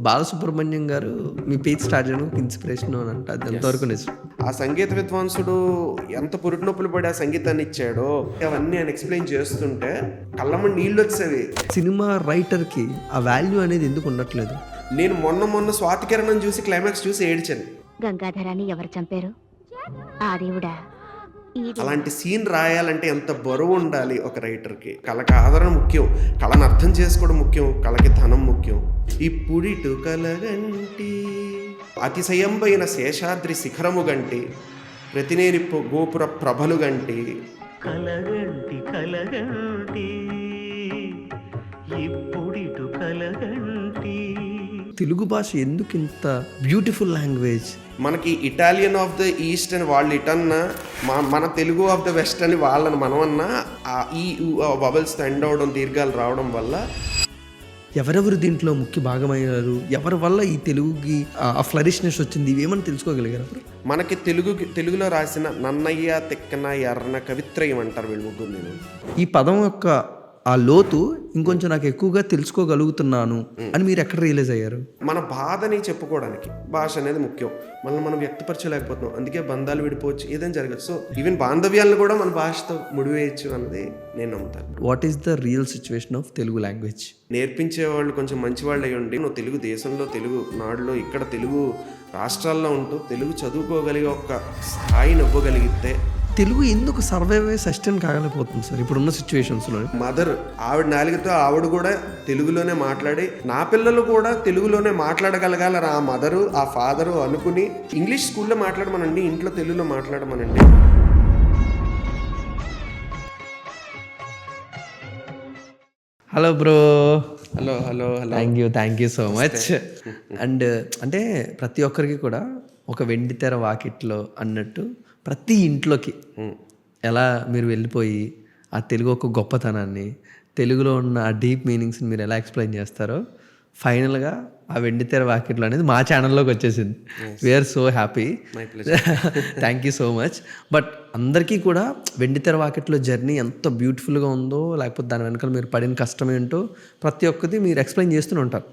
బాలసుబ్రహ్మణ్యం గారు మీ page start చేయడానికి inspiration అని అంట, అది ఎంతవరకు నిజం? ఆ సంగీత విద్వాంసుడు ఎంత పురుటి నొప్పులు పడి ఆ సంగీతాన్ని ఇచ్చాడో అవన్నీ ఆయన ఎక్స్ప్లెయిన్ చేస్తుంటే కళ్ళమ్మ నీళ్ళు వచ్చేవి. సినిమా రైటర్కి ఆ వాల్యూ అనేది ఎందుకు ఉండట్లేదు? నేను మొన్న స్వాతికిరణం చూసి క్లైమాక్స్ చూసి ఏడ్చాను. గంగాధరాన్ని ఎవరు చంపారు? ఆ దేవుడా. అలాంటి సీన్ రాయాలంటే ఎంత బరువు ఉండాలి ఒక రైటర్కి. కళకి ఆదరణ ముఖ్యం, కళను అర్థం చేసుకోవడం ముఖ్యం, కళకి ధనం ముఖ్యం. ఇప్పుడిటు కలగంటి అతిశయంబైన శేషాద్రి శిఖరము గంటి ప్రతినేరి గోపుర ప్రభలు గంటి కలగంటి కలగంటి ఇప్పుడిటు కలగంటి. తెలుగు భాష ఎందుకు ఇంత బ్యూటిఫుల్ లాంగ్వేజ్? మనకి ఇటాలియన్ ఆఫ్ ద ఈస్ట్ అని వాళ్ళు ఇటన్నా, మన తెలుగు ఆఫ్ ద వెస్ట్ అని వాళ్ళని మనమన్నా, ఆ ఈ బబుల్స్తో ఎండ్ అవడం, దీర్ఘాలు రావడం వల్ల ఎవరెవరు దీంట్లో ముఖ్య భాగమయ్యారు, ఎవరి వల్ల ఈ తెలుగుకి ఆ ఫ్లరిష్నెస్ వచ్చింది, ఇవేమని తెలుసుకోగలిగారు? మనకి తెలుగులో రాసిన నన్నయ్య తిక్కన ఎర్రన కవిత్రయం అంటారు వీళ్ళు ముగ్గురు. నేను ఈ పదం యొక్క ఆ లోతు ఇంకొంచెం నాకు ఎక్కువగా తెలుసుకోగలుగుతున్నాను అని మీరు ఎక్కడ రియలైజ్ అయ్యారు? మన బాధని చెప్పుకోవడానికి భాష అనేది ముఖ్యం. మనం వ్యక్తపరచలేకపోతున్నాం, అందుకే బంధాలు విడిపోవచ్చు, ఏదైనా జరగచ్చు. సో ఈవెన్ బాంధవ్యాలను కూడా మన భాషతో ముడివేయచ్చు అన్నది నేను నమ్ముతాను. What is the real situation of Telugu language? నేర్పించే వాళ్ళు కొంచెం మంచి వాళ్ళు అయ్యి ఉండి, నువ్వు తెలుగు దేశంలో, తెలుగు నాడులో, ఇక్కడ తెలుగు రాష్ట్రాల్లో ఉంటూ తెలుగు చదువుకోగలిగే ఒక స్థాయిని ఇవ్వగలిగితే. తెలుగు ఎందుకు సర్వైవ్ అయ్యి సస్టైన్ కాగలిపోతుంది సార్ ఇప్పుడున్న సిచ్యువేషన్స్లో? మదర్ ఆవిడ నాలుగుతో ఆవిడ కూడా తెలుగులోనే మాట్లాడి, నా పిల్లలు కూడా తెలుగులోనే మాట్లాడగలగాల ఆ మదరు ఆ ఫాదరు అనుకుని ఇంగ్లీష్ స్కూల్లో మాట్లాడమనండి, ఇంట్లో తెలుగులో మాట్లాడమనండి. Hello bro. Hello hello hello. Thank you so much. And అంటే ప్రతి ఒక్కరికి కూడా ఒక వెండితెర వాకిట్లో అన్నట్టు ప్రతి ఇంట్లోకి ఎలా మీరు వెళ్ళిపోయి ఆ తెలుగు ఒక గొప్పతనాన్ని, తెలుగులో ఉన్న ఆ డీప్ మీనింగ్స్ని మీరు ఎలా ఎక్స్ప్లెయిన్ చేస్తారో ఫైనల్గా ఆ వెండితెర వాకిట్లో అనేది మా ఛానల్లోకి వచ్చేసింది. We are so happy. Thank you so much. But అందరికీ కూడా వెండితెర వాకిట్లో జర్నీ ఎంత బ్యూటిఫుల్గా ఉందో, లేకపోతే దాని వెనకాల మీరు పడిన కష్టం ఏంటో ప్రతి ఒక్కటి మీరు ఎక్స్ప్లెయిన్ చేస్తూనే ఉంటారు.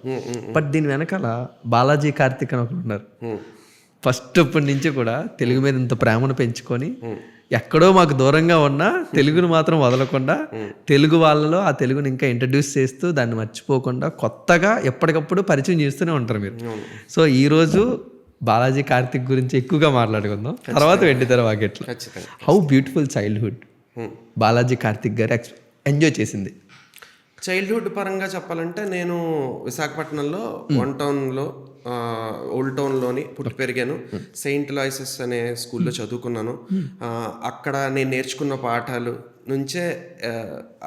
బట్ దీని వెనకాల బాలాజీ కార్తిక్ అని ఒకరు ఉన్నారు. ఫస్ట్ అప్పటి నుంచి కూడా తెలుగు మీద ఇంత ప్రేమను పెంచుకొని ఎక్కడో మాకు దూరంగా ఉన్నా తెలుగును మాత్రం వదలకుండా తెలుగు వాళ్ళలో ఆ తెలుగుని ఇంకా ఇంట్రడ్యూస్ చేస్తూ దాన్ని మర్చిపోకుండా కొత్తగా ఎప్పటికప్పుడు పరిచయం చేస్తూనే ఉంటారు మీరు. సో ఈరోజు బాలాజీ కార్తిక్ గురించి ఎక్కువగా మాట్లాడుకుందాం, తర్వాత వెండితెర వాకిట్లో. How beautiful childhood Balaji Karthik గారు ఎంజాయ్ చేసింది? చైల్డ్హుడ్ పరంగా చెప్పాలంటే నేను విశాఖపట్నంలో ఓల్డ్ టౌన్లోని పుట్టి పెరిగాను. సెయింట్ లాయిసెస్ అనే స్కూల్లో చదువుకున్నాను. అక్కడ నేను నేర్చుకున్న పాఠాలు నుంచే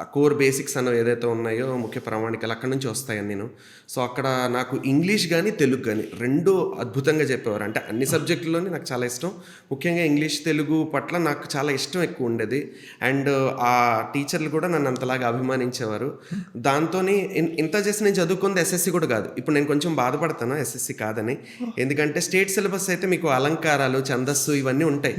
ఆ కోర్ బేసిక్స్ అన్నవి ఏదైతే ఉన్నాయో, ముఖ్య ప్రామాణికాలు అక్కడ నుంచి వస్తాయని నేను. సో అక్కడ నాకు ఇంగ్లీష్ కానీ తెలుగు కానీ రెండు అద్భుతంగా చెప్పేవారు. అంటే అన్ని సబ్జెక్టుల్లోనే నాకు చాలా ఇష్టం, ముఖ్యంగా ఇంగ్లీష్ తెలుగు పట్ల నాకు చాలా ఇష్టం ఎక్కువ ఉండేది. అండ్ ఆ టీచర్లు కూడా నన్ను అంతలాగా అభిమానించేవారు. దాంతో ఇంత చేసి నేను చదువుకుంది ఎస్ఎస్సి కూడా కాదు. ఇప్పుడు నేను కొంచెం బాధపడతాను ఎస్ఎస్సి కాదని, ఎందుకంటే స్టేట్ సిలబస్ అయితే మీకు అలంకారాలు, ఛందస్సు ఇవన్నీ ఉంటాయి.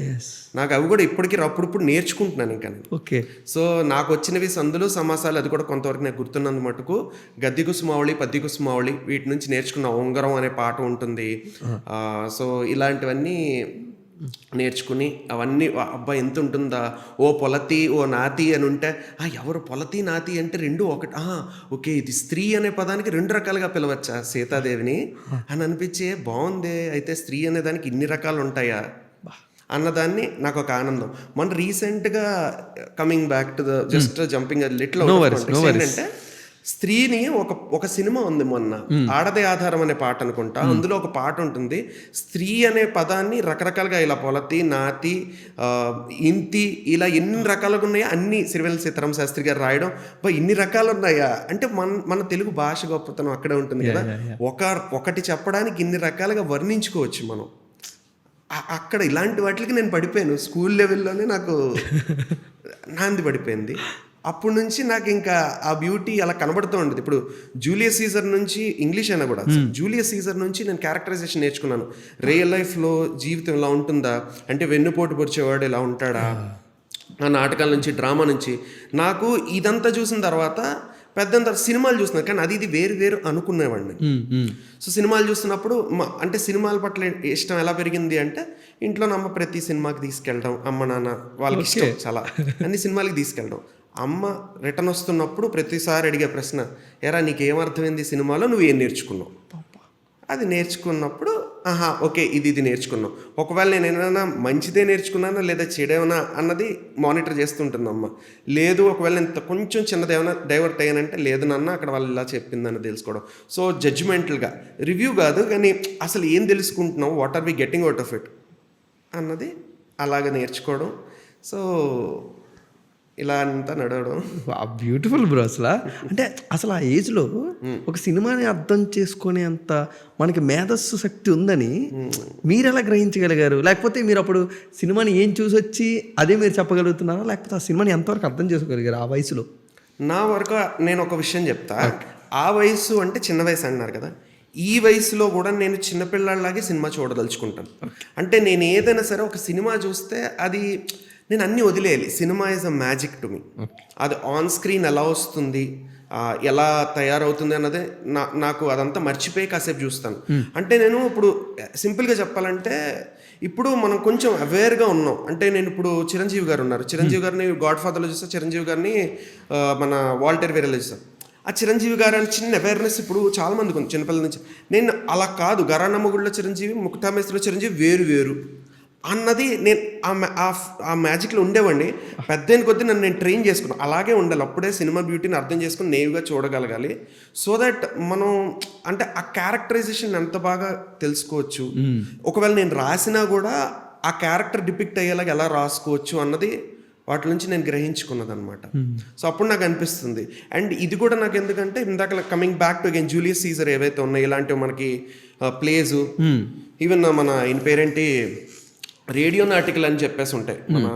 నాకు అవి కూడా ఇప్పటికీ అప్పుడప్పుడు నేర్చుకుంటున్నాను ఇంకా. ఓకే. సో నాకు వచ్చినవి సందులు సమాసాలు, అది కూడా కొంతవరకు నాకు గుర్తున్నందు మటుకు గద్ది కుసుమావళి, పద్ది కుసుమావళి వీటి నుంచి నేర్చుకున్న. ఉంగరం అనే పాట ఉంటుంది. సో ఇలాంటివన్నీ నేర్చుకుని అవన్నీ అబ్బా ఎంత ఉంటుందా, ఓ పొలతి ఓ నాతి అని ఉంటే ఎవరు పొలతి నాతి అంటే రెండు ఒకటి, ఓకే ఇది స్త్రీ అనే పదానికి రెండు రకాలుగా పిలవచ్చా సీతాదేవిని అని అనిపించే, బాగుంది అయితే స్త్రీ అనే దానికి ఇన్ని రకాలు ఉంటాయా అన్నదాన్ని నాకు ఒక ఆనందం. మన రీసెంట్గా coming back to the just jumping little ఏంటంటే స్త్రీని ఒక సినిమా ఉంది మొన్న, ఆడదే ఆధారం అనే పాట అనుకుంటా. అందులో ఒక పాట ఉంటుంది, స్త్రీ అనే పదాన్ని రకరకాలుగా ఇలా పొలతి, నాతి, ఇంతి ఇలా ఎన్ని రకాలుగా ఉన్నాయా అన్ని సిరివెల్ల సీతారామ శాస్త్రి గారు రాయడం. ఇన్ని రకాలు ఉన్నాయా అంటే మన తెలుగు భాష గొప్పతనం అక్కడే ఉంటుంది కదా. ఒకటి చెప్పడానికి ఇన్ని రకాలుగా వర్ణించుకోవచ్చు మనం. అక్కడ ఇలాంటి వాటికి నేను పడిపోయాను. స్కూల్ లెవెల్లోనే నాకు నాంది పడిపోయింది. అప్పటి నుంచి నాకు ఇంకా ఆ బ్యూటీ అలా కనబడుతూ ఉండేది. ఇప్పుడు జూలియస్ సీజర్ నుంచి, ఇంగ్లీష్ అయినా కూడా జూలియస్ సీజర్ నుంచి నేను క్యారెక్టరైజేషన్ నేర్చుకున్నాను. రియల్ లైఫ్లో జీవితం ఇలా ఉంటుందా, అంటే వెన్నుపోటు పొడిచేవాడు ఇలా ఉంటాడా, ఆ నాటకాల నుంచి, డ్రామా నుంచి. నాకు ఇదంతా చూసిన తర్వాత పెద్ద తర్వాత సినిమాలు చూస్తున్నారు, కానీ అది ఇది వేరు వేరు అనుకునేవాడిని. సో సినిమాలు చూస్తున్నప్పుడు అంటే సినిమాల పట్ల ఇష్టం ఎలా పెరిగింది అంటే, ఇంట్లో అమ్మ ప్రతి సినిమాకి తీసుకెళ్ళడం, అమ్మ నాన్న వాళ్ళకి ఇష్టం చాలా, అన్ని సినిమాలకి తీసుకెళ్ళడం. అమ్మ రిటర్న్ వస్తున్నప్పుడు ప్రతిసారి అడిగే ప్రశ్న, ఎరా నీకేమర్థమైంది సినిమాలో, నువ్వు ఏం నేర్చుకున్నావు? అది నేర్చుకున్నప్పుడు ఓకే ఇది నేర్చుకున్నాం. ఒకవేళ నేను ఏమైనా మంచిదే నేర్చుకున్నానా లేదా చెడేమన్నా అన్నది మానిటర్ చేస్తుంటుందమ్మ. లేదు ఒకవేళ నేను కొంచెం చిన్నదేమైనా డైవర్ట్ అయ్యానంటే, లేదు నాన్న అక్కడ వాళ్ళు ఇలా చెప్పిందని తెలుసుకోవడం. సో జడ్జిమెంటల్గా రివ్యూ కాదు, కానీ అసలు ఏం తెలుసుకుంటున్నావు, what are we getting out of it అన్నది అలాగ నేర్చుకోవడం. సో ఇలా అంతా నడవడం. Beautiful bro. అంటే అసలు ఆ ఏజ్లో ఒక సినిమాని అర్థం చేసుకునే అంత మనకి మేధస్సు శక్తి ఉందని మీరు ఎలా గ్రహించగలిగారు? లేకపోతే మీరు అప్పుడు సినిమాని ఏం చూసి వచ్చి అదే మీరు చెప్పగలుగుతున్నారా, లేకపోతే ఆ సినిమాని ఎంతవరకు అర్థం చేసుకోగలిగారు ఆ వయసులో? నా వరకు నేను ఒక విషయం చెప్తా. ఆ వయసు అంటే చిన్న వయసు అన్నారు కదా, ఈ వయసులో కూడా నేను చిన్నపిల్లలాగే సినిమా చూడదలుచుకుంటాను. అంటే నేను ఏదైనా సరే ఒక సినిమా చూస్తే అది నేను అన్నీ వదిలేయాలి. Cinema is a magic to me. అది ఆన్ స్క్రీన్ ఎలా వస్తుంది, ఎలా తయారవుతుంది అన్నదే నాకు అదంతా మర్చిపోయి కాసేపు చూస్తాను. అంటే నేను ఇప్పుడు సింపుల్గా చెప్పాలంటే, ఇప్పుడు మనం కొంచెం అవేర్గా ఉన్నాం. అంటే నేను ఇప్పుడు చిరంజీవి గారు ఉన్నారు, చిరంజీవి గారిని గాడ్ ఫాదర్లో చూస్తా, చిరంజీవి గారిని మన వాల్టర్ వేరేలో చూస్తాను. ఆ చిరంజీవి గారు అని చిన్న అవేర్నెస్ ఇప్పుడు చాలా మందికి ఉంది చిన్నపిల్లల నుంచి. నేను అలా కాదు, గరానమ్మగుడిలో చిరంజీవి, ముక్తామేశ్వరిలో చిరంజీవి వేరు వేరు అన్నది నేను ఆ మ్యాజిక్లో ఉండేవాడిని. పెద్దయిన కొద్దీ నన్ను నేను ట్రైన్ చేసుకున్నాను, అలాగే ఉండాలి. అప్పుడే సినిమా బ్యూటీని అర్థం చేసుకుని నేవుగా చూడగలగాలి. సో దట్ మనం అంటే ఆ క్యారెక్టరైజేషన్ ఎంత బాగా తెలుసుకోవచ్చు. ఒకవేళ నేను రాసినా కూడా ఆ క్యారెక్టర్ డిపిక్ట్ అయ్యేలాగా ఎలా రాసుకోవచ్చు అన్నది వాటి నుంచి నేను గ్రహించుకున్నది అనమాట. సో అప్పుడు నాకు అనిపిస్తుంది. అండ్ ఇది కూడా నాకు ఎందుకంటే ఇందాక coming back to again Julius Caesar ఏవైతే ఉన్నాయో ఇలాంటివి మనకి ప్లేసు, ఈవెన్ మన ఈయన పేరేంటి రేడియో నాటికల్ అని చెప్పేసి ఉంటాయి. మన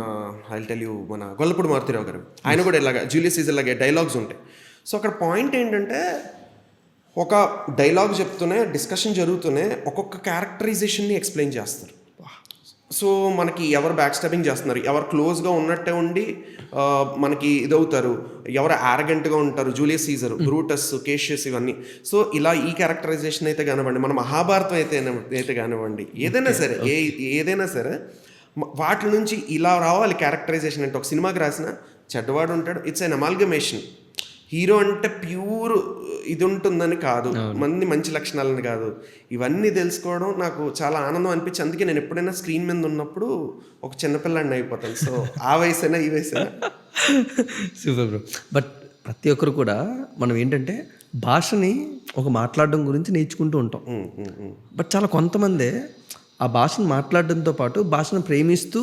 ఐ టెల్ యూ, మన గొల్లపూడి మారుతిరావు గారు ఆయన కూడా ఇలాగా జూలియస్ సీజర్ లాగే డైలాగ్స్ ఉంటాయి. సో అక్కడ పాయింట్ ఏంటంటే, ఒక డైలాగ్ చెప్తూనే డిస్కషన్ జరుగుతూనే ఒక్కొక్క క్యారెక్టరైజేషన్ని ఎక్స్ప్లెయిన్ చేస్తారు. సో మనకి ఎవరు బ్యాక్ స్టాబింగ్ చేస్తున్నారు, ఎవరు క్లోజ్గా ఉన్నట్టే ఉండి మనకి ఇదవుతారు, ఎవరు యారగెంట్గా ఉంటారు, జూలియస్ సీజర్, బ్రూటస్, కేషియస్, ఇవన్నీ. సో ఇలా ఈ క్యారెక్టరైజేషన్ అయితే కానివ్వండి, మన మహాభారతం అయితే కానివ్వండి, ఏదైనా సరే వాటి నుంచి ఇలా రావాలి క్యారెక్టరైజేషన్. అంటే ఒక సినిమాకి రాసిన చెడ్డవాడు ఉంటాడు, ఇట్స్ అన్ అమాల్గమేషన్. హీరో అంటే ప్యూర్ ఇది ఉంటుందని కాదు, మంచి లక్షణాలని కాదు. ఇవన్నీ తెలుసుకోవడం నాకు చాలా ఆనందం అనిపించి, అందుకే నేను ఎప్పుడైనా స్క్రీన్ మీద ఉన్నప్పుడు ఒక చిన్నపిల్లాడిని అయిపోతాను. సో ఆ వయసైనా ఈ వయసైనా. Super bro. బట్ ప్రతి ఒక్కరు కూడా మనం ఏంటంటే భాషని ఒక మాట్లాడడం గురించి నేర్చుకుంటూ ఉంటాం. బట్ చాలా కొంతమందే ఆ భాషను మాట్లాడడంతో పాటు భాషను ప్రేమిస్తూ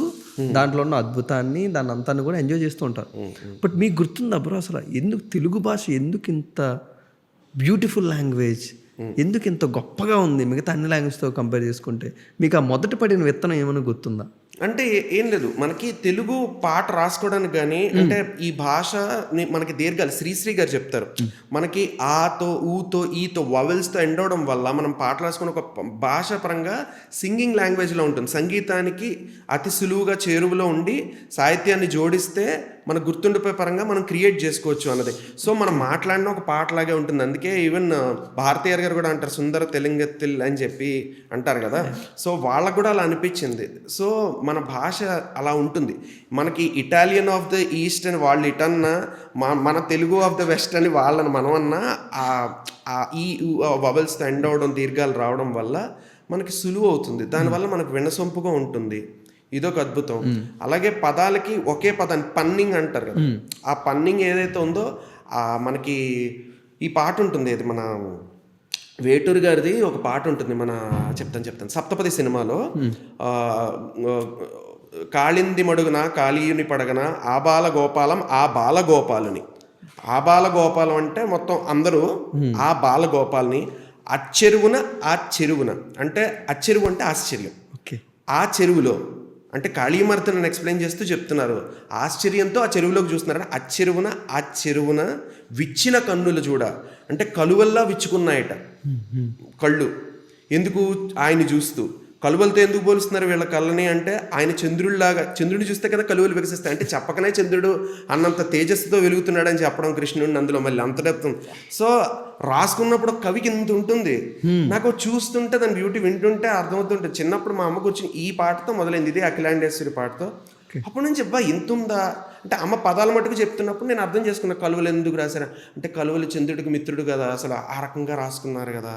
దాంట్లో ఉన్న అద్భుతాన్ని దాని అంతాన్ని కూడా ఎంజాయ్ చేస్తూ ఉంటారు. బట్ మీకు గుర్తుందా బ్రో, అసలు ఎందుకు తెలుగు భాష ఎందుకు ఇంత బ్యూటిఫుల్ లాంగ్వేజ్, ఎందుకు ఇంత గొప్పగా ఉంది మిగతా అన్ని లాంగ్వేజ్తో కంపేర్ చేసుకుంటే? మీకు ఆ మొదట పడిన విత్తనం ఏమైనా గుర్తుందా? అంటే ఏం లేదు, మనకి తెలుగు పాట రాసుకోవడానికి కానీ, అంటే ఈ భాష మనకి దీర్ఘాలు శ్రీశ్రీ గారు చెప్తారు, మనకి ఆతో ఊతో ఈతో వవెల్స్తో ఎండ్ అవడం వల్ల మనం పాట రాసుకుని ఒక భాష పరంగా సింగింగ్ లాంగ్వేజ్లో ఉంటుంది. సంగీతానికి అతి సులువుగా చేరువలో ఉండి సాహిత్యాన్ని జోడిస్తే మన గుర్తుండిపోయే పరంగా మనం క్రియేట్ చేసుకోవచ్చు అన్నది. సో మనం మాట్లాడిన ఒక పాటలాగే ఉంటుంది. అందుకే ఈవెన్ భారతీయ గారు కూడా అంటారు సుందర తెలంగతిల్ అని చెప్పి అంటారు కదా. సో వాళ్ళకు కూడా అలా అనిపించింది. సో మన భాష అలా ఉంటుంది. మనకి ఇటాలియన్ ఆఫ్ ద ఈస్ట్ అని వాళ్ళు ఇటన్నా, మన తెలుగు ఆఫ్ ద వెస్ట్ అని వాళ్ళని మనం అన్నా, ఈ వవెల్స్తో ఎండ్ అవడం, దీర్ఘాలు రావడం వల్ల మనకి సులువు అవుతుంది. దానివల్ల మనకు వినసొంపుగా ఉంటుంది. ఇదొక అద్భుతం. అలాగే పదాలకి ఒకే పదాన్ని పన్నింగ్ అంటారు కదా, ఆ పన్నింగ్ ఏదైతే ఉందో మనకి ఈ పాట ఉంటుంది, అది మన వేటూరు గారిది ఒక పాట ఉంటుంది, మన చెప్తాను సప్తపది సినిమాలో, కాళింది మడుగున కాళీయుని పడగన ఆ బాల గోపాలం ఆ బాల గోపాలని. ఆ బాల గోపాలం అంటే మొత్తం అందరూ ఆ బాల గోపాలని, అచ్చెరువున ఆ చెరువున, అంటే అచ్చెరువు అంటే ఆశ్చర్యం, ఆ చెరువులో అంటే కాళీమర్తను ఎక్స్ప్లెయిన్ చేస్తూ చెప్తున్నారు. ఆశ్చర్యంతో ఆ చెరువులోకి చూస్తున్నారు. అచ్చెరువున ఆ చెరువున విచ్చిన కన్నులు చూడ, అంటే కలువల్లా విచ్చుకున్నాయట కళ్ళు. ఎందుకు? ఆయన్ని చూస్తూ. కలువలతో ఎందుకు పోలుస్తున్నారు వీళ్ళ కళ్ళని అంటే, ఆయన చంద్రుడిని చూస్తే కదా కలువలు వికసిస్తాయి, అంటే చెప్పకనే చంద్రుడు అన్నంత తేజస్సుతో వెలుగుతున్నాడని చెప్పడం కృష్ణుడిని అందులో మళ్ళీ అంత డెప్త్. సో రాసుకున్నప్పుడు కవికి ఇంత ఉంటుంది. నాకు చూస్తుంటే దాని బ్యూటీ వింటుంటే అర్థమవుతుంటుంది. చిన్నప్పుడు మా అమ్మ కూర్చుని ఈ పాటతో మొదలైంది, ఇది అఖిలాండేశ్వరి పాటతో. అప్పటి నుంచి అబ్బా ఇంత ఉందా అంటే, అమ్మ పదాల మట్టుకు చెప్తున్నప్పుడు నేను అర్థం చేసుకున్నా కలువలు ఎందుకు రాశారా అంటే, కలువలు చంద్రుడికి మిత్రుడు కదా, అసలు ఆ రకంగా రాసుకున్నారు కదా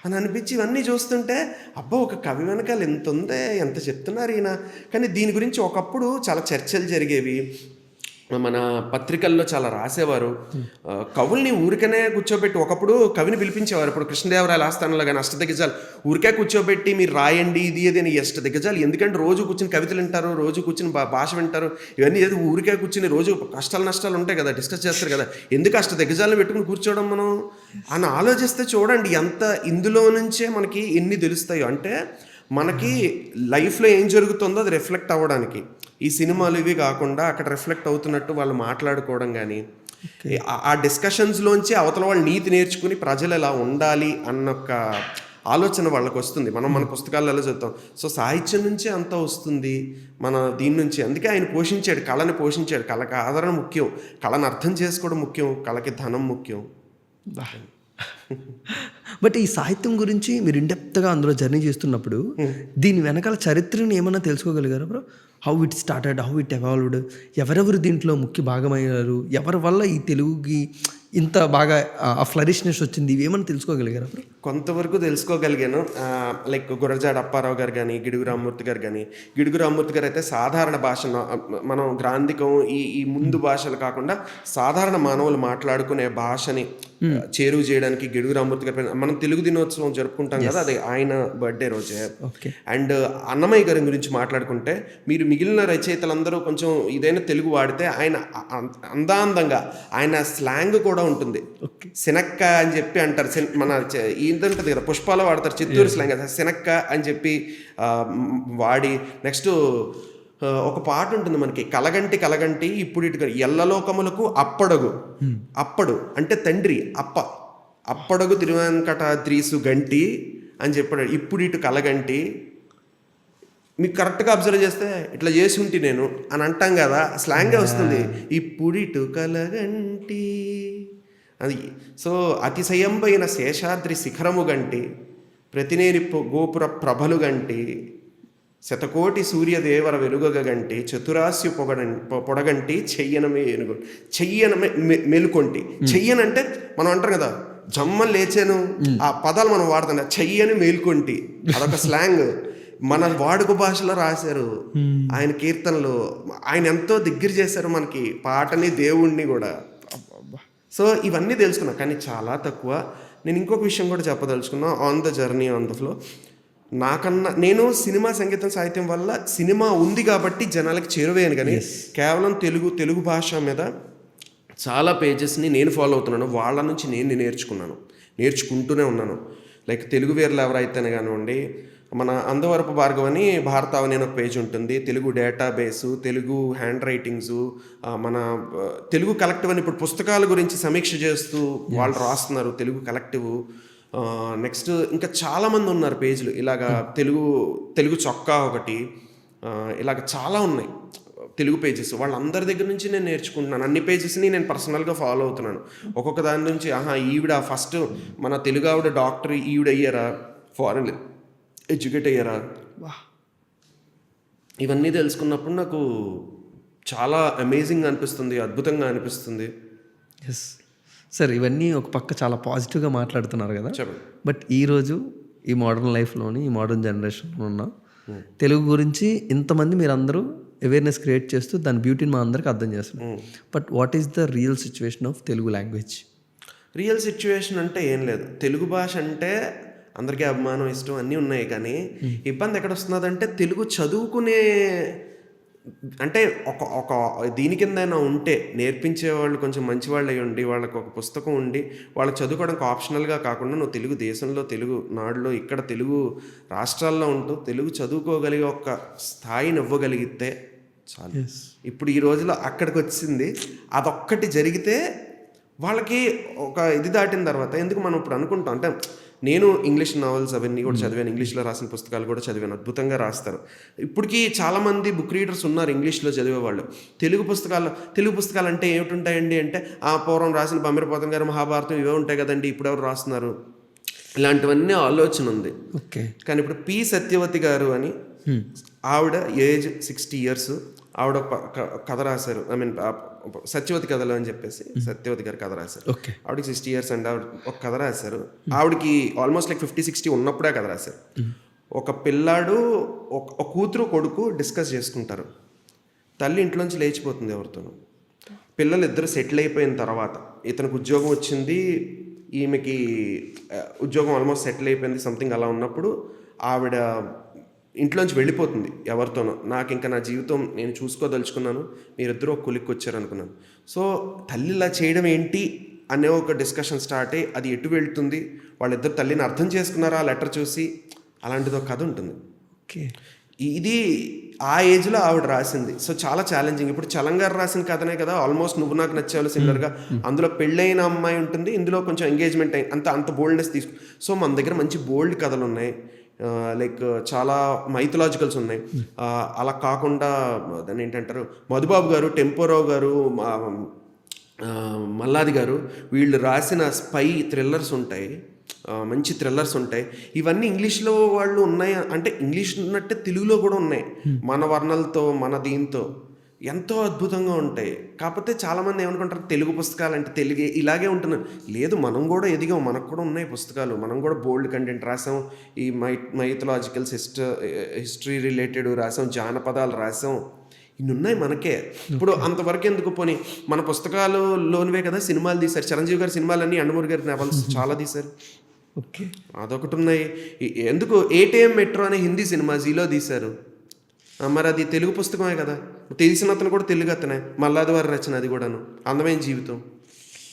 అని అనిపించి ఇవన్నీ చూస్తుంటే అబ్బా ఒక కవి వెనకాల ఎంత ఉందే, ఎంత చెప్తున్నారు ఈయన. కానీ దీని గురించి ఒకప్పుడు చాలా చర్చలు జరిగేవి, మన పత్రికల్లో చాలా రాసేవారు. కవుల్ని ఊరికనే కూర్చోబెట్టి ఒకప్పుడు కవిని పిలిపించేవారు. ఇప్పుడు కృష్ణదేవరాయల ఆస్థానంలో కానీ అష్టదిగ్గజాలు ఊరికే కూర్చోబెట్టి మీరు రాయండి ఇది ఇది అని. అష్టదిగ్గజాలు ఎందుకంటే రోజు కూర్చుని కవితలు వింటారు, రోజు కూర్చుని భాష వింటారు, ఇవన్నీ ఏదో ఊరికే కూర్చుని రోజు కష్టాలు నష్టాలు ఉంటాయి కదా, డిస్కస్ చేస్తారు కదా, ఎందుకు అష్టదిగ్గజాలను పెట్టుకుని కూర్చోవడం మనం అని ఆలోచిస్తే చూడండి ఎంత ఇందులో నుంచే మనకి ఎన్ని తెలుస్తాయో. అంటే మనకి లైఫ్లో ఏం జరుగుతుందో అది రిఫ్లెక్ట్ అవ్వడానికి ఈ సినిమాలు ఇవి కాకుండా అక్కడ రిఫ్లెక్ట్ అవుతున్నట్టు వాళ్ళు మాట్లాడుకోవడం కానీ, ఆ డిస్కషన్స్లోంచి అవతల వాళ్ళు నీతి నేర్చుకుని ప్రజలు ఎలా ఉండాలి అన్న ఒక ఆలోచన వాళ్ళకి వస్తుంది. మనం మన పుస్తకాలలో చదువుతాం. సో సాహిత్యం నుంచే అంతా వస్తుంది మన దీని నుంచి. అందుకే ఆయన పోషించాడు, కళని పోషించాడు. కళకి ఆదరణ ముఖ్యం, కళను అర్థం చేసుకోవడం ముఖ్యం, కళకి ధనం ముఖ్యం. బట్ ఈ సాహిత్యం గురించి మీరు ఇండెప్త్గా అందులో జర్నీ చేస్తున్నప్పుడు దీని వెనకాల చరిత్రను ఏమన్నా తెలుసుకోగలిగారా bro? How it started, how it evolved, ఎవరెవరు దీంట్లో ముఖ్య భాగమయ్యారు, ఎవరి వల్ల ఈ తెలుగుకి ఇంత బాగా ఆ ఫ్లరిష్నెస్ వచ్చింది, ఇవేమన్నా తెలుసుకోగలిగారా బ్రో? కొంతవరకు తెలుసుకోగలిగాను. లైక్ గురజాడ అప్పారావు గారు కానీ, గిడుగు రామ్మూర్తి గారు కానీ. గిడుగు రామ్మూర్తి గారు అయితే సాధారణ భాష, మనం గ్రాంధికం ఈ ముందు భాషలు కాకుండా సాధారణ మానవులు మాట్లాడుకునే భాషని చేరువ చేయడానికి గిడుగు రామ్మూర్తి గారి మనం తెలుగు దినోత్సవం జరుపుకుంటాం కదా, అది ఆయన బర్త్డే రోజే. అండ్ అన్నమయ్య గారి గురించి మాట్లాడుకుంటే, మీరు మిగిలిన రచయితలందరూ కొంచెం ఇదైనా తెలుగు వాడితే, ఆయన అందంగా ఆయన స్లాంగ్ కూడా ఉంటుంది. శనక్క అని చెప్పి అంటారు, మన ఏంటంటది కదా పుష్పాల వాడతారు, చిత్తూరు స్లాంగ్ అది శనక్క అని చెప్పి వాడి. నెక్స్ట్ ఒక పాట ఉంటుంది మనకి, కలగంటి కలగంటి ఇప్పుడు ఇటు ఎల్లలోకములకు అప్పడగు, అప్పడు అంటే తండ్రి, అప్పడగు తిరువెంకటాద్రీసు గంటి అని చెప్పాడు. ఇప్పుడు ఇటు కలగంటి మీకు కరెక్ట్గా అబ్జర్వ్ చేస్తే ఇట్లా చేసి ఉంటే నేను అని అంటాం కదా, స్లాంగే వస్తుంది. ఇప్పుడిటు కలగంటి అది. సో అతిశయంపైన శేషాద్రి శిఖరము గంటి, ప్రతినేరి గోపుర ప్రభలు గంటి, శతకోటి సూర్యదేవర వెలుగగ గంటి, చతురాస్యు పొడగంటి, చెయ్యన మెలుకొంటి. చెయ్యనంటే మనం అంటాం కదా జమ్మని లేచాను, ఆ పదాలు మనం వాడుతాం. చెయ్యని మేల్కొంటి అదొక స్లాంగ్, మన వాడుక భాషలో రాశారు ఆయన కీర్తనలు. ఆయన ఎంతో దగ్గర చేశారు మనకి పాటని, దేవుణ్ణి కూడా. సో ఇవన్నీ తెలుసుకున్నా, కానీ చాలా తక్కువ. నేను ఇంకొక విషయం కూడా చెప్పదలుచుకున్నా, on the journey on the flow. నాకన్నా నేను సినిమా సంగీతం సాహిత్యం వల్ల సినిమా ఉంది కాబట్టి జనాలకి చేరువేయను, కానీ కేవలం తెలుగు భాష మీద చాలా పేజెస్ని నేను ఫాలో అవుతున్నాను. వాళ్ళ నుంచి నేను నేర్చుకుంటూనే ఉన్నాను. లైక్ తెలుగు వేర్లు ఎవరైతేనే కానివ్వండి, మన అందవరపు భార్గవ్ అని భారతావని అని ఒక పేజ్ ఉంటుంది, తెలుగు డేటాబేసు, తెలుగు హ్యాండ్ రైటింగ్సు, మన తెలుగు కలెక్టివ్ అని ఇప్పుడు పుస్తకాల గురించి సమీక్ష చేస్తూ వాళ్ళు రాస్తున్నారు, తెలుగు కలెక్టివ్. నెక్స్ట్ ఇంకా చాలామంది ఉన్నారు పేజీలు ఇలాగా, తెలుగు చొక్కా ఒకటి, ఇలాగ చాలా ఉన్నాయి తెలుగు పేజెస్. వాళ్ళందరి దగ్గర నుంచి నేను నేర్చుకుంటున్నాను. అన్ని పేజెస్ని నేను పర్సనల్గా ఫాలో అవుతున్నాను. ఒక్కొక్క దాని నుంచి ఈవిడ ఫస్ట్ మన తెలుగు ఆవిడ డాక్టర్, ఈవిడ అయ్యారా, ఫారెన్ ఎడ్యుకేట్ అయ్యారా, ఇవన్నీ తెలుసుకున్నప్పుడు నాకు చాలా అమేజింగ్ అనిపిస్తుంది, అద్భుతంగా అనిపిస్తుంది. ఎస్ సార్, ఇవన్నీ ఒక పక్క చాలా పాజిటివ్గా మాట్లాడుతున్నారు కదా. బట్ ఈరోజు ఈ మోడర్న్ లైఫ్లోని, ఈ మోడర్న్ జనరేషన్లో ఉన్న తెలుగు గురించి ఇంతమంది మీరు అందరూ అవేర్నెస్ క్రియేట్ చేస్తూ దాని బ్యూటీని మా అందరికి అర్థం చేస్తున్నారు. But what is the real situation of Telugu language? Real situation అంటే ఏం లేదు. తెలుగు భాష అంటే అందరికీ అభిమానం, ఇష్టం అన్నీ ఉన్నాయి, కానీ ఇబ్బంది ఎక్కడ వస్తున్నదంటే తెలుగు చదువుకునే అంటే ఒక దీని కిందైనా ఉంటే నేర్పించేవాళ్ళు కొంచెం మంచివాళ్ళు అయ్యి ఉండి, వాళ్ళకి ఒక పుస్తకం ఉండి వాళ్ళకి చదువుకోవడానికి ఆప్షనల్గా కాకుండా, నువ్వు తెలుగు దేశంలో, తెలుగు నాడులో, ఇక్కడ తెలుగు రాష్ట్రాల్లో ఉంటూ తెలుగు చదువుకోగలిగే ఒక స్థాయిని ఇవ్వగలిగితే చాలు. ఇప్పుడు ఈ రోజులో అక్కడికి వచ్చింది, అదొక్కటి జరిగితే వాళ్ళకి ఒక ఇది దాటిన తర్వాత, ఎందుకు మనం ఇప్పుడు అనుకుంటాం అంటే నేను ఇంగ్లీష్ నావెల్స్ అవన్నీ కూడా చదివాను, ఇంగ్లీష్లో రాసిన పుస్తకాలు కూడా చదివాను, అద్భుతంగా రాస్తారు. ఇప్పటికీ చాలామంది బుక్ రీడర్స్ ఉన్నారు ఇంగ్లీష్లో చదివేవాళ్ళు. తెలుగు పుస్తకాలు అంటే ఏమిటి అంటే ఆ పూర్వం రాసిన బమ్మెరపోతన్ గారు మహాభారతం ఇవే ఉంటాయి కదండి, ఇప్పుడు ఎవరు రాస్తున్నారు, ఇలాంటివన్నీ ఆలోచన ఉంది. ఓకే. కానీ ఇప్పుడు పి సత్యవతి గారు అని ఆవిడ ఏజ్ 60 years, ఆవిడ కథ రాశారు. ఐ మీన్ సత్యవతి కథలు అని చెప్పేసి సత్యవతి గారు కథ రాశారు. ఓకే. ఆవిడకి 60 years అండ్ ఆవిడ ఒక కథ రాశారు. ఆవిడకి ఆల్మోస్ట్ లైక్ 50-60 ఉన్నప్పుడే కథ రాశారు. ఒక పిల్లాడు ఒక కూతురు కొడుకు డిస్కస్ చేసుకుంటారు. తల్లి ఇంట్లోంచి లేచిపోతుంది ఎవరితోనూ. పిల్లలు ఇద్దరు సెటిల్ అయిపోయిన తర్వాత ఇతనికి ఉద్యోగం వచ్చింది, ఈమెకి ఉద్యోగం ఆల్మోస్ట్ సెటిల్ అయిపోయింది, సంథింగ్ అలా ఉన్నప్పుడు ఆవిడ ఇంట్లోంచి వెళ్ళిపోతుంది ఎవరితోనో. నాకు ఇంకా నా జీవితం నేను చూసుకోదలుచుకున్నాను, మీరిద్దరూ ఒక కొలిక్కి వచ్చారనుకున్నాను. సో తల్లి ఇలా చేయడం ఏంటి అనే ఒక డిస్కషన్ స్టార్ట్ అయ్యి అది ఎటు వెళ్తుంది, వాళ్ళిద్దరు తల్లిని అర్థం చేసుకున్నారా ఆ లెటర్ చూసి, అలాంటిది ఒక కథ ఉంటుంది. ఓకే. ఇది ఆ ఏజ్లో ఆవిడ రాసింది. సో చాలా ఛాలెంజింగ్. ఇప్పుడు చలంగారు రాసిన కథనే కదా ఆల్మోస్ట్ నువ్వు నాకు నచ్చేవాళ్ళు సిమిలర్గా. అందులో పెళ్ళైన అమ్మాయి ఉంటుంది, ఇందులో కొంచెం ఎంగేజ్మెంట్ అయ్యి అంత బోల్డ్నెస్ తీసుకు. సో మన దగ్గర మంచి బోల్డ్ కథలు ఉన్నాయి, లైక్ చాలా మైథలాజికల్స్ ఉన్నాయి. అలా కాకుండా దాన్ని ఏంటంటారు, మధుబాబు గారు, టెంపోరావు గారు, మల్లాది గారు వీళ్ళు రాసిన స్పై థ్రిల్లర్స్ ఉంటాయి, మంచి థ్రిల్లర్స్ ఉంటాయి. ఇవన్నీ ఇంగ్లీష్లో వాళ్ళు ఉన్నాయి అంటే ఇంగ్లీష్ ఉన్నట్టే తెలుగులో కూడా ఉన్నాయి, మన వర్ణలతో మన దీంతో ఎంతో అద్భుతంగా ఉంటాయి. కాకపోతే చాలామంది ఏమనుకుంటారు తెలుగు పుస్తకాలు అంటే తెలుగే ఇలాగే ఉంటున్నారు. లేదు, మనం కూడా ఎదిగాం, మనకు కూడా ఉన్నాయి పుస్తకాలు, మనం కూడా బోల్డ్ కంటెంట్ రాసాం, ఈ మైథలాజికల్స్ హిస్టరీ రిలేటెడ్ రాసాం, జానపదాలు రాసాం, ఇన్ని ఉన్నాయి మనకే. ఇప్పుడు అంతవరకు ఎందుకు పోనీ మన పుస్తకాలులోనివే కదా సినిమాలు తీశారు. చిరంజీవి గారి సినిమాలన్నీ, యండమూరి గారి నవల్స్ చాలా తీశారు. ఓకే. అదొకటి ఉన్నాయి. ఎందుకు ఏటీఎం మెట్రో అనే హిందీ సినిమా జీలో తీశారు, మరి అది తెలుగు పుస్తకమే కదా, తెలిసిన అతను కూడా తెలుగు అతనే, మల్లాది వారి రచన, అది కూడాను అందమైన జీవితం,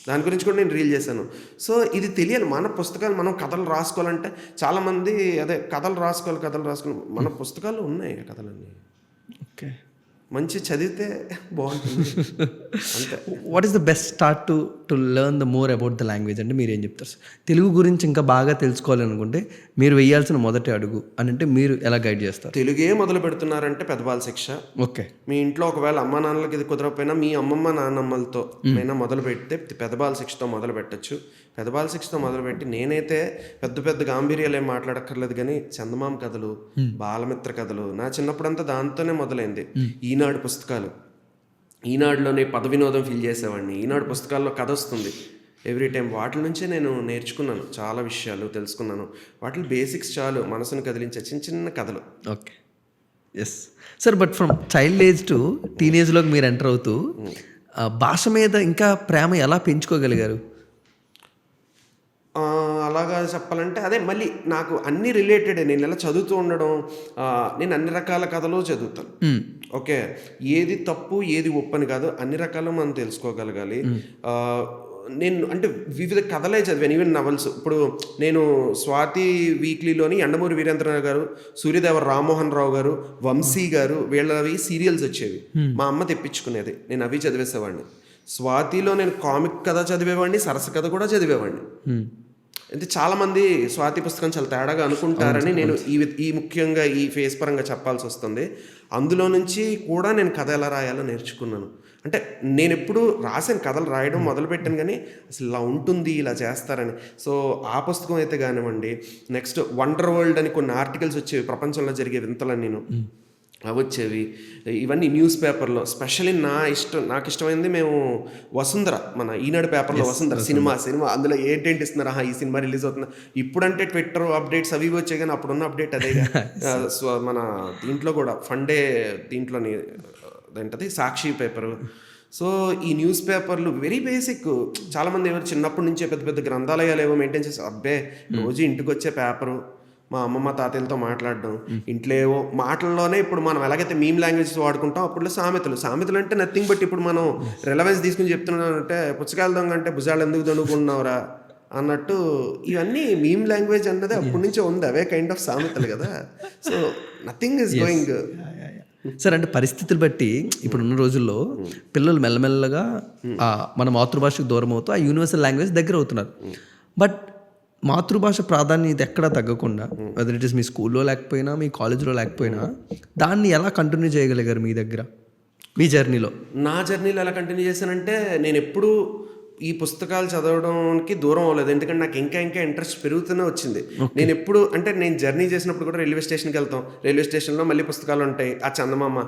దాని గురించి కూడా నేను రీల్ చేశాను. సో ఇది తెలియాలి, మన పుస్తకాలు మనం కథలు రాసుకోవాలంటే చాలామంది అదే కథలు రాసుకోవాలి, మన పుస్తకాలు ఉన్నాయి కథలన్నీ. ఓకే. మంచి చదివితే బాగుంటుంది అంతే. What is the best start to learn the more about the language అంటే మీరు ఏం చెప్తారు సార్? తెలుగు గురించి ఇంకా బాగా తెలుసుకోవాలనుకుంటే మీరు వేయాల్సిన మొదటి అడుగు అని అంటే మీరు ఎలా గైడ్ చేస్తారు? తెలుగే మొదలు పెడుతున్నారంటే పెద్దబాల శిక్ష. ఓకే. మీ ఇంట్లో ఒకవేళ అమ్మ నాన్నలకి ఇది కుదరకపోయినా మీ అమ్మమ్మ నాన్నమ్మలతో అయినా మొదలు పెడితే పెద్దబాల శిక్షతో మొదలు పెట్టచ్చు. పెద్దబాల శిక్షతో మొదలుపెట్టి నేనైతే పెద్ద గాంభీర్యాలు ఏం మాట్లాడక్కర్లేదు, కానీ చందమామ కథలు, బాలమిత్ర కథలు, నా చిన్నప్పుడంతా దాంతోనే మొదలైంది. ఈనాడు పుస్తకాలు, ఈనాడులోనే పద వినోదం ఫీల్ చేసేవాడిని. ఈనాడు పుస్తకాల్లో కథ వస్తుంది ఎవ్రీ టైం, వాటి నుంచే నేను నేర్చుకున్నాను, చాలా విషయాలు తెలుసుకున్నాను. వాటి బేసిక్స్ చాలు మనసును కదిలించే చిన్న కథలు. Okay. Yes sir. But from child age to టీనేజ్లోకి మీరు ఎంటర్ అవుతూ భాష మీద ఇంకా ప్రేమ ఎలా పెంచుకోగలిగారు? అలాగా చెప్పాలంటే అదే మళ్ళీ నాకు అన్ని రిలేటెడ్. నేను ఇలా చదువుతూ ఉండడం, నేను అన్ని రకాల కథలు చదువుతాను. ఓకే, ఏది తప్పు ఏది ఒప్పని కాదు, అన్ని రకాలు మనం తెలుసుకోగలగాలి. నేను అంటే వివిధ కథలే చదివాను, ఈవెన్ నవల్స్. ఇప్పుడు నేను స్వాతి వీక్లీలోని యండమూరి వీరేంద్రనాథ్ గారు, సూర్యదేవ రామ్మోహన్ రావు గారు, వంశీ గారు వీళ్ళవి సీరియల్స్ వచ్చేవి, మా అమ్మ తెప్పించుకునేది, నేను అవి చదివేసేవాడిని. స్వాతిలో నేను కామిక్ కథ చదివేవాడిని, సరస కథ కూడా చదివేవాడిని. అంటే చాలామంది స్వాతి పుస్తకం చాలా తేడాగా అనుకుంటారని నేను ఈ ముఖ్యంగా ఈ ఫేస్ పరంగా చెప్పాల్సి వస్తుంది. అందులో నుంచి కూడా నేను కథ ఎలా రాయాలో నేర్చుకున్నాను. అంటే నేను ఎప్పుడు రాసాను, కథలు రాయడం మొదలుపెట్టాను, కానీ అసలు ఇలా ఉంటుంది, ఇలా చేస్తారని. సో ఆ పుస్తకం అయితే కానివ్వండి, నెక్స్ట్ వండర్ వరల్డ్ అని కొన్ని ఆర్టికల్స్ వచ్చేవి, ప్రపంచంలో జరిగే వింతలని నేను అవి వచ్చేవి. ఇవన్నీ న్యూస్ పేపర్లో, స్పెషల్లీ నాకు ఇష్టమైంది మేము వసుంధర, మన ఈనాడు పేపర్లో వసుంధర సినిమా అందులో ఏంటేంటి ఇస్తున్నారు, ఈ సినిమా రిలీజ్ అవుతుంది. ఇప్పుడంటే ట్విట్టర్ అప్డేట్స్ అవి వచ్చాయి, కానీ అప్పుడున్న అప్డేట్ అదేగా. మన దీంట్లో కూడా ఫండే దీంట్లోని ఏంటది సాక్షి పేపరు. సో ఈ న్యూస్ పేపర్లు వెరీ బేసిక్. చాలామంది ఎవరు చిన్నప్పటి నుంచే పెద్ద గ్రంథాలయాలు ఏవో మెయింటైన్ చేసి, అబ్బే రోజు ఇంటికి వచ్చే పేపరు, మా అమ్మమ్మ తాతయ్యలతో మాట్లాడడం, ఇంట్లో ఏవో మాటల్లోనే. ఇప్పుడు మనం ఎలాగైతే మీమ్ లాంగ్వేజెస్ వాడుకుంటాం, అప్పుడు సామెతలు అంటే నథింగ్ బట్ ఇప్పుడు మనం రిలవెన్స్ తీసుకుని చెప్తున్నాం అంటే, పుచ్చకాయలు దొంగ అంటే భుజాలు ఎందుకు దొంగకున్నావురా అన్నట్టు. ఇవన్నీ మీమ్ లాంగ్వేజ్ అన్నది అప్పటి నుంచే ఉంది, అవే కైండ్ ఆఫ్ సామెతలు కదా. So nothing is going. Sir, అంటే పరిస్థితులు బట్టి ఇప్పుడున్న రోజుల్లో పిల్లలు మెల్లమెల్లగా మన మాతృభాషకు దూరం అవుతూ ఆ యూనివర్సల్ లాంగ్వేజ్ దగ్గర అవుతున్నారు. బట్ మాతృభాష ప్రాధాన్యత ఎక్కడా తగ్గకుండా, వెదర్ ఇట్ ఇస్ మీ స్కూల్లో లేకపోయినా, మీ కాలేజ్లో లేకపోయినా, దాన్ని ఎలా కంటిన్యూ చేయగలిగారు మీ దగ్గర, మీ జర్నీలో? నా జర్నీలో ఎలా కంటిన్యూ చేశానంటే, నేను ఎప్పుడూ ఈ పుస్తకాలు చదవడానికి దూరం అవ్వలేదు. ఎందుకంటే నాకు ఇంకా ఇంకా ఇంట్రెస్ట్ పెరుగుతూనే వచ్చింది. నేను ఎప్పుడు అంటే నేను జర్నీ చేసినప్పుడు కూడా రైల్వే స్టేషన్కి వెళ్తాం, రైల్వే స్టేషన్లో మళ్ళీ పుస్తకాలు ఉంటాయి, ఆ చందమామ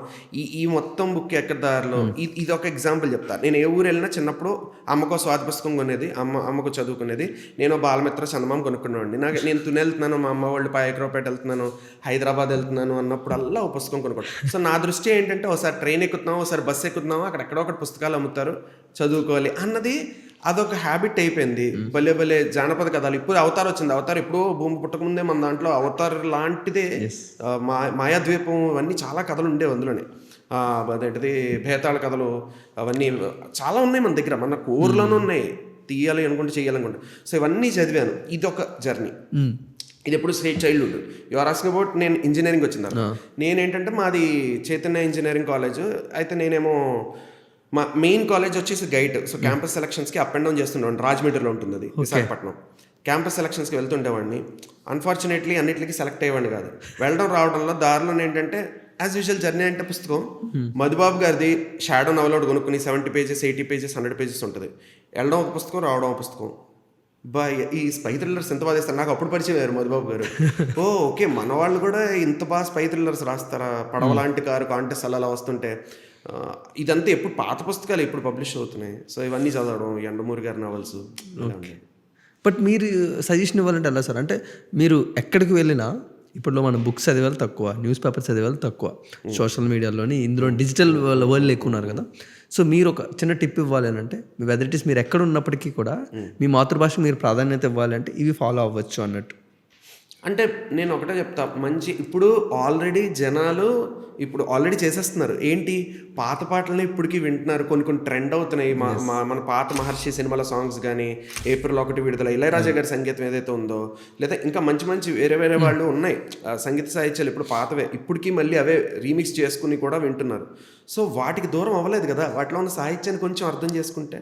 ఈ మొత్తం బుక్ ఎక్కడ దారిలో ఇది ఒక ఎగ్జాంపుల్ చెప్తాను. నేను ఏ ఊరు వెళ్ళినా చిన్నప్పుడు అమ్మకో స్వాతి పుస్తకం కొనేది, అమ్మకు చదువుకునేది, నేను బాలమిత్ర చందమామ కొనుక్కునేవాడిని. నేను తుని వెళ్తున్నాను, మా అమ్మ వాళ్ళు పాయకరావుపేట వెళ్తున్నాను, హైదరాబాద్ వెళ్తున్నాను అన్నప్పుడల్లా ఒక పుస్తకం కొనుక్కోండి. సో నా దృష్టి ఏంటంటే, ఒకసారి ట్రైన్ ఎక్కుతున్నాం, ఒకసారి బస్సు ఎక్కుతున్నాము, అక్కడ ఎక్కడో ఒకటి పుస్తకాలు అమ్ముతారు, చదువుకోవాలి అన్నది అదొక హ్యాబిట్ అయిపోయింది. భలే భలే జానపద కథలు. ఇప్పుడు అవతార్ వచ్చింది. అవతార్ ఎప్పుడో భూమి పుట్టకముందే మన దాంట్లో అవతార్ లాంటిదే, మాయాద్వీపం ఇవన్నీ చాలా కథలు ఉండేవి అందులోనే. అదేంటిది భేతాళ కథలు అవన్నీ చాలా ఉన్నాయి మన దగ్గర, మన కోర్లోనే ఉన్నాయి, తీయాలి అనుకుంటే చేయాలనుకుంటే. సో ఇవన్నీ చదివాను. ఇది ఒక జర్నీ. ఇది ఎప్పుడు చైల్డ్హుడ్. యువర్ ఆస్కింగ్ అబౌట్ నేను ఇంజనీరింగ్ వచ్చిందా, నేనేంటంటే మాది చైతన్య ఇంజనీరింగ్ కాలేజ్. అయితే నేనేమో మా మెయిన్ కాలేజ్ వచ్చేసి గైట్. సో క్యాంపస్ సెలక్షన్స్కి అప్ అండ్ డౌన్ చేస్తుండేవాడిని. రాజమండ్రిలో ఉంటుంది అది, విశాఖపట్నం. క్యాంపస్ సెలక్షన్స్కి వెళ్తుండేవాడిని. అన్ఫార్చునేట్లీ అన్నిటికీ సెలెక్ట్ అయ్యేవాడిని కాదు. వెళ్ళడం రావడంలో దారిలో ఏంటంటే, యాజ్ యూజువల్ జర్నీ అంటే పుస్తకం మధుబాబు గారిది షాడో నవల్ ఒకటి కొనుక్కుని 70 పేజెస్ 80 పేజెస్ 100 పేజెస్ ఉంటుంది. వెళ్ళడం ఒక పుస్తకం, రావడం ఒక పుస్తకం. ఈ స్పై థ్రిల్లర్స్ ఎంత బాగా చేస్తారు. నాకు అప్పుడు పరిచయం అయ్యారు మధుబాబు గారు. ఓకే, మన వాళ్ళు కూడా ఇంత బాగా స్పై థ్రిల్లర్స్ రాస్తారా, పడవ లాంటి కారు కాంటెస్ట్ అలా వస్తుంటే. ఇదంతా ఎప్పుడు పాత పుస్తకాలు ఎప్పుడు పబ్లిష్ అవుతున్నాయి. సో ఇవన్నీ చదవడం, యండమూరి గారి నవల్స్. బట్ మీరు సజెషన్ ఇవ్వాలంటే ఎలా సార్? అంటే మీరు ఎక్కడికి వెళ్ళినా ఇప్పట్లో మనం బుక్స్ చదివాలి తక్కువ, న్యూస్ పేపర్స్ చదివాలి తక్కువ, సోషల్ మీడియాలోని ఇందులో డిజిటల్ వరల్డ్ ఎక్కువ ఉన్నారు కదా. సో మీరు ఒక చిన్న టిప్ ఇవ్వాలి అని అంటే, మీ వెదర్ ఇట్ ఈస్ మీరు ఎక్కడ ఉన్నప్పటికీ కూడా మీ మాతృభాషకు మీరు ప్రాధాన్యత ఇవ్వాలి అంటే ఇవి ఫాలో అవ్వచ్చు అన్నట్టు. అంటే నేను ఒకటే చెప్తా, మంచి ఇప్పుడు ఆల్రెడీ జనాలు ఇప్పుడు ఆల్రెడీ చేసేస్తున్నారు. ఏంటి, పాత పాటలను ఇప్పటికీ వింటున్నారు, కొన్ని ట్రెండ్ అవుతున్నాయి. మన పాత మహర్షి సినిమాల సాంగ్స్ కానీ, April 1 విడుదల ఇళయరాజా గారి సంగీతం ఏదైతే ఉందో, లేదా ఇంకా మంచి మంచి వేరే వాళ్ళు ఉన్నాయి సంగీత సాహిత్యాలు ఇప్పుడు పాతవే, ఇప్పటికీ మళ్ళీ అవే రీమిక్స్ చేసుకుని కూడా వింటున్నారు. సో వాటికి దూరం అవ్వలేదు కదా. వాటిలో ఉన్న సాహిత్యాన్ని కొంచెం అర్థం చేసుకుంటే,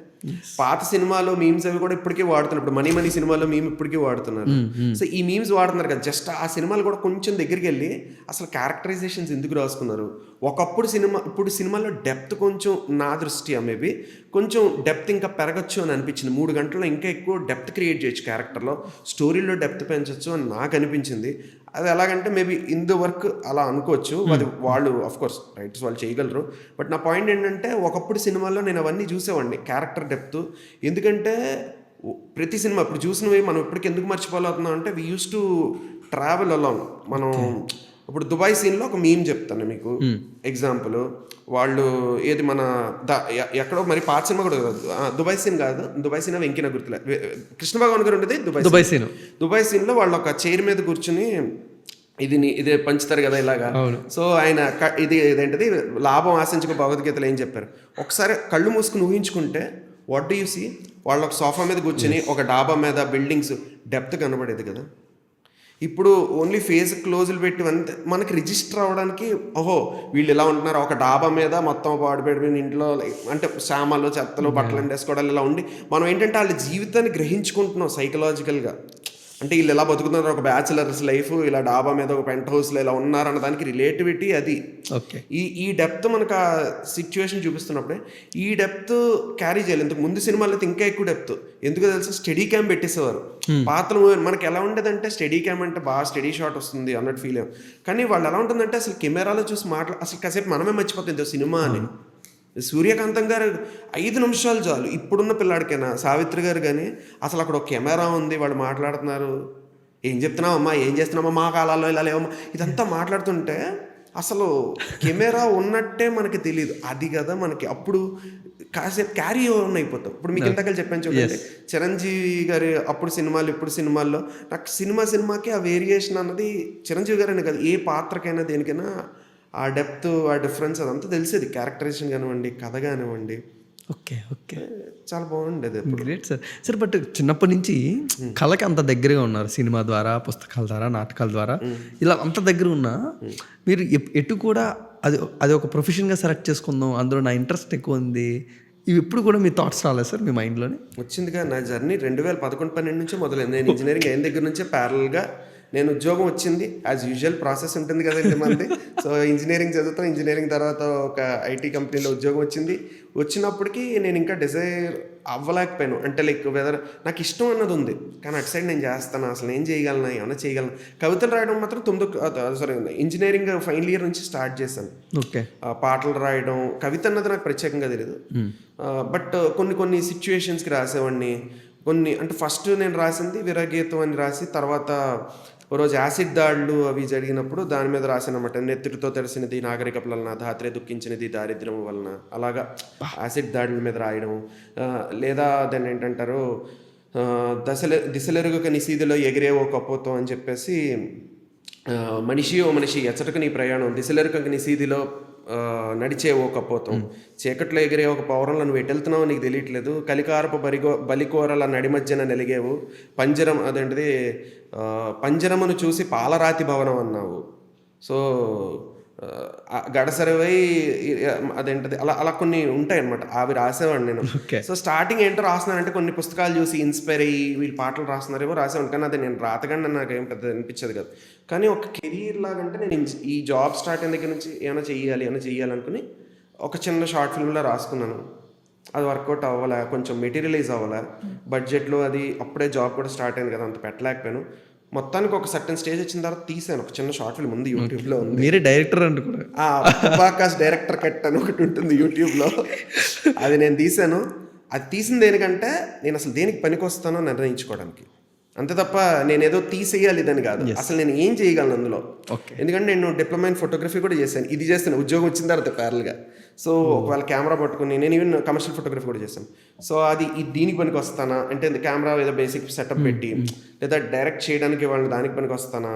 పాత సినిమాలో మీమ్స్ అవి కూడా ఇప్పటికీ వాడుతున్నారు. ఇప్పుడు మనీ సినిమాలో మీమ్ ఇప్పటికీ వాడుతున్నారు. సో ఈ మీమ్స్ వాడుతున్నారు కదా, జస్ట్ ఆ సినిమాలు కూడా కొంచెం దగ్గరికి వెళ్ళి అసలు క్యారెక్టరైజేషన్స్ ఎందుకు రాసుకున్నారు. ఒకప్పుడు ఇప్పుడు సినిమాలో డెప్త్ కొంచెం, నా దృష్ట్యా మేబీ కొంచెం డెప్త్ ఇంకా పెరగచ్చు అని అనిపించింది. 3 గంటల్లో ఇంకా ఎక్కువ డెప్త్ క్రియేట్ చేయొచ్చు, క్యారెక్టర్లో స్టోరీలో డెప్త్ పెంచవచ్చు అని నాకు అనిపించింది. అది ఎలాగంటే మేబీ ఇన్ ద వర్క్ అలా అనుకోవచ్చు, అది వాళ్ళు అఫ్కోర్స్ రైటర్స్ వాళ్ళు చేయగలరు. బట్ నా పాయింట్ ఏంటంటే, ఒకప్పుడు సినిమాల్లో నేను అవన్నీ చూసేవాడిని, క్యారెక్టర్ డెప్త్. ఎందుకంటే ప్రతి సినిమా ఇప్పుడు చూసినవి మనం ఇప్పటికి ఎందుకు మర్చిపోలేతున్నాం అంటే, we use to travel along. మనం ఇప్పుడు దుబాయ్ సీన్లో ఒక మీమ్ చెప్తాను మీకు ఎగ్జాంపుల్. వాళ్ళు ఏది మన ఎక్కడో మరి పాత సినిమా కూడా కాదు, దుబాయ్ సీన్ కాదు, దుబాయ్ సీన్ వెంకిన గుర్తులే, కృష్ణ భగవాన్ గారు ఉండేది దుబాయ్ సీన్లో వాళ్ళు ఒక చైర్ మీద కూర్చుని ఇదే పంచుతారు కదా ఇలాగా. సో ఆయన ఇదేంటిది, లాభం ఆశించక భగవద్గీతలో ఏం చెప్పారు, ఒకసారి కళ్ళు మూసుకుని ఊహించుకుంటే వాట్ డూ యూ సీ, వాళ్ళు ఒక సోఫా మీద కూర్చొని ఒక డాబా మీద బిల్డింగ్స్ డెప్త్ కనబడేది కదా. ఇప్పుడు ఓన్లీ ఫేస్ క్లోజులు పెట్టి మనకి రిజిస్టర్ అవ్వడానికి, ఓహో వీళ్ళు ఇలా ఉంటున్నారు, ఒక డాబా మీద మొత్తం పాడుపెడిపోయిన ఇంట్లో అంటే సామాన్లు చెత్తలు బట్టలు వేసుకోవడాలు ఇలా ఉండి, మనం ఏంటంటే వాళ్ళ జీవితాన్ని గ్రహించుకుంటున్నాం సైకలాజికల్గా. అంటే వీళ్ళు ఎలా బతుకుతున్నారు, ఒక బ్యాచులర్స్ లైఫ్, ఇలా డాబా మీద ఒక పెంట్ హౌస్లో ఇలా ఉన్నారు అన్న దానికి రిలేటివిటీ అది. ఓకే, ఈ డెప్త్ మనకు ఆ సిచ్యువేషన్ చూపిస్తున్నప్పుడే ఈ డెప్త్ క్యారీ చేయాలి. ఇంతకు ముందు సినిమాలో అయితే ఇంకా ఎక్కువ డెప్త్. ఎందుకు తెలుసు, స్టడీ క్యామ్ పెట్టేసేవారు. పాత్రలు మనకి ఎలా ఉండేదంటే, స్టడీ క్యామ్ అంటే బాగా స్టడీ షాట్ వస్తుంది అన్నట్టు ఫీల్ అయ్యాం. కానీ వాళ్ళు ఎలా ఉంటుందంటే, అసలు కెమెరాలో చూసి అసలు కాసేపు మనమే మర్చిపోతుంది సినిమా అని. సూర్యకాంతం గారు 5 నిమిషాలు చాలు, ఇప్పుడున్న పిల్లాడికైనా. సావిత్రి గారు కానీ అసలు అక్కడ ఒక కెమెరా ఉంది, వాళ్ళు మాట్లాడుతున్నారు, ఏం చెప్తున్నావమ్మా, ఏం చేస్తున్నామా, మా కాలాల్లో ఇలా లేవమ్మా, ఇదంతా మాట్లాడుతుంటే అసలు కెమెరా ఉన్నట్టే మనకి తెలియదు. అది కదా మనకి అప్పుడు కాసేపు క్యారీ ఓవర్ అయిపోతాం. ఇప్పుడు మీకు ఇంతకాల చెప్పాను చూడండి, చిరంజీవి గారి అప్పుడు సినిమాలు ఇప్పుడు సినిమాల్లో నాకు సినిమాకి ఆ వేరియేషన్ అన్నది, చిరంజీవి గారు అనే కాదు, ఏ పాత్రకైనా దేనికైనా ఆ డెప్త్, ఆ డిఫరెన్స్ అదంతా తెలిసేది. క్యారెక్టరైజేషన్ కానివ్వండి, కథ కానివ్వండి. ఓకే, చాలా బాగుండేది. Great sir. బట్ చిన్నప్పటి నుంచి కళకి అంత దగ్గరగా ఉన్నారు, సినిమా ద్వారా, పుస్తకాల ద్వారా, నాటకాల ద్వారా, ఇలా అంత దగ్గర ఉన్నా మీరు ఎటు కూడా అది ఒక ప్రొఫెషన్గా సెలెక్ట్ చేసుకుందాం, అందులో నా ఇంట్రెస్ట్ ఎక్కువ ఉంది, ఇవి ఎప్పుడు కూడా మీ థాట్స్ రాలేదు సార్ మీ మైండ్లోని? వచ్చిందిగా. నా జర్నీ 2011-12 నుంచే మొదలైంది. నేను ఇంజనీరింగ్ అయిన దగ్గర నుంచే ప్యారల్గా నేను ఉద్యోగం వచ్చింది. యాజ్ యూజువల్ ప్రాసెస్ ఉంటుంది కదండి మంది. సో ఇంజనీరింగ్ చదువుతాం, ఇంజనీరింగ్ తర్వాత ఒక ఐటీ కంపెనీలో ఉద్యోగం వచ్చింది. వచ్చినప్పటికీ నేను ఇంకా డిజైర్ అవ్వలేకపోయాను. అంటే లైక్ వెదర్ నాకు ఇష్టం అన్నది ఉంది, కానీ అటు సైడ్ నేను చేస్తాను, అసలు ఏం చేయగలను, ఏమన్నా చేయగలను. కవితలు రాయడం మాత్రం ఇంజనీరింగ్ ఫైనల్ ఇయర్ నుంచి స్టార్ట్ చేశాను. ఓకే. పాటలు రాయడం, కవిత అన్నది నాకు ప్రత్యేకంగా తెలియదు. బట్ కొన్ని సిచ్యువేషన్స్కి రాసేవాడిని. కొన్ని అంటే ఫస్ట్ నేను రాసింది విరగీతం అని రాసి, తర్వాత ఓ రోజు యాసిడ్ దాడులు అవి జరిగినప్పుడు దాని మీద రాసానమాట. నెత్తుడితో తెరిసినది నాగరికపు వలన, ధాత్రే దుఃఖించినది దారిద్ర్యం వలన, అలాగా యాసిడ్ దాడుల మీద రాయడం. లేదా దాన్ని ఏంటంటారు, దిశలెరుగుక నిశీదిలో ఎగిరే ఓ కపోతం అని చెప్పేసి, మనిషి ఓ మనిషి ఎచ్చటకు నీ ప్రయాణం, దిశలెరుక నిశీదిలో నడిచే ఓ కపోతం, చీకట్లో ఎగిరే ఒక పౌరంలో నువ్వు ఎటు వెళ్తున్నావు నీకు తెలియట్లేదు, కలికారపు బలికోరల నడి మధ్యన నెలిగేవు, పంజరం అదేంటిది పంజరమును చూసి పాలరాతి భవనం అన్నావు. సో గడసరివై అదేంటది అలా కొన్ని ఉంటాయి అనమాట. అవి రాసేవాడిని నేను. సో స్టార్టింగ్ ఏంటో రాస్తున్నానంటే కొన్ని పుస్తకాలు చూసి ఇన్స్పైర్ అయ్యి వీళ్ళు పాటలు రాస్తున్నారేమో రాసేవాడిని, కానీ అది నేను రాతగానే నాకు ఏం పెద్ద అనిపించేది కాదు. కానీ ఒక కెరీర్ లాగంటే నేను ఈ జాబ్ స్టార్ట్ అయిన దగ్గర నుంచి ఏమైనా చెయ్యాలనుకుని ఒక చిన్న షార్ట్ ఫిల్మ్లో రాసుకున్నాను. అది వర్కౌట్ అవ్వలే, కొంచెం మెటీరియలైజ్ అవ్వలే బడ్జెట్లో. అది అప్పుడే జాబ్ కూడా స్టార్ట్ అయింది కదా, అంత పెట్టలేకపోయాను. మొత్తానికి ఒక సర్టన్ స్టేజ్ వచ్చిన తర్వాత తీసాను ఒక చిన్న షార్ట్ ఫిల్మ్ ఉంది, యూట్యూబ్లో ఉంది. మీరే డైరెక్టర్ అంటూ కూడా ఉపాకాష్ డైరెక్టర్ కట్ అని ఒకటి ఉంటుంది యూట్యూబ్లో, అది నేను తీసాను. అది తీసిన దేనికంటే నేను అసలు దేనికి పనికి వస్తానో నిర్ణయించుకోవడానికి, అంతే తప్ప నేను ఏదో తీసేయాలి ఇదని కాదు. అసలు నేను ఏం చేయగలను అందులో. ఎందుకంటే నేను డిప్లొమా ఇన్ ఫోటోగ్రఫీ కూడా చేశాను, ఇది చేస్తాను ఉద్యోగం వచ్చిన తర్వాత ప్యారల్గా. సో ఒకవేళ కెమెరా పట్టుకుని నేను ఈవెన్ కమర్షియల్ ఫోటోగ్రఫీ కూడా చేశాను. సో అది దీనికి పనికి వస్తానా అంటే కెమెరా ఏదో బేసిక్ సెటప్ పెట్టి, లేదా డైరెక్ట్ చేయడానికి వాళ్ళని దానికి పనికి వస్తానా,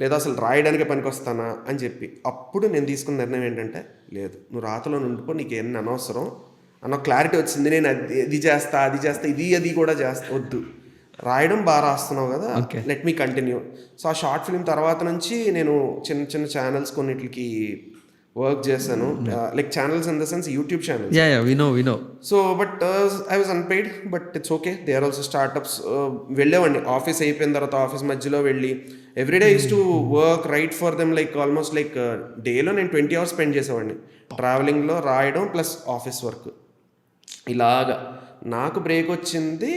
లేదా అసలు రాయడానికి పనికి వస్తానా అని చెప్పి అప్పుడు నేను తీసుకున్న నిర్ణయం ఏంటంటే, లేదు నువ్వు రాతలో ఉండిపో, నీకు ఎన్ని అనవసరం అన్న క్లారిటీ వచ్చింది. నేను అది చేస్తా ఇది కూడా చేస్తా, వద్దు రాయడం బాగా రాస్తున్నావు కదా, లెట్ మీ కంటిన్యూ. సో ఆ షార్ట్ ఫిల్మ్ తర్వాత నుంచి నేను చిన్న ఛానల్స్ కొన్నిటికి వర్క్ చేశాను. Like channels in the sense YouTube channels. వినో. So but I was unpaid, but it's okay. They are also startups. వెళ్ళేవాడిని ఆఫీస్ అయిపోయిన తర్వాత, ఆఫీస్ మధ్యలో వెళ్ళి everyday use to work right for them. Like almost like డేలో నేను 20 hours spend చేసేవాడిని ట్రావెలింగ్లో, రాయడం ప్లస్ ఆఫీస్ వర్క్. ఇలాగా నాకు బ్రేక్ వచ్చింది.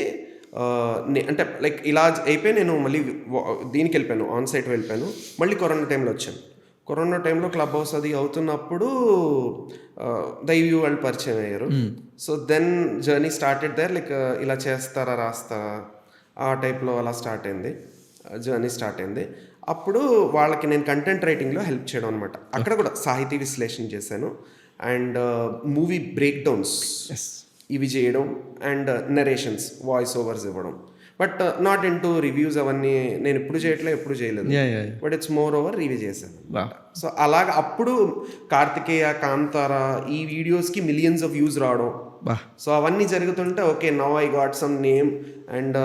అంటే లైక్ ఇలా అయిపోయి నేను మళ్ళీ దీనికి వెళ్ళిపోయాను, ఆన్ సైట్ వెళ్ళిపోయాను. మళ్ళీ కరోనా టైంలో వచ్చాను. కరోనా టైంలో క్లబ్ హౌస్ అది అవుతున్నప్పుడు దైవీ వాళ్ళు పరిచయం అయ్యారు. So then journey started there. Like ఇలా చేస్తారా రాస్తారా ఆ టైప్లో అలా జర్నీ స్టార్ట్ అయింది. అప్పుడు వాళ్ళకి నేను కంటెంట్ రైటింగ్లో హెల్ప్ చేయడం అనమాట. అక్కడ కూడా సాహితీ విశ్లేషణ చేశాను అండ్ మూవీ బ్రేక్ డౌన్స్ ఇవి చేయడం అండ్ నరేషన్స్, వాయిస్ ఓవర్స్ ఇవ్వడం. But not in two reviews అవన్నీ నేను ఎప్పుడు చేయలేదు. But it's more over review చేశాను. సో అలాగా అప్పుడు కార్తికేయ, కాంతార ఈ వీడియోస్కి మిలియన్స్ ఆఫ్ వ్యూస్ రావడం. సో అవన్నీ జరుగుతుంటే okay, now I got some name and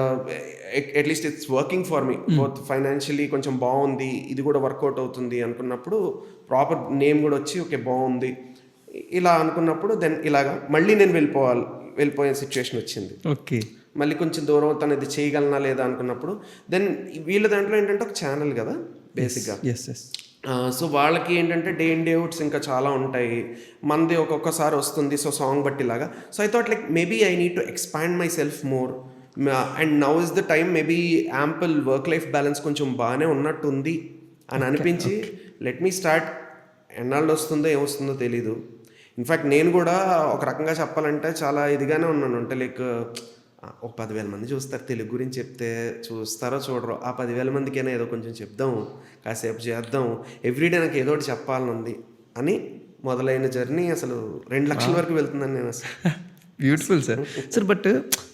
at least it's working for me. Both financially కొంచెం బాగుంది, ఇది కూడా వర్కౌట్ అవుతుంది అనుకున్నప్పుడు ప్రాపర్ నేమ్ కూడా వచ్చి ఓకే బాగుంది ఇలా అనుకున్నప్పుడు దెన్ ఇలాగా మళ్ళీ నేను వెళ్ళిపోయే సిచ్యువేషన్ వచ్చింది. ఓకే, మళ్ళీ కొంచెం దూరం తను ఇది చేయగలనా లేదా అనుకున్నప్పుడు దెన్ వీళ్ళ దాంట్లో ఏంటంటే ఒక ఛానల్ కదా బేసిక్గా. సో వాళ్ళకి ఏంటంటే డే ఇన్ డే అవుట్స్ ఇంకా చాలా ఉంటాయి, మనది ఒక్కొక్కసారి వస్తుంది. సో సాంగ్ బట్టి లాగా. So I thought like maybe I need to expand my self more and now is the time. Maybe ample work life balance కొంచెం బాగానే ఉన్నట్టుంది అని అనిపించి లెట్ మీ స్టార్ట్. ఎన్నాళ్ళు వస్తుందో ఏమొస్తుందో తెలీదు. ఇన్ఫ్యాక్ట్ నేను కూడా ఒక రకంగా చెప్పాలంటే చాలా ఇదిగానే ఉన్నాను. అంటే లైక్ ఒక 10,000 మంది చూస్తారు, తెలుగు గురించి చెప్తే చూస్తారో చూడరో, ఆ 10,000 మందికైనా ఏదో కొంచెం చెప్దాం, కాసేపు చేద్దాం, ఎవ్రీడే నాకు ఏదో ఒకటి చెప్పాలని ఉంది అని మొదలైన జర్నీ అసలు 2 లక్షల వరకు వెళ్తుందని నేను అసలు. Beautiful sir. బట్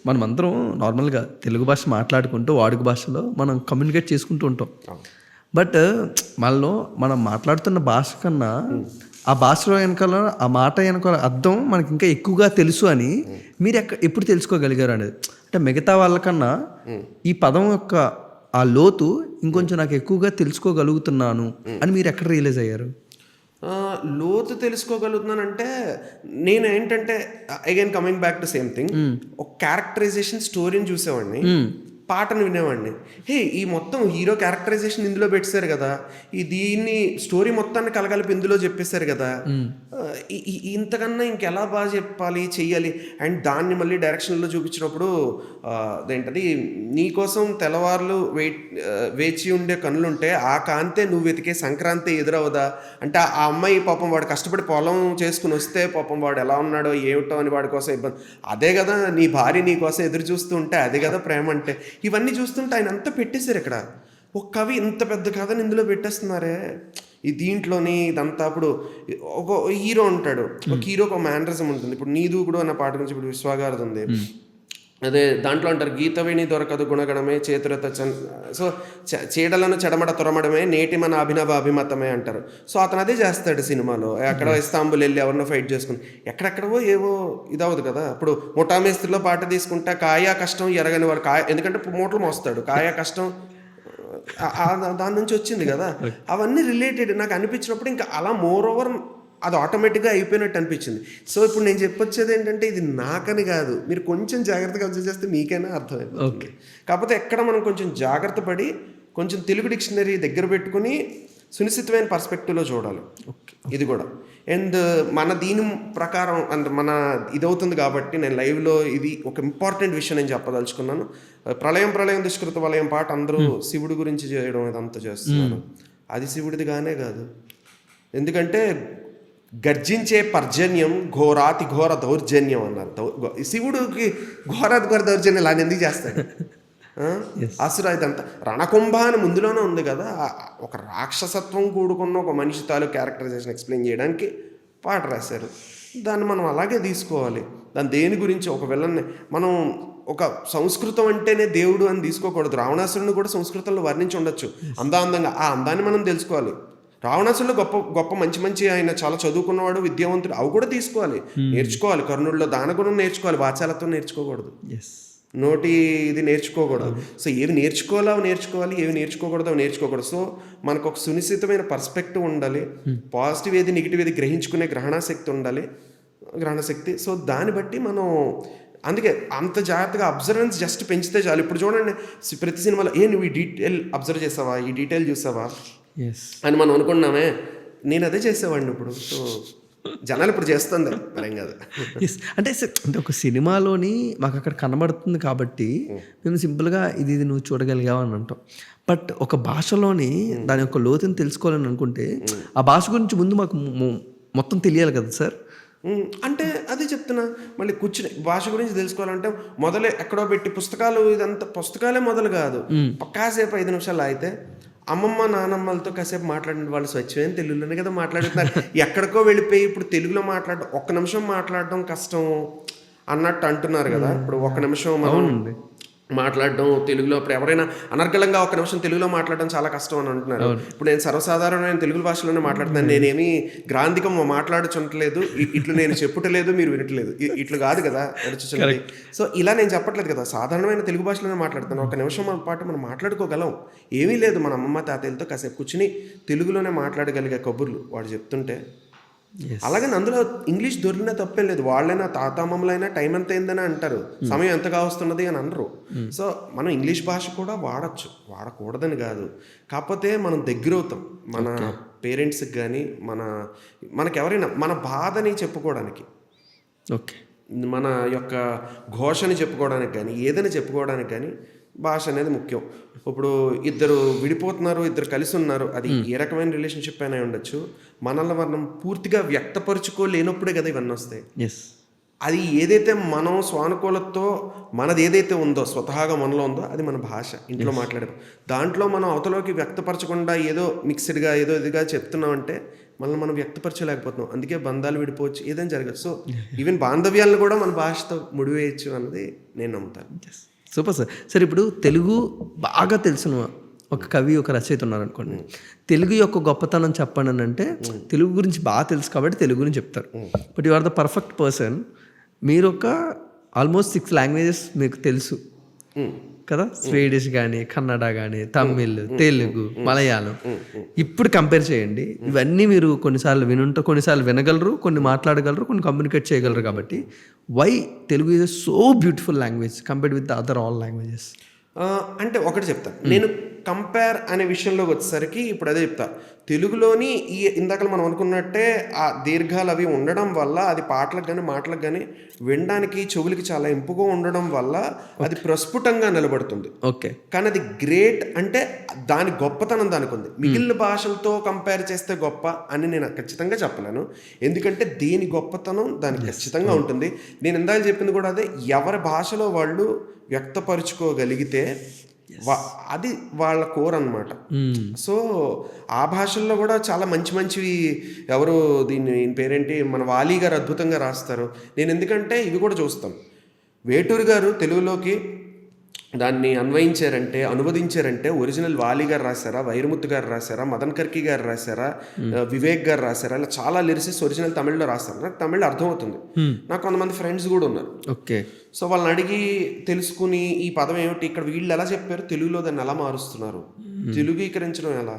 మనం అందరం నార్మల్గా తెలుగు భాష మాట్లాడుకుంటూ వాడుక భాషలో మనం కమ్యూనికేట్ చేసుకుంటూ ఉంటాం. బట్ మనలో మనం మాట్లాడుతున్న భాష కన్నా ఆ భాషలో వెనకాల ఆ మాట వెనకాల అర్థం మనకి ఇంకా ఎక్కువగా తెలుసు అని మీరు ఎప్పుడు తెలుసుకోగలిగారు అనేది? అంటే మిగతా వాళ్ళకన్నా ఈ పదం యొక్క ఆ లోతు ఇంకొంచెం నాకు ఎక్కువగా తెలుసుకోగలుగుతున్నాను అని మీరు ఎక్కడ రియలైజ్ అయ్యారు? లోతు తెలుసుకోగలుగుతున్నానంటే నేను ఏంటంటే again coming back to same thing, ఒక క్యారెక్టరైజేషన్ స్టోరీని చూసేవాడిని, పాటను వినేవాడిని. ఈ మొత్తం హీరో క్యారెక్టరైజేషన్ ఇందులో పెట్టేశారు కదా, దీన్ని స్టోరీ మొత్తాన్ని కలగలిపి ఇందులో చెప్పేశారు కదా, ఇంతకన్నా ఇంకెలా బాగా చెప్పాలి చెయ్యాలి. అండ్ దాన్ని మళ్ళీ డైరెక్షన్లో చూపించినప్పుడు అదేంటది, నీకోసం తెల్లవారులు వేచి ఉండే కనులుంటే ఆ కాంతే నువ్వు వెతికే సంక్రాంతి ఎదురవదా అంటే, ఆ అమ్మాయి పాపం వాడు కష్టపడి పొలం చేసుకుని వస్తే పాపం వాడు ఎలా ఉన్నాడో ఏమిటో అని వాడి కోసం ఇబ్బంది, అదే కదా నీ భార్య నీ కోసం ఎదురు చూస్తూ ఉంటే అదే కదా ప్రేమ అంటే. ఇవన్నీ చూస్తుంటే ఆయన అంతా పెట్టేశారు ఇక్కడ. ఒక కవి ఇంత పెద్ద కథని ఇందులో పెట్టేస్తున్నారే ఈ దీంట్లోని ఇదంతా. అప్పుడు ఒక హీరో ఉంటాడు, ఒక హీరోకి ఒక మేనరిజం ఉంటుంది. ఇప్పుడు నీదు కూడా అన్న పాట గురించి ఇప్పుడు విశ్వాగారది ఉంది, అదే దాంట్లో అంటారు గీతవేణి దొరకదు గుణగణమే చేతులత సో చీడలను చెడమడ తొరమడమే నేటి మన అభినవ అభిమతమే అంటారు. సో అతను అదే చేస్తాడు సినిమాలో. ఎక్కడో ఇస్తాంబుల్ వెళ్ళి ఎవరినో ఫైట్ చేసుకుని ఎక్కడెక్కడవో ఏవో ఇదవదు కదా. ఇప్పుడు ముఠామేస్త్రిలో పాట తీసుకుంటే కాయా కష్టం ఎరగని వాడు ఎందుకంటే మూటలు మోస్తాడు, కాయా కష్టం దాని నుంచి వచ్చింది కదా. అవన్నీ రిలేటెడ్ నాకు అనిపించినప్పుడు ఇంకా అలా మోర్ ఓవర్ అది ఆటోమేటిక్గా అయిపోయినట్టు అనిపించింది. సో ఇప్పుడు నేను చెప్పొచ్చేది ఏంటంటే, ఇది నాకని కాదు, మీరు కొంచెం జాగ్రత్తగా అబ్జర్వ్ చేస్తే మీకైనా అర్థమైంది. ఓకే, కాకపోతే ఎక్కడ మనం కొంచెం జాగ్రత్త పడి కొంచెం తెలుగు డిక్షనరీ దగ్గర పెట్టుకుని సునిశ్చితమైన పర్స్పెక్టివ్లో చూడాలి ఇది కూడా. అండ్ మన దీని ప్రకారం అంటే మన ఇదవుతుంది కాబట్టి నేను లైవ్లో ఇది ఒక ఇంపార్టెంట్ విషయం నేను చెప్పదలుచుకున్నాను. ప్రళయం దుష్కృత వలయం పాట అందరూ శివుడి గురించి చేయడం ఇదంతా చేస్తున్నారు. అది శివుడిది గానే కాదు, ఎందుకంటే గర్జించే పర్జన్యం ఘోరాతి ఘోర దౌర్జన్యం అన్నారు. శివుడికి ఘోరాతి ఘోర దౌర్జన్యం ఇలా ఎందుకు చేస్తాడు? అసుర ఇదంతా రణకుంభ అని ముందులోనే ఉంది కదా. ఒక రాక్షసత్వం కూడుకున్న ఒక మనిషి తాలూకు క్యారెక్టరైజేషన్ ఎక్స్ప్లెయిన్ చేయడానికి పాట రాశారు. దాన్ని మనం అలాగే తీసుకోవాలి. దాని దేని గురించి ఒక విలన్ని మనం ఒక సంస్కృతం అంటేనే దేవుడు అని తీసుకోకూడదు. రావణాసురుని కూడా సంస్కృతంలో వర్ణించి ఉండొచ్చు అందంగా. ఆ అందాన్ని మనం తెలుసుకోవాలి. రావణాసురులో గొప్ప గొప్ప మంచి ఆయన చాలా చదువుకున్నవాడు, విద్యావంతుడు, అవి కూడా తీసుకోవాలి, నేర్చుకోవాలి. కర్ణుడిలో దానగుణం నేర్చుకోవాలి, వాచాలత్వం నేర్చుకోకూడదు, నోటి ఇది నేర్చుకోకూడదు. సో ఏవి నేర్చుకోవాలో అవి నేర్చుకోవాలి, ఏవి నేర్చుకోకూడదు అవి నేర్చుకోకూడదు. సో మనకు ఒక సునిశ్చితమైన పర్స్పెక్టివ్ ఉండాలి, పాజిటివ్ ఏది నెగిటివ్ ఏది గ్రహించుకునే గ్రహణశక్తి ఉండాలి, గ్రహణశక్తి. సో దాన్ని బట్టి మనం అందుకే అంత జాగ్రత్తగా అబ్జర్వెన్స్ జస్ట్ పెంచితే చాలు. ఇప్పుడు చూడండి ప్రతి సినిమాలో నువ్వు ఈ డీటెయిల్ అబ్జర్వ్ చేసావా, ఈ డీటెయిల్ చూసావా అని మనం అనుకున్నామే. నేను అదే చేసేవాడిని ఇప్పుడు. సో జనాలు ఇప్పుడు చేస్తుంది మరేం కాదు. అంటే ఒక సినిమాలోని మాకు అక్కడ కనబడుతుంది కాబట్టి మేము సింపుల్గా ఇది నువ్వు చూడగలిగావు అని అంటాం. బట్ ఒక భాషలోని దాని యొక్క లోతుని తెలుసుకోవాలని అనుకుంటే ఆ భాష గురించి ముందు మాకు మొత్తం తెలియాలి కదా సార్. అంటే అదే చెప్తున్నా, మళ్ళీ కూర్చుని భాష గురించి తెలుసుకోవాలంటే మొదలే ఎక్కడో పెట్టి పుస్తకాలు ఇదంతా పుస్తకాలే మొదలు కాదు. కాసేపు 5 నిమిషాలు అయితే అమ్మమ్మ నానమ్మలతో కాసేపు మాట్లాడిన వాళ్ళు స్వచ్ఛమైన తెలుగులోనే కదా మాట్లాడుతున్నారు. ఎక్కడికో వెళ్ళిపోయి ఇప్పుడు తెలుగులో మాట్లాడడం 1 నిమిషం మాట్లాడడం కష్టం అన్నట్టు అంటున్నారు కదా. ఇప్పుడు 1 నిమిషం మనం మాట్లాడడం తెలుగులో, ఇప్పుడు ఎవరైనా అనర్గళంగా 1 నిమిషం తెలుగులో మాట్లాడడం చాలా కష్టం అని అంటున్నారు. ఇప్పుడు నేను సర్వసాధారణమైన తెలుగు భాషలోనే మాట్లాడుతున్నాను, నేనేమి గ్రాంధికం మాట్లాడుచుంటలేదు, ఇట్లు నేను చెప్పుటలేదు మీరు వినట్లేదు, ఇట్లు కాదు కదా నడుచుచున్నది. సో ఇలా నేను చెప్పట్లేదు కదా, సాధారణమైన తెలుగు భాషలోనే మాట్లాడుతాను. 1 నిమిషం మన పాటు మనం మాట్లాడుకోగలం, ఏమీ లేదు. మన అమ్మమ్మ తాతయ్యలతో కాసేపు కూర్చుని తెలుగులోనే మాట్లాడగలిగే కబుర్లు వాడు చెప్తుంటే. అలాగని అందులో ఇంగ్లీష్ దొరికినా తప్పేం లేదు. వాళ్ళైనా తాతమ్మలైనా టైం ఎంత అయిందని అంటారు, సమయం ఎంతగా వస్తున్నది అని అనరు. సో మనం ఇంగ్లీష్ భాష కూడా వాడచ్చు, వాడకూడదని కాదు. కాకపోతే మనం దగ్గర అవుతాం మన పేరెంట్స్కి కానీ మనకెవరైనా మన బాధని చెప్పుకోవడానికి, మన యొక్క ఘోషని చెప్పుకోవడానికి కానీ ఏదైనా చెప్పుకోవడానికి కానీ భాష అనేది ముఖ్యం. ఇప్పుడు ఇద్దరు విడిపోతున్నారు, ఇద్దరు కలిసి ఉన్నారు, అది ఏ రకమైన రిలేషన్షిప్ అయినా ఉండొచ్చు. మనల్ని మనం పూర్తిగా వ్యక్తపరుచుకోలేనప్పుడే కదా ఇవన్నీ వస్తాయి. అది ఏదైతే మనం స్వానుకూలతో మనది ఏదైతే ఉందో స్వతహాగా మనలో ఉందో అది మన భాష, ఇంట్లో మాట్లాడే దాంట్లో మనం అవతలోకి వ్యక్తపరచకుండా ఏదో మిక్స్డ్గా ఏదో ఇదిగా చెప్తున్నామంటే మనల్ని మనం వ్యక్తపరచలేకపోతున్నాం. అందుకే బంధాలు విడిపోవచ్చు, ఏదైనా జరగచ్చు. సో ఈవెన్ బాంధవ్యాలను కూడా మన భాషతో ముడివేయచ్చు అన్నది నేను నమ్ముతాను. Super sir. సార్ ఇప్పుడు తెలుగు బాగా తెలిసిన ఒక కవి ఒక రచయిత ఉన్నారనుకోండి, తెలుగు యొక్క గొప్పతనం చెప్పండి అని అంటే తెలుగు గురించి బాగా తెలుసు కాబట్టి తెలుగు గురించి చెప్తారు. But you are the perfect person. మీరు ఒక ఆల్మోస్ట్ 6 లాంగ్వేజెస్ మీకు తెలుసు కదా, స్వీడిష్ కానీ, కన్నడ కానీ, తమిళ్, తెలుగు, మలయాళం. ఇప్పుడు కంపేర్ చేయండి. ఇవన్నీ మీరు కొన్నిసార్లు వినుంటారు, కొన్నిసార్లు వినగలరు, కొన్ని మాట్లాడగలరు, కొన్ని కమ్యూనికేట్ చేయగలరు. కాబట్టి why Telugu is so beautiful language compared with the other all languages? అంటే ఒకటి చెప్తాను నేను, కంపేర్ అనే విషయంలోకి వచ్చేసరికి ఇప్పుడు అదే చెప్తా. తెలుగులోని ఇందాక మనం అనుకున్నట్టే ఆ దీర్ఘాలు అవి ఉండడం వల్ల అది పాటలకు కానీ మాటలకు కానీ వినడానికి చెవులకి చాలా ఇంపుగా ఉండడం వల్ల అది ప్రస్ఫుటంగా నిలబడుతుంది. ఓకే, కానీ అది గ్రేట్ అంటే దాని గొప్పతనం దానికి ఉంది. మిగిలిన భాషలతో కంపేర్ చేస్తే గొప్ప అని నేను ఖచ్చితంగా చెప్పలేను, ఎందుకంటే దీని గొప్పతనం దానికి ఖచ్చితంగా ఉంటుంది. నేను ఇందాక చెప్పింది కూడా అదే, ఎవరి భాషలో వాళ్ళు వ్యక్తపరుచుకోగలిగితే అది వాళ్ళ కోర్ అనమాట. సో ఆ భాషల్లో కూడా చాలా మంచి మంచివి, ఎవరు దీని పేరేంటి, మన వాలి గారు అద్భుతంగా రాస్తారు. నేను ఎందుకంటే ఇవి కూడా చూస్తాం, వేటూరు గారు తెలుగులోకి దాన్ని అన్వయించారంటే, అనువదించారంటే ఒరిజినల్ వాలి గారు రాశారా, వైరముత్తు గారు రాశారా, మదన్ కర్కి గారు రాశారా, వివేక్ గారు రాశారా, ఇలా చాలా లిరిసిస్ ఒరిజినల్ తమిళ్లో రాస్తారు. నాకు తమిళ్ అర్థమవుతుంది. నాకు కొంతమంది ఫ్రెండ్స్ కూడా ఉన్నారు. ఓకే, సో వాళ్ళని అడిగి తెలుసుకుని ఈ పదం ఏమిటి, ఇక్కడ వీళ్ళు ఎలా చెప్పారు, తెలుగులో దాన్ని ఎలా మారుస్తున్నారు, తెలుగీకరించడం ఎలా,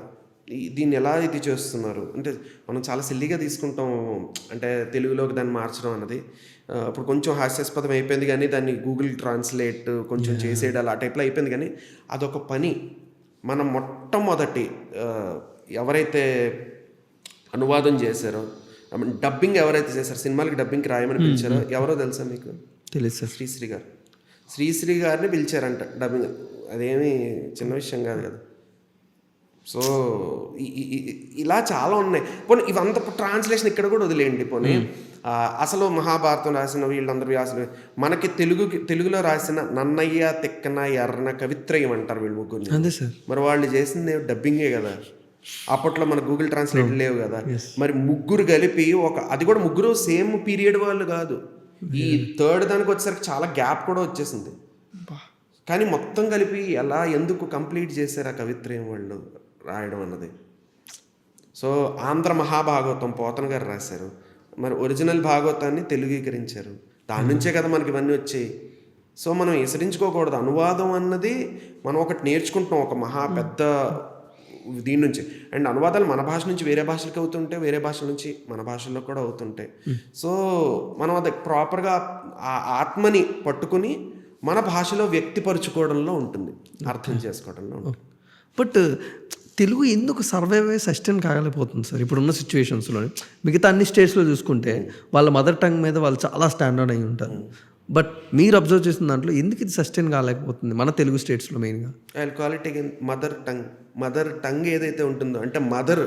దీన్ని ఎలా ఇది చేస్తున్నారు అంటే మనం చాలా సిల్లీగా తీసుకుంటాం. అంటే తెలుగులోకి దాన్ని మార్చడం అన్నది ఇప్పుడు కొంచెం హాస్యాస్పదం అయిపోయింది, కానీ దాన్ని గూగుల్ ట్రాన్స్లేట్ కొంచెం చేసేయడం ఆ టైప్లో అయిపోయింది. కానీ అదొక పని. మనం మొట్టమొదటి ఎవరైతే అనువాదం చేశారో, డబ్బింగ్ ఎవరైతే చేశారో, సినిమాలకి డబ్బింగ్కి రాయమని పిలిచారో ఎవరో తెలుసా మీకు? తెలుసు, శ్రీశ్రీ గారు. శ్రీశ్రీ గారిని పిలిచారంట డబ్బింగ్. అదేమి చిన్న విషయం కాదు కదా. సో ఇలా చాలా ఉన్నాయి. పోనీ ఇవంతా ట్రాన్స్లేషన్ ఇక్కడ కూడా వదిలేయండి. పోనీ అసలు మహాభారతం రాసిన వీళ్ళందరూ అసలు మనకి తెలుగులో రాసిన నన్నయ్య తిక్కన ఎర్రన కవిత్రయం అంటారు వీళ్ళు ముగ్గురు. అంతే సార్. మరి వాళ్ళు చేసింది డబ్బింగే కదా. అప్పట్లో మన గూగుల్ ట్రాన్స్లేట్ లేవు కదా. మరి ముగ్గురు కలిపి అది కూడా ముగ్గురు సేమ్ పీరియడ్ వాళ్ళు కాదు. ఈ థర్డ్ దానికి వచ్చేసరికి చాలా గ్యాప్ కూడా వచ్చేసింది. కానీ మొత్తం కలిపి ఎలా ఎందుకు కంప్లీట్ చేశారు ఆ కవిత్రయం వాళ్ళు రాయడం అన్నది. సో ఆంధ్ర మహాభాగవతం పోతన గారు రాశారు. మరి ఒరిజినల్ భాగవతాన్ని తెలుగీకరించారు. దాని నుంచే కదా మనకి ఇవన్నీ వచ్చాయి. సో మనం విసరించుకోకూడదు. అనువాదం అన్నది మనం ఒకటి నేర్చుకుంటున్నాం, ఒక మహా పెద్ద దీని నుంచి. అండ్ అనువాదాలు మన భాష నుంచి వేరే భాషలకు అవుతుంటే, వేరే భాషల నుంచి మన భాషల్లో కూడా అవుతుంటాయి. సో మనం అది ప్రాపర్గా ఆ ఆత్మని పట్టుకుని మన భాషలో వ్యక్తిపరచుకోవడంలో ఉంటుంది, అర్థం చేసుకోవడంలో ఉంటుంది. బట్ తెలుగు ఎందుకు సర్వైవ్ అయ్యి సస్టైన్ కాగలిపోతుంది సార్ ఇప్పుడున్న సిచ్యువేషన్స్లో? మిగతా అన్ని స్టేట్స్లో చూసుకుంటే వాళ్ళ మదర్ టంగ్ మీద వాళ్ళు చాలా స్టాండర్డ్ అయి ఉంటారు. బట్ మీరు అబ్జర్వ్ చేసిన దాంట్లో ఎందుకు ఇది సస్టైన్ కాలేకపోతుంది మన తెలుగు స్టేట్స్లో మెయిన్గా? I call it again mother tongue ఏదైతే ఉంటుందో, అంటే మదర్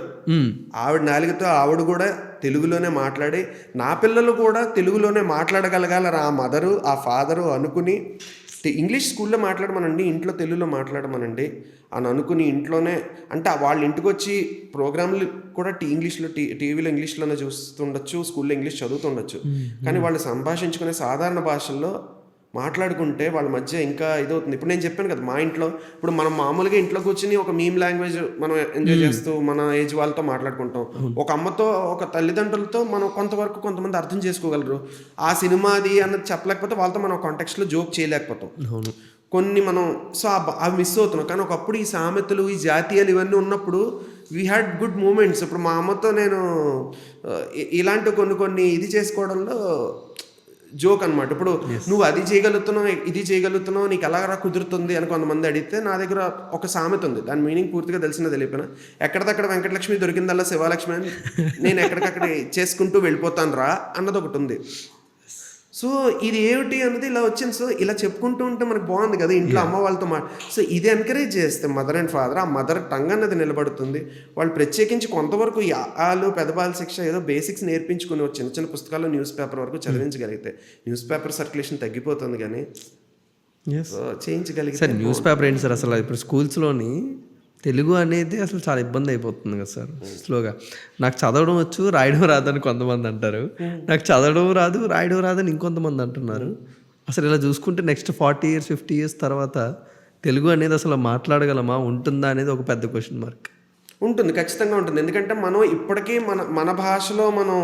ఆవిడ నాలుగుతో ఆవిడ కూడా తెలుగులోనే మాట్లాడి, నా పిల్లలు కూడా తెలుగులోనే మాట్లాడగలగాలి ఆ మదరు ఆ ఫాదరు అనుకుని, ఇంగ్లీష్ స్కూల్లో మాట్లాడమనండి, ఇంట్లో తెలుగులో మాట్లాడమనండి అని అనుకుని ఇంట్లోనే, అంటే వాళ్ళ ఇంటికి వచ్చి ప్రోగ్రాంలు కూడా ఇంగ్లీష్లో టీవీలో ఇంగ్లీష్లోనే చూస్తుండొచ్చు, స్కూల్లో ఇంగ్లీష్ చదువుతుండొచ్చు. కానీ వాళ్ళు సంభాషించుకునే సాధారణ భాషల్లో మాట్లాడుకుంటే వాళ్ళ మధ్య ఇంకా ఇదవుతుంది. ఇప్పుడు నేను చెప్పాను కదా, మా ఇంట్లో ఇప్పుడు మనం మామూలుగా ఇంట్లో కూర్చుని ఒక మీమ్ లాంగ్వేజ్ మనం ఎంజాయ్ చేస్తూ మన ఏజ్ వాళ్ళతో మాట్లాడుకుంటాం. ఒక అమ్మతో ఒక తల్లిదండ్రులతో మనం కొంతమంది అర్థం చేసుకోగలరు. ఆ సినిమాది అన్నది చెప్పలేకపోతే వాళ్ళతో మనం కాంటెక్స్ట్లో జోక్ చేయలేకపోతాం. కొన్ని మనం సో అవి మిస్ అవుతున్నాం. కానీ ఒకప్పుడు ఈ సామెతలు, ఈ జాతీయాలు ఇవన్నీ ఉన్నప్పుడు వీ హ్యాడ్ గుడ్ మూమెంట్స్. ఇప్పుడు మా అమ్మతో నేను ఇలాంటి కొన్ని ఇది చేసుకోవడంలో జోక్ అనమాట. ఇప్పుడు నువ్వు అది చేయగలుగుతున్నావు, ఇది చేయగలుగుతున్నావు, నీకు ఎలాగరా కుదురుతుంది అని కొంతమంది అడిగితే నా దగ్గర ఒక సామెత ఉంది. దాని మీనింగ్ పూర్తిగా తెలిసినా తెలియపోయినా, ఎక్కడిదక్కడ వెంకటలక్ష్మి దొరికిందల్లా శివలక్ష్మి అని నేను ఎక్కడికక్కడ చేసుకుంటూ వెళ్ళిపోతాను రా అన్నది ఒకటి ఉంది. సో ఇది ఏమిటి అన్నది ఇలా వచ్చింది. సో ఇలా చెప్పుకుంటూ ఉంటే మనకు బాగుంది కదా ఇంట్లో అమ్మ వాళ్ళతో సో ఇది ఎంకరేజ్ చేస్తే మదర్ అండ్ ఫాదర్, ఆ మదర్ టంగ్ అన్నది నిలబడుతుంది. వాళ్ళు ప్రత్యేకించి కొంతవరకు ఆలు పెదబాల శిక్ష ఏదో బేసిక్స్ నేర్పించుకుని చిన్న చిన్న పుస్తకాల్లో న్యూస్ పేపర్ వరకు చదివించగలిగితే న్యూస్ పేపర్ సర్క్యులేషన్ తగ్గిపోతుంది. కానీ చేయించగలిగితే సార్ న్యూస్ పేపర్ ఏంటి సార్ అసలు ఇప్పుడు స్కూల్స్లోని తెలుగు అనేది అసలు చాలా ఇబ్బంది అయిపోతుంది కదా సార్ స్లోగా. నాకు చదవడం వచ్చు, రాయడం రాదని కొంతమంది అంటారు, నాకు చదవడం రాదు, రాయడం రాదని ఇంకొంతమంది అంటున్నారు. అసలు ఇలా చూసుకుంటే నెక్స్ట్ 40 years 50 years తర్వాత తెలుగు అనేది అసలు మాట్లాడగలమా, ఉంటుందా అనేది ఒక పెద్ద క్వశ్చన్ మార్క్. ఉంటుంది, ఖచ్చితంగా ఉంటుంది. ఎందుకంటే మనం ఇప్పటికీ మన భాషలో మనం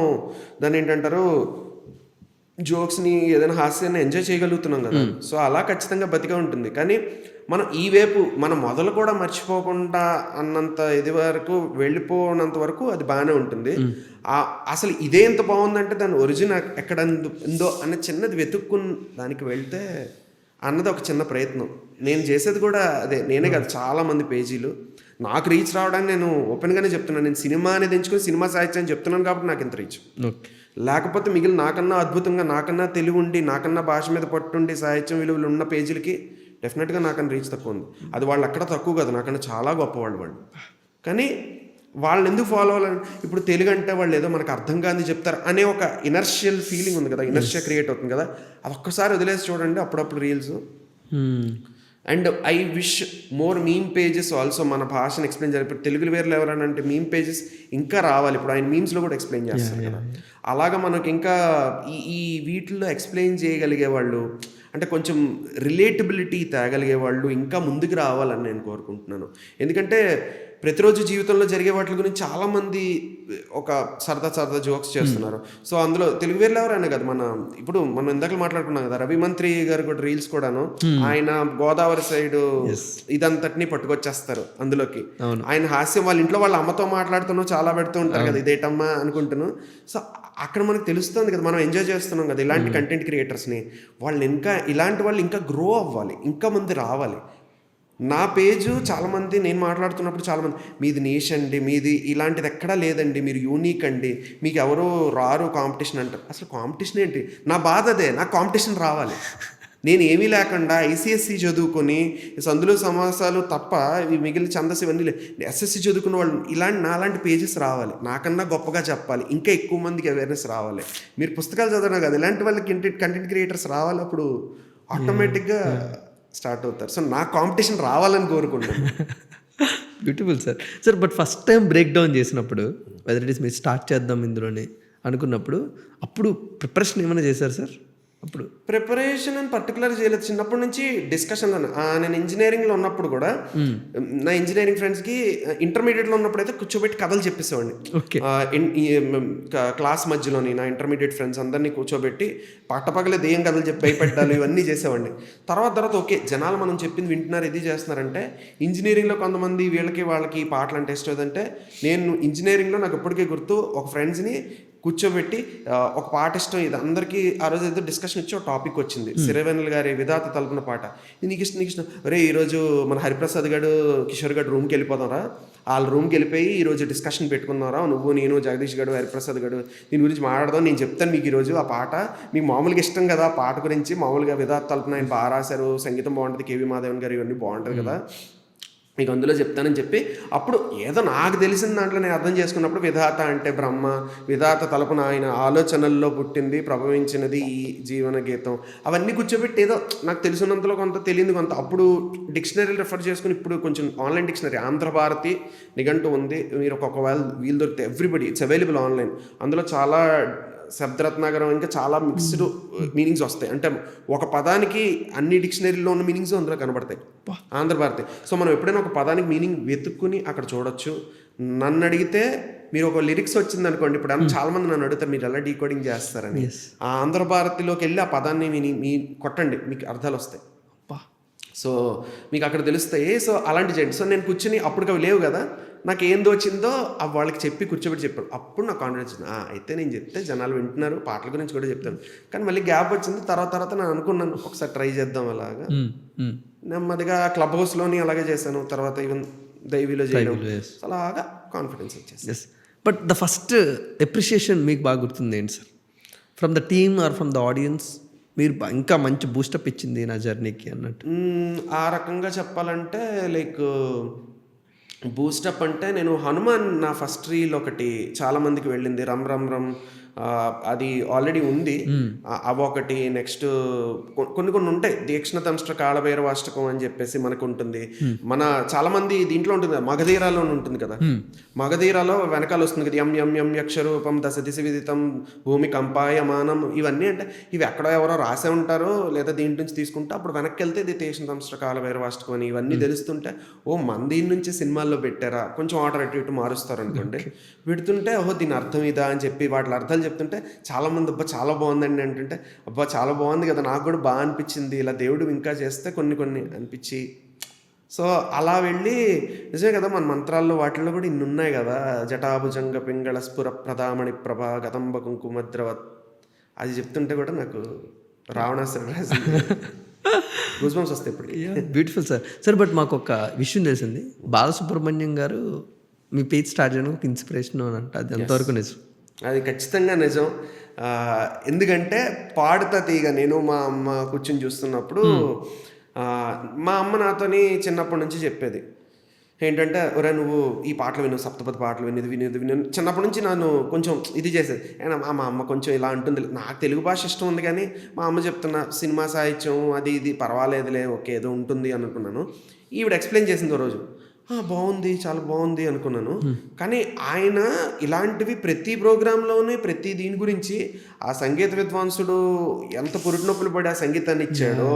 దాన్ని ఏంటంటారు జోక్స్ని ఏదైనా హాస్యాన్ని ఎంజాయ్ చేయగలుగుతున్నాం కదా. సో అలా ఖచ్చితంగా బతిగా ఉంటుంది. కానీ మనం ఈ వైపు మన మొదలు కూడా మర్చిపోకుండా అన్నంత ఇది వరకు వెళ్ళిపోనంత వరకు అది బాగానే ఉంటుంది. అసలు ఇదే ఎంత బాగుందంటే దాని ఒరిజిన్ ఎక్కడ ఉందో అనే చిన్నది వెతుక్కుని దానికి వెళ్తే అన్నది ఒక చిన్న ప్రయత్నం. నేను చేసేది కూడా అదే. నేనే కాదు, చాలామంది పేజీలు నాకు రీచ్ రావడానికి నేను ఓపెన్గానే చెప్తున్నాను. నేను సినిమా అనేది ఎంచుకొని సినిమా సాహిత్యం అని చెప్తున్నాను కాబట్టి నాకు ఇంత రీచ్. లేకపోతే మిగిలిన నాకన్నా అద్భుతంగా, నాకన్నా తెలివి ఉండి, నాకన్నా భాష మీద పట్టుండి సాహిత్యం విలువలు ఉన్న పేజీలకి డెఫినెట్గా నాకన్నా రీచ్ తక్కువ ఉంది. అది వాళ్ళు అక్కడ తక్కువ కాదు, నాకన్నా చాలా గొప్పవాళ్ళు వాళ్ళు. కానీ వాళ్ళని ఎందుకు ఫాలో అవ్వాలని, ఇప్పుడు తెలుగు అంటే వాళ్ళు ఏదో మనకు అర్థం కాని చెప్తారు అనే ఒక ఇనర్షియల్ ఫీలింగ్ ఉంది కదా, ఇనర్షియా క్రియేట్ అవుతుంది కదా. అది ఒక్కసారి వదిలేసి చూడండి అప్పుడప్పుడు reels. And I wish more meme pages also మన భాషను ఎక్స్ప్లెయిన్ చేయాలి. ఇప్పుడు తెలుగులో వేరే ఎవరైనా అంటే మీమ్ పేజెస్ ఇంకా రావాలి. ఇప్పుడు ఆయన మీమ్స్లో కూడా ఎక్స్ప్లెయిన్ చేస్తారు కదా. అలాగా మనకి ఇంకా ఈ వీటిల్లో ఎక్స్ప్లెయిన్ చేయగలిగే వాళ్ళు, అంటే కొంచెం రిలేటబిలిటీ తేగలిగే వాళ్ళు ఇంకా ముందుకు రావాలని నేను కోరుకుంటున్నాను. ఎందుకంటే ప్రతిరోజు జీవితంలో జరిగే వాటి గురించి చాలామంది ఒక సరదా జోక్స్ చేస్తున్నారు. సో అందులో తెలుగు వేర్లు ఎవరైనా కదా, ఇప్పుడు మనం ఇందాక మాట్లాడుకున్నాం కదా, రవి మంత్రి గారు కూడా రీల్స్ కూడాను ఆయన గోదావరి సైడ్ ఇదంతటిని పట్టుకొచ్చేస్తారు అందులోకి. ఆయన హాస్యం వాళ్ళ ఇంట్లో వాళ్ళ అమ్మతో మాట్లాడుతూ చాలా పెడుతూ ఉంటారు కదా, ఇదేటమ్మా అనుకుంటున్నాను. సో అక్కడ మనకు తెలుస్తుంది కదా, మనం ఎంజాయ్ చేస్తున్నాం కదా ఇలాంటి కంటెంట్ క్రియేటర్స్ని. వాళ్ళు ఇంకా ఇలాంటి వాళ్ళు ఇంకా గ్రో అవ్వాలి, ఇంకా మంది రావాలి. నా పేజు చాలామంది నేను మాట్లాడుతున్నప్పుడు చాలామంది మీది నీష్ అండి, మీది ఇలాంటిది ఎక్కడా లేదండి, మీరు యూనిక్ అండి, మీకు ఎవరో రారు కాంపిటీషన్ అంటారు. అసలు కాంపిటీషన్ ఏంటి? నా బాధ అదే, నాకు కాంపిటీషన్ రావాలి. నేను ఏమీ లేకుండా ఐసీఎస్సీ చదువుకొని సందులు సమాసాలు తప్ప మిగిలిన ఛందస్సు ఇవన్నీ ఎస్ఎస్సీ చదువుకున్న వాళ్ళు నాలాంటి పేజెస్ రావాలి, నాకన్నా గొప్పగా చెప్పాలి, ఇంకా ఎక్కువ మందికి అవేర్నెస్ రావాలి. మీరు పుస్తకాలు చదవడం కాదు, ఇలాంటి వాళ్ళకి కంటెంట్ క్రియేటర్స్ రావాలి, అప్పుడు ఆటోమేటిక్గా స్టార్ట్ అవుతారు. సో నా కాంపిటీషన్ రావాలని కోరుకుంటాను. Beautiful sir. But first time break down చేసినప్పుడు వెదర్ ఇట్ ఈస్ మీరు స్టార్ట్ చేద్దాం ఇందులోనే అనుకున్నప్పుడు అప్పుడు ప్రిపరేషన్ ఏమైనా చేశారు సార్? అప్పుడు ప్రిపరేషన్ అని పర్టికులర్ చేయలేదు. చిన్నప్పటి నుంచి డిస్కషన్. నేను ఇంజనీరింగ్లో ఉన్నప్పుడు కూడా నా ఇంజనీరింగ్ ఫ్రెండ్స్కి ఇంటర్మీడియట్లో ఉన్నప్పుడు అయితే కూర్చోబెట్టి కథలు చెప్పేసేవాడిని. క్లాస్ మధ్యలోని నా ఇంటర్మీడియట్ ఫ్రెండ్స్ అందరినీ కూర్చోబెట్టి పట్టపగలే దెయ్యం కథలు చెప్పి భయపెట్టాలి, ఇవన్నీ చేసేవాడిని. తర్వాత ఓకే జనాలు మనం చెప్పింది వింటున్నారు, ఇది చేస్తున్నారంటే. ఇంజనీరింగ్లో కొంతమంది వాళ్ళకి పాటలు అంటే ఇష్టం. ఏదంటే నేను ఇంజనీరింగ్లో నాకు ఇప్పటికే గుర్తు, ఒక ఫ్రెండ్స్ని కూర్చోబెట్టి ఒక పాట ఇష్టం, ఇది అందరికీ ఆ రోజు ఏదో డిస్కషన్ ఇచ్చి ఒక టాపిక్ వచ్చింది, సిరివెన్నెల గారి విధాత తలుపున పాట. నీకు ఇష్టం అరే ఈరోజు మన హరిప్రసాద్ గారు కిషోర్ గారు రూమ్కి వెళ్ళిపోతారా, వాళ్ళ రూమ్కి వెళ్ళిపోయి ఈరోజు డిస్కషన్ పెట్టుకున్నారా, నువ్వు నేను జగదీష్ గడు హరిప్రసాద్ గడు దీని గురించి మాట్లాడదాం, నేను చెప్తాను మీకు ఈరోజు ఆ పాట, మీకు మామూలుగా ఇష్టం కదా ఆ పాట గురించి, మామూలుగా విధాత తలుపున ఆయన బాగా రాశారు, సంగీతం బాగుంటుంది, కేవీ మాధవన్ గారు ఇవన్నీ బాగుంటుంది కదా, మీకు అందులో చెప్తానని చెప్పి అప్పుడు ఏదో నాకు తెలిసిన దాంట్లో నేను అర్థం చేసుకున్నప్పుడు విధాత అంటే బ్రహ్మ, విధాత తలపున ఆయన ఆలోచనల్లో పుట్టింది ప్రభవించినది ఈ జీవన గీతం, అవన్నీ కూర్చోబెట్టి ఏదో నాకు తెలిసినంతలో కొంత తెలియదు కొంత. అప్పుడు డిక్షనరీలు రెఫర్ చేసుకుని, ఇప్పుడు కొంచెం ఆన్లైన్ డిక్షనరీ ఆంధ్రభారతి నిఘంటు ఉంది, మీరు ఒకవేళ వీలు దొరికితే ఎవ్రీబడి ఇట్స్ అవైలబుల్ ఆన్లైన్. అందులో చాలా శబ్దరత్నాగరం ఇంకా చాలా మిక్స్డ్ మీనింగ్స్ వస్తాయి. అంటే ఒక పదానికి అన్ని డిక్షనరీలో ఉన్న మీనింగ్స్ అందులో కనబడతాయి ఆంధ్రభారతి. సో మనం ఎప్పుడైనా ఒక పదానికి మీనింగ్ వెతుక్కుని అక్కడ చూడొచ్చు. నన్ను అడిగితే మీరు ఒక లిరిక్స్ వచ్చింది అనుకోండి, ఇప్పుడు చాలా మంది నన్ను అడుగుతారు మీరు ఎలా డీకోడింగ్ చేస్తారని. ఆ ఆంధ్రభారతిలోకి వెళ్ళి ఆ పదాన్ని మీ కొట్టండి, మీకు అర్థాలు వస్తాయి. సో మీకు అక్కడ తెలుస్తాయి. సో అలాంటి చేయండి. సో నేను కూర్చుని అప్పటికి అవి లేవు కదా, నాకు ఏం తోచిందో వాళ్ళకి చెప్పి కూర్చోబెట్టి చెప్పాను. అప్పుడు నాకు కాన్ఫిడెన్స్ వచ్చింది, అయితే నేను చెప్తే జనాలు వింటున్నారు, పాటల గురించి కూడా చెప్తాను. కానీ మళ్ళీ గ్యాప్ వచ్చింది. తర్వాత నేను అనుకున్నాను ఒకసారి ట్రై చేద్దాం అలాగా. నెమ్మదిగా క్లబ్ హౌస్లోని అలాగే చేశాను, తర్వాత ఈవెన్ దైవీలో చేయడం, అలాగా కాన్ఫిడెన్స్ వచ్చేసి. బట్ ద ఫస్ట్ అప్రిషియేషన్ మీకు బాగా గుర్తుంది ఏంటి sir, from the team or from the audience? మీరు ఇంకా మంచి బూస్టప్ ఇచ్చింది నా జర్నీకి అన్నట్టు. ఆ రకంగా చెప్పాలంటే లైక్ బూస్టప్ అంటే నేను హనుమాన్ నా ఫస్ట్ రీల్ ఒకటి చాలా మందికి వెళ్ళింది, రమ్ రమ్ రమ్, అది ఆల్రెడీ ఉంది. అవి ఒకటి. నెక్స్ట్ కొన్ని ఉంటాయి, దీక్షణ తంష్ట్ర కాళభైరవాష్టకం అని చెప్పేసి మనకు ఉంటుంది. మన చాలా మంది దీంట్లో ఉంటుంది, మగధీరాలో ఉంటుంది కదా, మగధీరాలో వెనకాల వస్తుంది కదా, యం యం యం యక్షరూపం దశ దిశ విదితం భూమి కంపాయమానం, ఇవన్నీ అంటే ఇవి ఎక్కడో ఎవరో రాసే ఉంటారో లేదా దీని నుంచి తీసుకుంటే అప్పుడు వెనక్కి వెళ్తే ఇది దీక్షణ తంష్ట్ర కాళభైరవాష్టకం అని ఇవన్నీ తెలుస్తుంటే మన దీని నుంచి సినిమాల్లో పెట్టారా, కొంచెం ఆర్డర్ అటు ఇటు మారుస్తారు అనుకోండి, పెడుతుంటే ఓహో దీని అర్థం ఇదా అని చెప్పి వాటి అర్థాలు చెప్తుంటే చాలామంది అబ్బా చాలా బాగుందండి అంటుంటే అబ్బా చాలా బాగుంది కదా, నాకు కూడా బాగా అనిపించింది, ఇలా దేవుడు ఇంకా చేస్తే కొన్ని అనిపించి. సో అలా వెళ్ళి నిజమే కదా మన మంత్రాల్లో వాటిల్లో కూడా ఇన్ని ఉన్నాయి కదా, జటాభుజంగ పింగళ స్ఫుర ప్రధామణి ప్రభా గతంబ కుంకుమద్రవత్, అది చెప్తుంటే కూడా నాకు రావణాసురుడు గూస్బంప్స్ వస్తాయి ఇప్పుడు. Beautiful sir. సార్ బట్ మాకు ఒక విషయం తెలిసింది, బాలసుబ్రహ్మణ్యం గారు మీ పేజ్ స్టార్ట్ చేయడానికి ఒక ఇన్స్పిరేషన్ అని అంట, అది ఎంతవరకు నిజం? అది ఖచ్చితంగా నిజం. ఎందుకంటే పాడుతా తీగ నేను మా అమ్మ కూర్చొని చూస్తున్నప్పుడు మా అమ్మ నాతోని చిన్నప్పటి నుంచి చెప్పేది ఏంటంటే, ఒరే నువ్వు ఈ పాటలు విను, సప్తపది పాటలు విను. చిన్నప్పటి నుంచి నన్ను కొంచెం ఇది చేసేది. మా అమ్మ కొంచెం ఇలా అంటుంది, నాకు తెలుగు భాష ఇష్టం ఉంది కానీ మా అమ్మ చెప్తున్న సినిమా సాహిత్యం అది ఇది పర్వాలేదులే, ఓకే ఏదో ఉంటుంది అనుకున్నాను. ఈవిడ ఎక్స్ప్లెయిన్ చేసింది ఓ రోజు, బాగుంది చాలా బాగుంది అనుకున్నాను. కానీ ఆయన ఇలాంటివి ప్రతి ప్రోగ్రాంలోనే ప్రతి దీని గురించి ఆ సంగీత విద్వాంసుడు ఎంత పురుటి నొప్పులు పడి ఆ సంగీతాన్ని ఇచ్చాడో,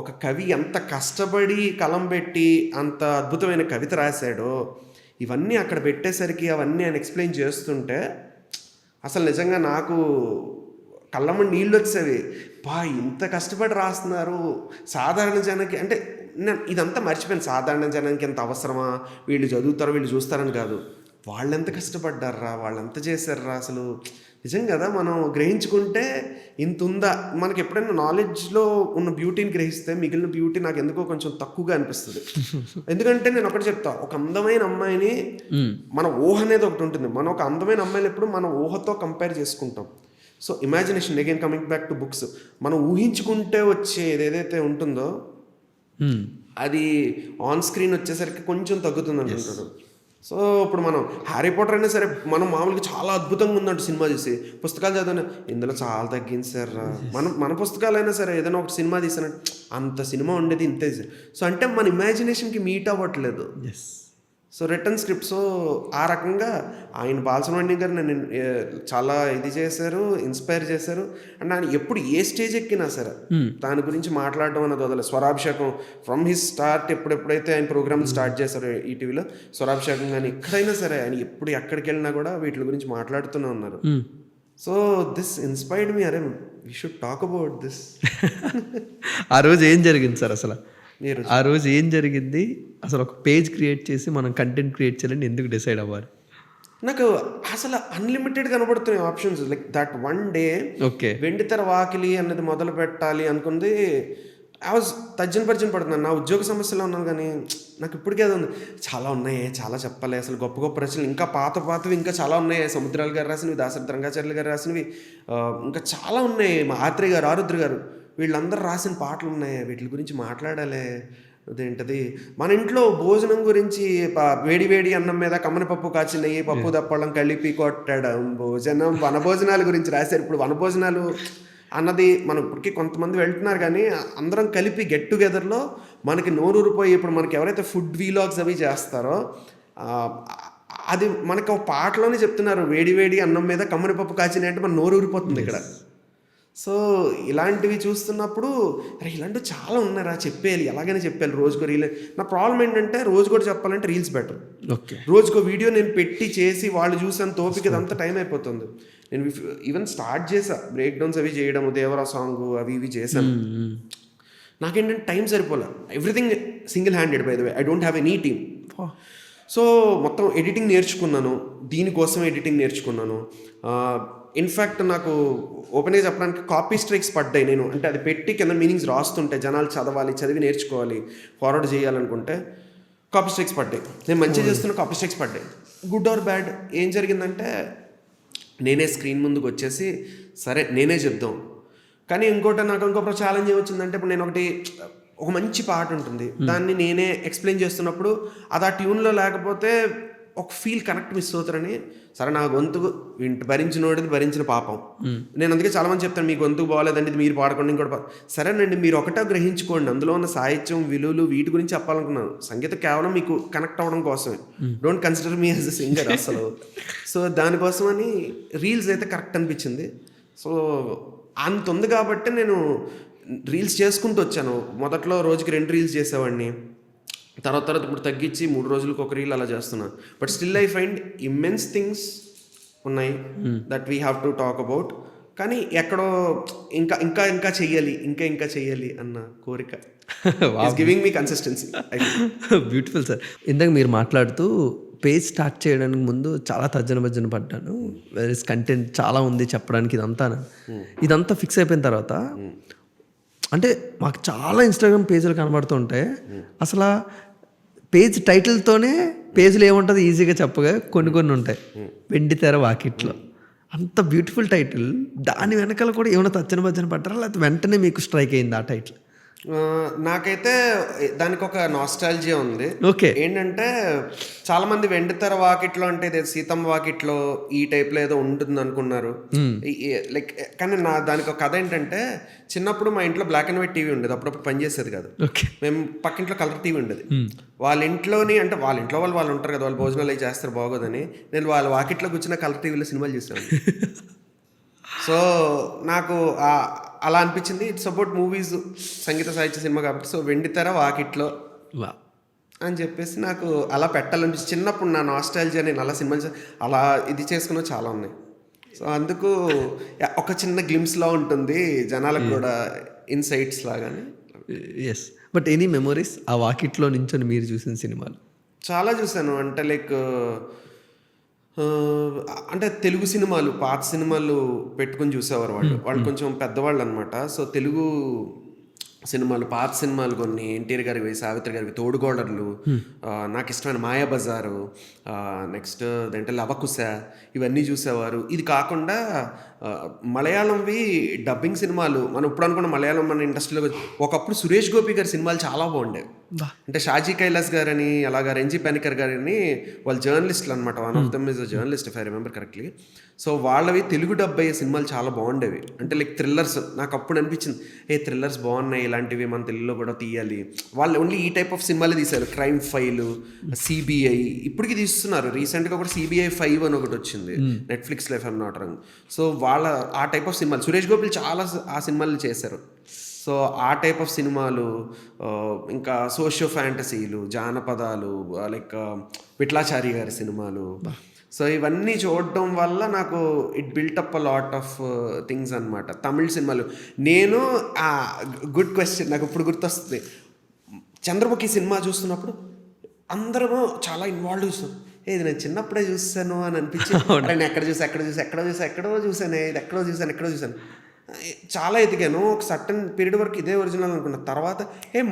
ఒక కవి ఎంత కష్టపడి కలం పెట్టి అంత అద్భుతమైన కవిత రాశాడో, ఇవన్నీ అక్కడ పెట్టేసరికి అవన్నీ ఆయన ఎక్స్ప్లెయిన్ చేస్తుంటే అసలు నిజంగా నాకు కళ్ళమ్మ నీళ్ళు వచ్చేవి. ఇంత కష్టపడి రాస్తున్నారు సాధారణ జనానికి అంటే నేను ఇదంతా మర్చిపోయాను. సాధారణ జనానికి ఎంత అవసరమా, వీళ్ళు చదువుతారో వీళ్ళు చూస్తారని కాదు, వాళ్ళెంత కష్టపడ్డారా, వాళ్ళెంత చేశారా, అసలు నిజం కదా. మనం గ్రహించుకుంటే ఇంత ఉందా, మనకి ఎప్పుడైనా నాలెడ్జ్లో ఉన్న బ్యూటీని గ్రహిస్తే మిగిలిన బ్యూటీ నాకు ఎందుకో కొంచెం తక్కువగా అనిపిస్తుంది. ఎందుకంటే నేను ఒకటి చెప్తా, ఒక అందమైన అమ్మాయిని మన ఊహ అనేది ఒకటి ఉంటుంది, మనం ఒక అందమైన అమ్మాయిని ఎప్పుడు మన ఊహతో కంపేర్ చేసుకుంటాం. So imagination, again coming back to books, మనం ఊహించుకుంటే వచ్చే ఏదైతే ఉంటుందో అది ఆన్ స్క్రీన్ వచ్చేసరికి కొంచెం తగ్గుతుంది అనుకుంటాడు. సో ఇప్పుడు మనం హ్యారీ పాటర్ అయినా సరే, మనం మామూలుగా చాలా అద్భుతంగా ఉందంటే సినిమా చూసి, పుస్తకాలు చదివిన ఇందులో చాలా తగ్గింది సార్, మన పుస్తకాలైనా సరే ఏదైనా ఒక సినిమా తీసానంటే అంత సినిమా ఉండేది ఇంతే. సో అంటే మన ఇమాజినేషన్కి మీట్ అవ్వట్లేదు. So return script. సో ఆ రకంగా ఆయన బాలసుబ్రహ్మణ్యం గారు నన్ను చాలా ఇది చేశారు, ఇన్స్పైర్ చేశారు. అండ్ ఆయన ఎప్పుడు ఏ స్టేజ్ ఎక్కినా సరే దాని గురించి మాట్లాడడం అన్నది వదలదు. స్వరాభిషేకం ఫ్రమ్ హిస్ స్టార్ట్, ఎప్పుడైతే ఆయన ప్రోగ్రామ్ స్టార్ట్ చేశారు ఈటీవీలో, స్వరాభిషేకం కానీ ఎక్కడైనా సరే ఆయన ఎప్పుడు ఎక్కడికి వెళ్ళినా కూడా వీటి గురించి మాట్లాడుతూనే ఉన్నారు. సో దిస్ ఇన్స్పైర్డ్ మీ, అరే we should talk about this. ఆ రోజు ఏం జరిగింది సార్ అసలు? ఆ రోజు ఏం జరిగింది అసలు? ఒక పేజ్ క్రియేట్ చేసి మనం కంటెంట్ క్రియేట్ చేయాలని ఎందుకు డిసైడ్ అవ్వాలి? నాకు అసలు అన్లిమిటెడ్ కనబడుతున్నాయి options. Like that one day okay వెండితెర వాకిలి అన్నది మొదలు పెట్టాలి అనుకుంది. ఐ వాజ్ తర్జన పడుతున్నాను, నా ఉద్యోగ సమస్యలో ఉన్నాను. కానీ నాకు ఇప్పటికే అది ఉంది, చాలా ఉన్నాయి, చాలా చెప్పాలి, అసలు గొప్ప గొప్ప రచనలు ఇంకా పాతవి ఇంకా చాలా ఉన్నాయి. సముద్రాలు గారు రాసినవి, దాశరథి రంగాచార్యులు గారు రాసినవి, ఇంకా చాలా ఉన్నాయి. మా ఆత్రేయ గారు, ఆరుద్ర గారు, వీళ్ళందరూ రాసిన పాటలు ఉన్నాయి, వీటి గురించి మాట్లాడాలి. అదేంటది మన ఇంట్లో భోజనం గురించి, వేడి అన్నం మీద కమ్మని పప్పు కాచి నెయ్యి పప్పు దప్పడం కలిపి కొట్టడం భోజనం, వనభోజనాల గురించి రాశారు. ఇప్పుడు వనభోజనాలు అన్నది మనం ఇప్పటికీ కొంతమంది వెళ్తున్నారు, కానీ అందరం కలిపి గెట్ టుగెదర్లో మనకి నోరూరిపోయి, ఇప్పుడు మనకి ఎవరైతే ఫుడ్ వీలాగ్స్ అవి చేస్తారో అది మనకు ఒక పాటలోనే చెప్తున్నారు, వేడి అన్నం మీద కమ్మని పప్పు కాచిన అంటే మన నోరూరిపోతుంది ఇక్కడ. సో ఇలాంటివి చూస్తున్నప్పుడు అరే ఇలాంటివి చాలా ఉన్నారా, చెప్పేయాలి, ఎలాగైనా చెప్పాలి, రోజుకో రీల్. నా ప్రాబ్లం ఏంటంటే రోజు కూడా చెప్పాలంటే రీల్స్ బెటర్. ఓకే, రోజుకో వీడియో నేను పెట్టి చేసి వాళ్ళు చూసాను తోపిక ఇదంతా టైం అయిపోతుంది. నేను ఈవెన్ స్టార్ట్ చేసా బ్రేక్ డౌన్స్ అవి చేయడం, దేవరా సాంగ్ అవి ఇవి చేశాను. నాకేంటంటే టైం సరిపోలే. Everything single handed by the way, I don't have any team. So మొత్తం ఎడిటింగ్ నేర్చుకున్నాను, దీనికోసం ఎడిటింగ్ నేర్చుకున్నాను. ఇన్ఫ్యాక్ట్ నాకు ఓపెన్గా చెప్పడానికి కాపీ స్ట్రైక్స్ పడ్డాయి. నేను అంటే అది పెట్టి కింద మీనింగ్స్ రాస్తుంటే జనాలు చదవాలి, చదివి నేర్చుకోవాలి, ఫార్వర్డ్ చేయాలనుకుంటే కాపీ స్ట్రైక్స్ పడ్డాయి. నేను మంచిగా చేస్తున్న కాపీ స్ట్రైక్స్ పడ్డాయి. గుడ్ ఆర్ బ్యాడ్ ఏం జరిగిందంటే నేనే స్క్రీన్ ముందుకు వచ్చేసి సరే నేనే చెప్దాం. కానీ నాకు ఇంకొక ఛాలెంజ్ ఏమొచ్చిందంటే, ఇప్పుడు నేను ఒక మంచి పాట ఉంటుంది, దాన్ని నేనే ఎక్స్ప్లెయిన్ చేస్తున్నప్పుడు అది ఆ ట్యూన్లో లేకపోతే ఒక ఫీల్ కనెక్ట్ మిస్ అవుతారని, సరే నా గొంతుకు భరించినోడిది భరించిన పాపం. నేను అందుకే చాలామంది చెప్తాను, మీ గొంతుకు బాగోలేదండి, ఇది మీరు పాడకండి, ఇంకోటి సరేనండి, మీరు ఒకటే గ్రహించుకోండి, అందులో ఉన్న సాహిత్యం విలువలు వీటి గురించి చెప్పాలనుకున్నాను. సంగీతం కేవలం మీకు కనెక్ట్ అవ్వడం కోసమే, don't consider me as a singer అసలు. సో దానికోసమని రీల్స్ అయితే కరెక్ట్ అనిపించింది. సో అంత ఉంది కాబట్టి నేను రీల్స్ చేసుకుంటూ వచ్చాను. మొదట్లో రోజుకి 2 రీల్స్ చేసేవాడిని, తర్వాత ఇప్పుడు తగ్గించి 3 రోజులకు ఒక రీల్ అలా చేస్తున్నాను. But still I find immense things ఉన్నాయి that we have to talk about. కానీ ఎక్కడో ఇంకా ఇంకా ఇంకా చెయ్యాలి, ఇంకా ఇంకా చెయ్యాలి అన్న కోరిక is giving me consistency. Beautiful sir. ఇందాక మీరు మాట్లాడుతూ పేజ్ స్టార్ట్ చేయడానికి ముందు చాలా తర్జన భర్జన పడ్డాను, వేరే కంటెంట్ చాలా ఉంది చెప్పడానికి, ఇదంతా ఫిక్స్ అయిపోయిన తర్వాత అంటే మాకు చాలా ఇన్స్టాగ్రామ్ పేజీలు కనబడుతూ ఉంటాయి. అసలు ఆ పేజ్ టైటిల్తోనే పేజీలు ఏముంటుంది ఈజీగా చెప్పగా కొన్ని ఉంటాయి. వెండితెర వాకిట్లో అంత బ్యూటిఫుల్ టైటిల్, దాని వెనకాల కూడా ఏమైనా తర్జన భర్జన పడ్డారా లేకపోతే వెంటనే మీకు స్ట్రైక్ అయింది ఆ టైటిల్? నాకైతే దానికి ఒక నాస్టాలజియా ఉంది. ఓకే. ఏంటంటే చాలా మంది వెండితెర వాకిట్లో అంటే సీతమ్మ వాకిట్లో ఈ టైప్లో ఏదో ఉంటుంది అనుకున్నారు. లైక్ కానీ దానికి ఒక కథ ఏంటంటే, చిన్నప్పుడు మా ఇంట్లో బ్లాక్ అండ్ వైట్ టీవీ ఉండేది, అప్పుడప్పుడు పనిచేసేది కాదు. మేము పక్కింట్లో కలర్ టీవీ ఉండేది. వాళ్ళ ఇంట్లోని అంటే వాళ్ళ ఇంట్లో వాళ్ళు ఉంటారు కదా, వాళ్ళు భోజనాలు అవి చేస్తారు బాగోదని నేను వాళ్ళ వాకిట్లో కూర్చున్న కలర్ టీవీలో సినిమాలు చూసాను. సో నాకు అలా అనిపించింది. ఇట్స్ అబౌట్ మూవీస్, సంగీత సాహిత్య సినిమా కాబట్టి, సో వెండితెర వాకిట్లో అని చెప్పేసి నాకు అలా పెట్టాలనిపించి చిన్నప్పుడు నా నాస్టాలజీ నేను అలా సినిమాలు అలా ఇది చేసుకున్న చాలా ఉన్నాయి. సో అందుకు ఒక చిన్న గ్లిమ్స్లా ఉంటుంది జనాలకు కూడా, ఇన్సైట్స్ లాగానే. ఎస్. బట్ ఎనీ మెమొరీస్ ఆ వాకిట్లో నుంచి మీరు చూసిన సినిమాలు? చాలా చూశాను. అంటే లైక్ అంటే తెలుగు సినిమాలు, పాత సినిమాలు పెట్టుకుని చూసేవారు వాళ్ళు కొంచెం పెద్దవాళ్ళు అనమాట. సో తెలుగు సినిమాలు, పాత సినిమాలు కొన్ని, ఎన్టీఆర్ గారివి, సావిత్రి గారివి, తోడుగోడర్లు, నాకు ఇష్టమైన మాయాబజారు, నెక్స్ట్ అంటే లవకుశ, ఇవన్నీ చూసేవారు. ఇది కాకుండా మలయాళంవి డబ్బింగ్ సినిమాలు, మనం ఇప్పుడు అనుకున్న మలయాళం మన ఇండస్ట్రీలో ఒకప్పుడు సురేష్ గోపి గారి సినిమాలు చాలా బాగుండేవి. అంటే షాజీ కైలాస్ గారని, అలాగా రంజీ పెనికర్ గారని, వాళ్ళు జర్నలిస్టులు అనమాట. One of them is a journalist if I remember correctly. So వాళ్ళవి తెలుగు డబ్ అయ్యే సినిమాలు చాలా బాగుండేవి. అంటే లైక్ థ్రిల్లర్స్, నాకు అప్పుడు అనిపించింది థ్రిల్లర్స్ బాగున్నాయి, ఇలాంటివి మన తెలుగులో కూడా తీయాలి. వాళ్ళు ఓన్లీ ఈ టైప్ ఆఫ్ సినిమాలే తీశారు. క్రైమ్ ఫైల్, సిబిఐ, ఇప్పటికి తీస్తున్నారు. రీసెంట్గా కూడా సిబిఐ 5 అని ఒకటి వచ్చింది నెట్ఫ్లిక్స్లో, if I'm not wrong. So వాళ్ళ ఆ టైప్ ఆఫ్ సినిమాలు, సురేష్ గోపి చాలా ఆ సినిమాలు చేశారు. సో ఆ టైప్ ఆఫ్ సినిమాలు, ఇంకా సోషియో ఫ్యాంటసీలు, జానపదాలు, లైక్ విట్లాచారి గారి సినిమాలు. సో ఇవన్నీ చూడడం వల్ల నాకు it built up a lot of things అనమాట. తమిళ సినిమాలు నేను గుడ్ క్వశ్చన్, నాకు ఇప్పుడు గుర్తొస్తుంది. చంద్రముఖి సినిమా చూస్తున్నప్పుడు అందరము చాలా ఇన్వాల్వ్ చూస్తాం. ఇది నేను చిన్నప్పుడే చూసాను అని అనిపించి, నేను ఎక్కడో చూసాను చాలా ఎదిగాను. ఒక సర్టన్ పీరియడ్ వరకు ఇదే ఒరిజినల్ అనుకున్నా. తర్వాత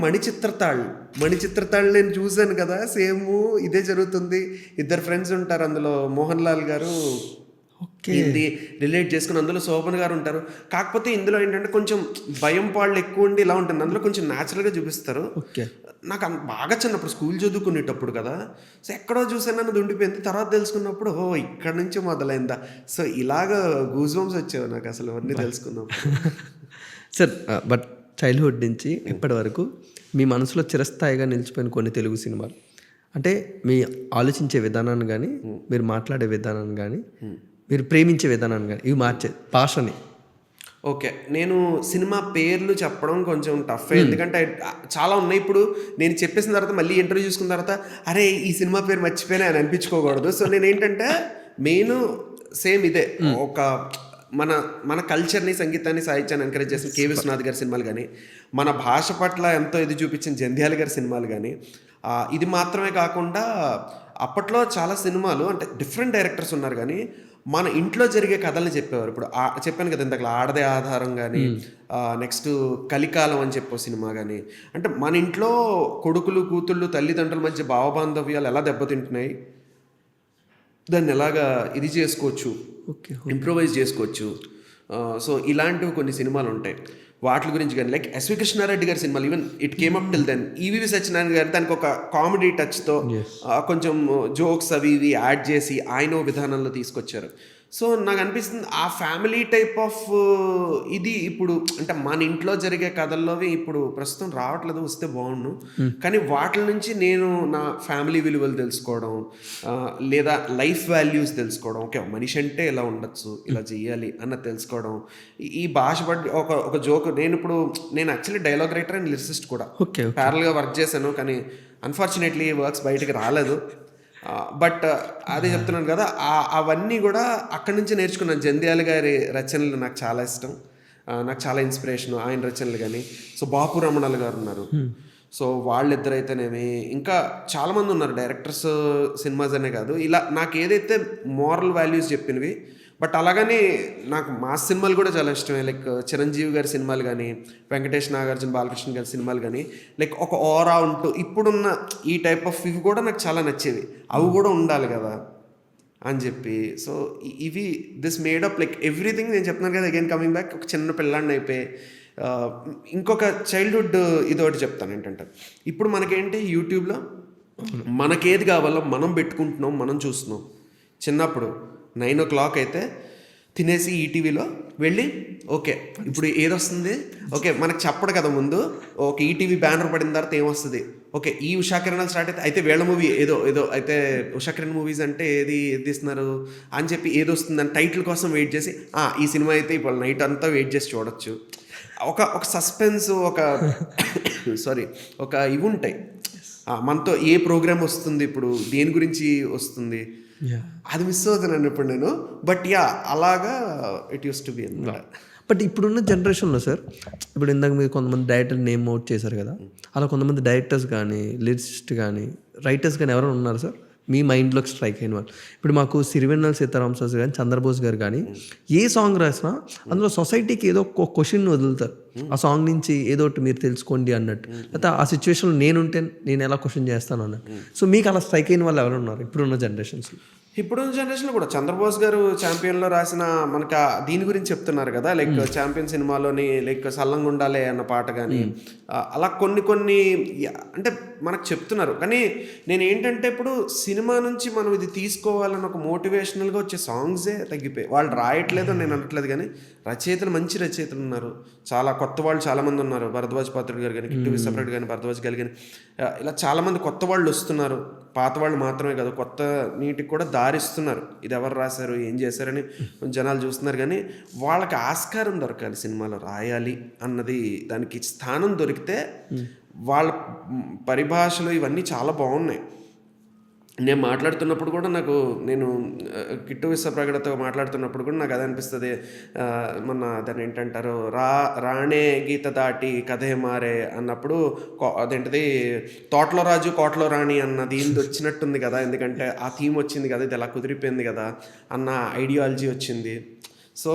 మణిచిత్రతాళ్ళు నేను చూశాను కదా, సేమ్ ఇదే జరుగుతుంది. ఇద్దరు ఫ్రెండ్స్ ఉంటారు అందులో, మోహన్ లాల్ గారు హిందీ రిలేట్ చేసుకుని, అందులో శోభన్ గారు ఉంటారు. కాకపోతే ఇందులో ఏంటంటే కొంచెం భయం పాళ్ళు ఎక్కువ ఉండి ఇలా ఉంటుంది, అందులో కొంచెం న్యాచురల్గా చూపిస్తారు. నాకు బాగా చిన్నప్పుడు స్కూల్ చదువుకునేటప్పుడు కదా, సో ఎక్కడో చూసాను అన్నది ఉండిపోయింది. తర్వాత తెలుసుకున్నప్పుడు ఇక్కడ నుంచి మొదలైందా. సో ఇలాగ గూజ్ బంప్స్ వచ్చేవి నాకు అసలు అవన్నీ తెలుసుకున్నప్పుడు. సార్, బట్ చైల్డ్హుడ్ నుంచి ఇప్పటి వరకు మీ మనసులో చిరస్థాయిగా నిలిచిపోయిన కొన్ని తెలుగు సినిమాలు, అంటే మీ ఆలోచించే విధానాన్ని కానీ, మీరు మాట్లాడే విధానాన్ని కానీ, మీరు ప్రేమించే విధానాన్ని కానీ, ఇవి మార్చే భాషని. ఓకే, నేను సినిమా పేర్లు చెప్పడం కొంచెం టఫ్, ఎందుకంటే చాలా ఉన్నాయి. ఇప్పుడు నేను చెప్పేసిన తర్వాత మళ్ళీ ఇంటర్వ్యూ చూసుకున్న తర్వాత అరే ఈ సినిమా పేరు మర్చిపోయినా అని అనిపించుకోకూడదు. సో నేను ఏంటంటే మెయిన్ సేమ్ ఇదే, ఒక మన కల్చర్ని, సంగీతాన్ని, సాహిత్యాన్ని ఎంకరేజ్ చేసిన కె విశ్వనాథ్ గారి సినిమాలు కానీ, మన భాష పట్ల ఎంతో ఇది చూపించిన జంధ్యాల గారి సినిమాలు కానీ, ఇది మాత్రమే కాకుండా అప్పట్లో చాలా సినిమాలు అంటే డిఫరెంట్ డైరెక్టర్స్ ఉన్నారు కానీ మన ఇంట్లో జరిగే కథల్ని చెప్పేవారు. ఇప్పుడు చెప్పాను కదా ఇంతకు, ఆడదే ఆధారం కానీ, నెక్స్ట్ కలికాలం అని చెప్పే సినిమా కానీ, అంటే మన ఇంట్లో కొడుకులు, కూతుళ్ళు, తల్లిదండ్రుల మధ్య భావబాంధవ్యాలు ఎలా దెబ్బతింటున్నాయి, దాన్ని ఎలాగా ఇది చేసుకోవచ్చు, ఇంప్రూవైజ్ చేసుకోవచ్చు. సో ఇలాంటివి కొన్ని సినిమాలు ఉంటాయి వాటి గురించి కానీ. లైక్ ఎస్వి కృష్ణారెడ్డి గారి సినిమాలు, even it came up till then, EVV Satyanarayana గారు దానికి ఒక కామెడీ టచ్తో కొంచెం జోక్స్ అవి ఇవి యాడ్ చేసి ఆయన విధానంలో తీసుకొచ్చారు. సో నాకు అనిపిస్తుంది ఆ ఫ్యామిలీ టైప్ ఆఫ్ ఇది ఇప్పుడు అంటే మన ఇంట్లో జరిగే కథల్లోవి ఇప్పుడు ప్రస్తుతం రావట్లేదు, వస్తే బాగుండు. కానీ వాటి నుంచి నేను నా ఫ్యామిలీ విలువలు తెలుసుకోవడం, లేదా లైఫ్ వాల్యూస్ తెలుసుకోవడం, ఓకే మనిషి అంటే ఇలా ఉండొచ్చు, ఇలా చెయ్యాలి అన్న తెలుసుకోవడం, ఈ భాష బట్టి ఒక జోక్. నేను actually dialogue writer and lyricist కూడా, ప్యారల్గా వర్క్ చేశాను. కానీ అన్ఫార్చునేట్లీ వర్క్స్ బయటకు రాలేదు. బట్ అదే చెప్తున్నాను కదా, అవన్నీ కూడా అక్కడి నుంచి నేర్చుకున్నాను. జంధ్యాల గారి రచనలు నాకు చాలా ఇష్టం, నాకు చాలా ఇన్స్పిరేషన్ ఆయన రచనలు. కానీ సో బాపు రమణాలు గారు ఉన్నారు, సో వాళ్ళిద్దరైతేనేమి ఇంకా చాలామంది ఉన్నారు డైరెక్టర్స్, సినిమాస్ అనే కాదు, ఇలా నాకు ఏదైతే మోరల్ వాల్యూస్ చెప్పినవి. బట్ అలాగని నాకు మాస్ సినిమాలు కూడా చాలా ఇష్టమే. లైక్ చిరంజీవి గారి సినిమాలు కానీ, వెంకటేష్, నాగార్జున, బాలకృష్ణ గారి సినిమాలు కానీ, లైక్ ఒక ఓరా ఉంటూ ఇప్పుడున్న ఈ టైప్ ఆఫ్ ఇవి కూడా నాకు చాలా నచ్చేవి. అవి కూడా ఉండాలి కదా అని చెప్పి. సో ఇవి దిస్ మేడప్ లైక్ ఎవ్రీథింగ్. నేను చెప్తున్నాను కదా, అగైన్ కమింగ్ బ్యాక్, ఒక చిన్న పిల్లాడిని అయిపోయి ఇంకొక చైల్డ్హుడ్ ఇదొకటి చెప్తాను ఏంటంటే, ఇప్పుడు మనకేంటి యూట్యూబ్లో మనకేది కావాలో మనం పెట్టుకుంటున్నాం, మనం చూస్తున్నాం. చిన్నప్పుడు 9 o'clock అయితే తినేసి ఈటీవీలో వెళ్ళి ఓకే ఇప్పుడు ఏదొస్తుంది, ఓకే మనకు చెప్పడు కదా ముందు, ఓకే ఈటీవీ బ్యానర్ పడిన తర్వాత ఏమొస్తుంది, ఓకే ఈ ఉషాకిరణాలు స్టార్ట్ అయితే వేళ మూవీ ఏదో అయితే ఉషాకిరణ్ మూవీస్ అంటే ఏది తీస్తున్నారు అని చెప్పి ఏదో వస్తుందని టైటిల్ కోసం వెయిట్ చేసి ఈ సినిమా అయితే ఇప్పుడు నైట్ అంతా వెయిట్ చేసి చూడొచ్చు. ఒక సస్పెన్స్, ఒక ఇవి ఉంటాయి మనతో. ఏ ప్రోగ్రామ్ వస్తుంది, ఇప్పుడు దేని గురించి వస్తుంది, అది మిస్ అవుతున్నాను ఇప్పుడు నేను. బట్ అలాగా ఇట్ యూస్ టు బి అన్నమాట. బట్ ఇప్పుడున్న జనరేషన్లో సార్, ఇప్పుడు ఇందాక మీరు కొంతమంది డైరెక్టర్ నేమ్ అవుట్ చేశారు కదా, అలా కొంతమంది డైరెక్టర్స్ కానీ, లిరిసిస్ట్ కానీ, రైటర్స్ కానీ ఎవరైనా ఉన్నారు సార్ మీ మైండ్లోకి స్ట్రైక్ అయిన వాళ్ళు? ఇప్పుడు మాకు సిరివెన్నెల సీతారామ శాస్త్రి కానీ, చంద్రబోస్ గారు కానీ, ఏ సాంగ్ రాసినా అందులో సొసైటీకి ఏదో ఒక క్వశ్చన్ వదులుతారు. ఆ సాంగ్ నుంచి ఏదో ఒకటి మీరు తెలుసుకోండి అన్నట్టు, లేకపోతే ఆ సిచ్యువేషన్లో నేనుంటే నేను ఎలా క్వశ్చన్ చేస్తాను అన్నట్టు. సో మీకు అలా స్ట్రైక్ అయిన వాళ్ళు ఎవరు ఉన్నారు ఇప్పుడున్న జనరేషన్స్లో? ఇప్పుడున్న జనరేషన్లో కూడా చంద్రబోస్ గారు ఛాంపియన్లో రాసిన మనకు దీని గురించి చెప్తున్నారు కదా, లైక్ ఛాంపియన్ సినిమాలోని లైక్ సల్లంగా ఉండాలి అన్న పాట కానీ, అలా కొన్ని అంటే మనకు చెప్తున్నారు. కానీ నేను ఏంటంటే ఇప్పుడు సినిమా నుంచి మనం ఇది తీసుకోవాలని ఒక మోటివేషనల్గా వచ్చే సాంగ్సే తగ్గిపోయి, వాళ్ళు రాయట్లేదు నేను అనట్లేదు, కానీ రచయితలు మంచి రచయితలు ఉన్నారు, చాలా కొత్త వాళ్ళు చాలామంది ఉన్నారు. భరద్వాజ్ పాత్రుడు గారు కానీ, కిట్టు విశ్వప్రగడ్ కానీ, భరద్వాజ్ గారు కానీ, ఇలా చాలామంది కొత్త వాళ్ళు వస్తున్నారు. పాత వాళ్ళు మాత్రమే కాదు, కొత్త నీటికి కూడా దారిస్తున్నారు. ఇది ఎవరు రాశారు, ఏం చేశారని జనాలు చూస్తున్నారు. కానీ వాళ్ళకి ఆస్కారం దొరకాలి, సినిమాలో రాయాలి అన్నది, దానికి స్థానం దొరికితే వాళ్ళ పరిభాషలు ఇవన్నీ చాలా బాగున్నాయి. నేను మాట్లాడుతున్నప్పుడు కూడా నేను కిట్టు విశ్వప్రగడతో మాట్లాడుతున్నప్పుడు కూడా నాకు అది అనిపిస్తుంది. దాన్ని ఏంటంటారు, రాణే గీత దాటి కథే మారే అన్నప్పుడు అదేంటిది తోటలో రాజు కోటలో రాణి అన్నది ఇది వచ్చినట్టుంది కదా, ఎందుకంటే ఆ థీమ్ వచ్చింది కదా, ఇది ఎలా కుదిరిపోయింది కదా అన్న ఐడియాలజీ వచ్చింది. సో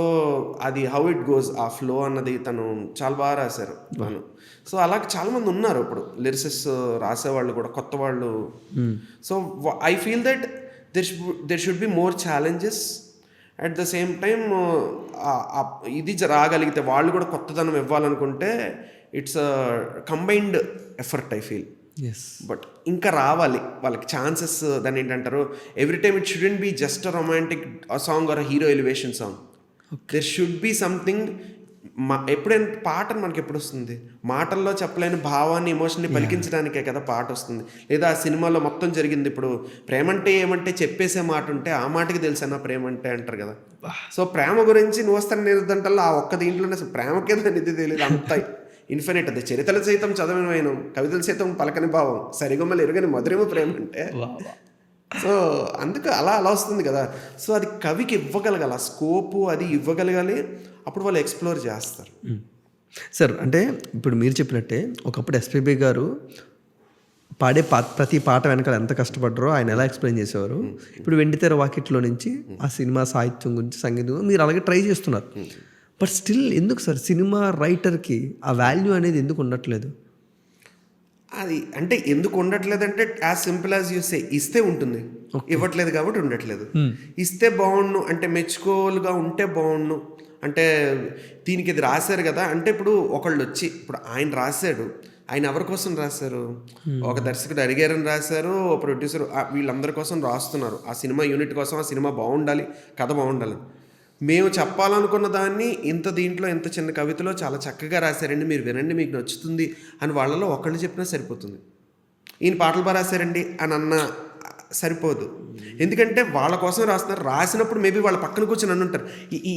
అది హౌ ఇట్ గోస్, ఆ ఫ్లో అన్నది తను చాలా బాగా రాశారు తను. సో అలాగే చాలామంది ఉన్నారు ఇప్పుడు లిరిసిస్ రాసేవాళ్ళు కూడా, కొత్త వాళ్ళు. So I feel that there should be more challenges. At the same time ఇది రాగలిగితే వాళ్ళు కూడా కొత్తదనం ఇవ్వాలనుకుంటే it's combined effort I feel. But ఇంకా రావాలి వాళ్ళకి ఛాన్సెస్. దాన్ని ఏంటంటారు, every time it shouldn't be just a romantic song or hero elevation song. There should be something. ఎప్పుడైనా పాట మనకి ఎప్పుడు వస్తుంది, మాటల్లో చెప్పలేని భావాన్ని, ఎమోషన్ని పలికించడానికే కదా పాట వస్తుంది. లేదా ఆ సినిమాలో మొత్తం జరిగింది, ఇప్పుడు ప్రేమంటే ఏమంటే చెప్పేసే మాట ఉంటే ఆ మాటకి తెలుసన్నా ప్రేమ అంటే అంటారు కదా. సో ప్రేమ గురించి నువ్వు వస్తాను నేర్దంటల్లో ఆ ఒక్క దీంట్లోనే అసలు ప్రేమకే ఇది తెలియదు, అంత ఇన్ఫినిట్. అది చరిత్రలు సైతం చదవమైన, కవితలు సైతం పలకని భావం, సరిగొమ్మలు ఎరుగని మధురేమో ప్రేమ అంటే. సో అందుకు అలా వస్తుంది కదా. సో అది కవికి ఇవ్వగలగాలి, ఆ స్కోపు అది ఇవ్వగలగాలి, అప్పుడు వాళ్ళు ఎక్స్ప్లోర్ చేస్తారు. సార్ అంటే ఇప్పుడు మీరు చెప్పినట్టే ఒకప్పుడు ఎస్పీబీ గారు పాడే ప్రతి పాట వెనకాల ఎంత కష్టపడ్డారో ఆయన ఎలా ఎక్స్ప్లెయిన్ చేసేవారు. ఇప్పుడు వెండితెర వాకిట్లో నుంచి ఆ సినిమా సాహిత్యం గురించి, సంగీతం మీరు అలాగే ట్రై చేస్తున్నారు. బట్ స్టిల్ ఎందుకు సార్ సినిమా రైటర్కి ఆ వాల్యూ అనేది ఎందుకు ఉండట్లేదు? అది అంటే ఎందుకు ఉండట్లేదంటే as simple as you say, ఇస్తే ఉంటుంది, ఇవ్వట్లేదు కాబట్టి ఉండట్లేదు. ఇస్తే బాగుండు అంటే, మెచ్చుకోలుగా ఉంటే బాగుండు అంటే, దీనికి ఇది రాశారు కదా అంటే, ఇప్పుడు ఒకళ్ళు వచ్చి ఇప్పుడు ఆయన రాశాడు, ఆయన ఎవరి కోసం రాశారు, ఒక దర్శకుడు అడిగారని రాశారు, ఓ ప్రొడ్యూసర్, వీళ్ళందరి కోసం రాస్తున్నారు. ఆ సినిమా యూనిట్ కోసం, ఆ సినిమా బాగుండాలి, కథ బాగుండాలి. మేము చెప్పాలనుకున్న దాన్ని ఇంత దీంట్లో, ఇంత చిన్న కవితలో చాలా చక్కగా రాశారండి, మీరు వినండి మీకు నచ్చుతుంది అని వాళ్ళలో ఒకళ్ళు చెప్పినా సరిపోతుంది. ఈయన పాటలు బాగా రాశారండి అని అన్న సరిపోదు, ఎందుకంటే వాళ్ళ కోసం రాస్తున్నారు. రాసినప్పుడు మేబీ వాళ్ళ పక్కన కూర్చొని అని ఉంటారు,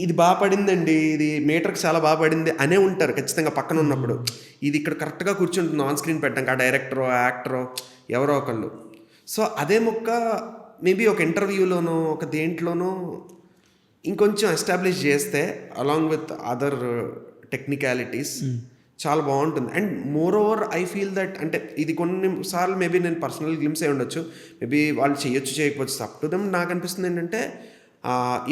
ఇది బాగా పడిందండి, ఇది మీటర్కి చాలా బాగా పడింది అనే ఉంటారు ఖచ్చితంగా పక్కన ఉన్నప్పుడు. ఇది ఇక్కడ కరెక్ట్గా కూర్చుంటుంది ఆన్ స్క్రీన్ పెట్టడానికి ఆ డైరెక్టరో యాక్టరో ఎవరో ఒకళ్ళు. సో అదే ముక్క మేబీ ఒక ఇంటర్వ్యూలోనో ఒక దేంట్లోనో ఇంకొంచెం ఎస్టాబ్లిష్ చేస్తే అలాంగ్ విత్ అదర్ టెక్నికాలిటీస్ చాలా బాగుంటుంది. And more over I feel that, అంటే ఇది కొన్నిసార్లు మేబీ నేను పర్సనల్ గ్లిమ్స్ అయి ఉండొచ్చు, మేబీ వాళ్ళు చేయకపోవచ్చు, అప్ టు దెమ్. నాకు అనిపిస్తుంది ఏంటంటే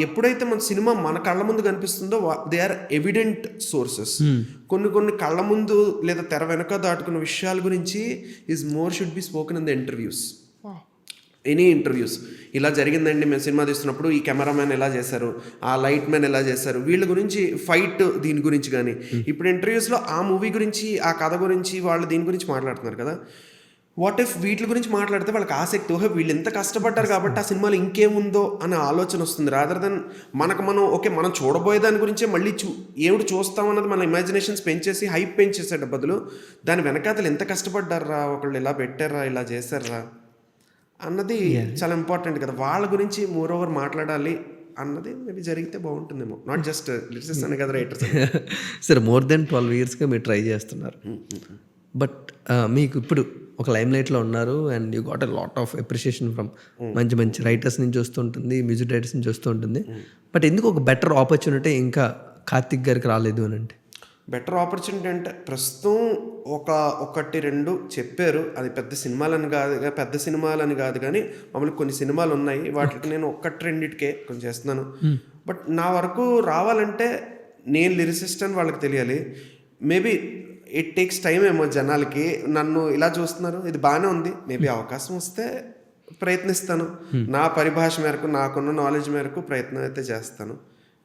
ఎప్పుడైతే మన సినిమా మన కళ్ళ ముందు కనిపిస్తుందో దే ఆర్ ఎవిడెంట్ సోర్సెస్. కొన్ని కళ్ళ ముందు లేదా తెర వెనక దాటుకున్న విషయాల గురించి is more should be spoken in the interviews, any interviews. ఇలా జరిగిందండి మేము సినిమా తీస్తున్నప్పుడు, ఈ కెమెరామ్యాన్ ఎలా చేశారు, ఆ లైట్ మ్యాన్ ఎలా చేశారు, వీళ్ళ గురించి ఫైట్ దీని గురించి. కానీ ఇప్పుడు ఇంటర్వ్యూస్లో ఆ మూవీ గురించి, ఆ కథ గురించి, వాళ్ళు దీని గురించి మాట్లాడుతున్నారు కదా. వాట్ ఇఫ్ వీటి గురించి మాట్లాడితే వాళ్ళకి ఆసక్తి, ఓహో వీళ్ళు ఎంత కష్టపడ్డారు కాబట్టి ఆ సినిమాలో ఇంకేముందో అనే ఆలోచన వస్తుంది. రాదర్ దెన్ మనం చూడబోయే దాని గురించే మళ్ళీ ఏమిటి చూస్తామన్నది మన ఇమాజినేషన్స్ పెంచేసి హైప్ పెంచేసేట బదులు దాని వెనకాతలు ఎంత కష్టపడ్డారా, ఒకళ్ళు ఇలా పెట్టారా, ఇలా చేశారా అన్నది చాలా ఇంపార్టెంట్ కదా. వాళ్ళ గురించి మోర్ ఓవర్ మాట్లాడాలి అన్నది మేబీ జరిగితే బాగుంటుందేమో. నాట్ జస్ట్ లిరిసిస్ట్ అనే కదా రైటర్స్. సరే, మోర్ దెన్ 12 yearsగా మీరు ట్రై చేస్తున్నారు. బట్ మీకు ఇప్పుడు ఒక లైమ్ లైట్లో ఉన్నారు and you got a lot of appreciation from మంచి మంచి రైటర్స్ నుంచి వస్తూ ఉంటుంది, మ్యూజిక్ డైరెక్టర్స్ నుంచి వస్తూ ఉంటుంది. బట్ ఎందుకు ఒక బెటర్ ఆపర్చునిటీ ఇంకా కార్తిక్ గారికి రాలేదు అని అంటే? బెటర్ ఆపర్చునిటీ అంటే ప్రస్తుతం ఒకటి రెండు చెప్పారు. అది పెద్ద సినిమాలని కాదు కానీ మామూలుగా కొన్ని సినిమాలు ఉన్నాయి, వాటికి నేను రెండిటికే కొంచెం చేస్తున్నాను. బట్ నా వరకు రావాలంటే నేను లిరిసిస్ట్ అని వాళ్ళకి తెలియాలి. మేబీ ఇట్ టేక్స్ టైం ఏమో. జనాలకి నన్ను ఇలా చూస్తున్నారు, ఇది బాగానే ఉంది, మేబీ అవకాశం వస్తే ప్రయత్నిస్తాను. నా పరిభాష మేరకు, నాకున్న నాలెడ్జ్ మేరకు ప్రయత్నం అయితే చేస్తాను.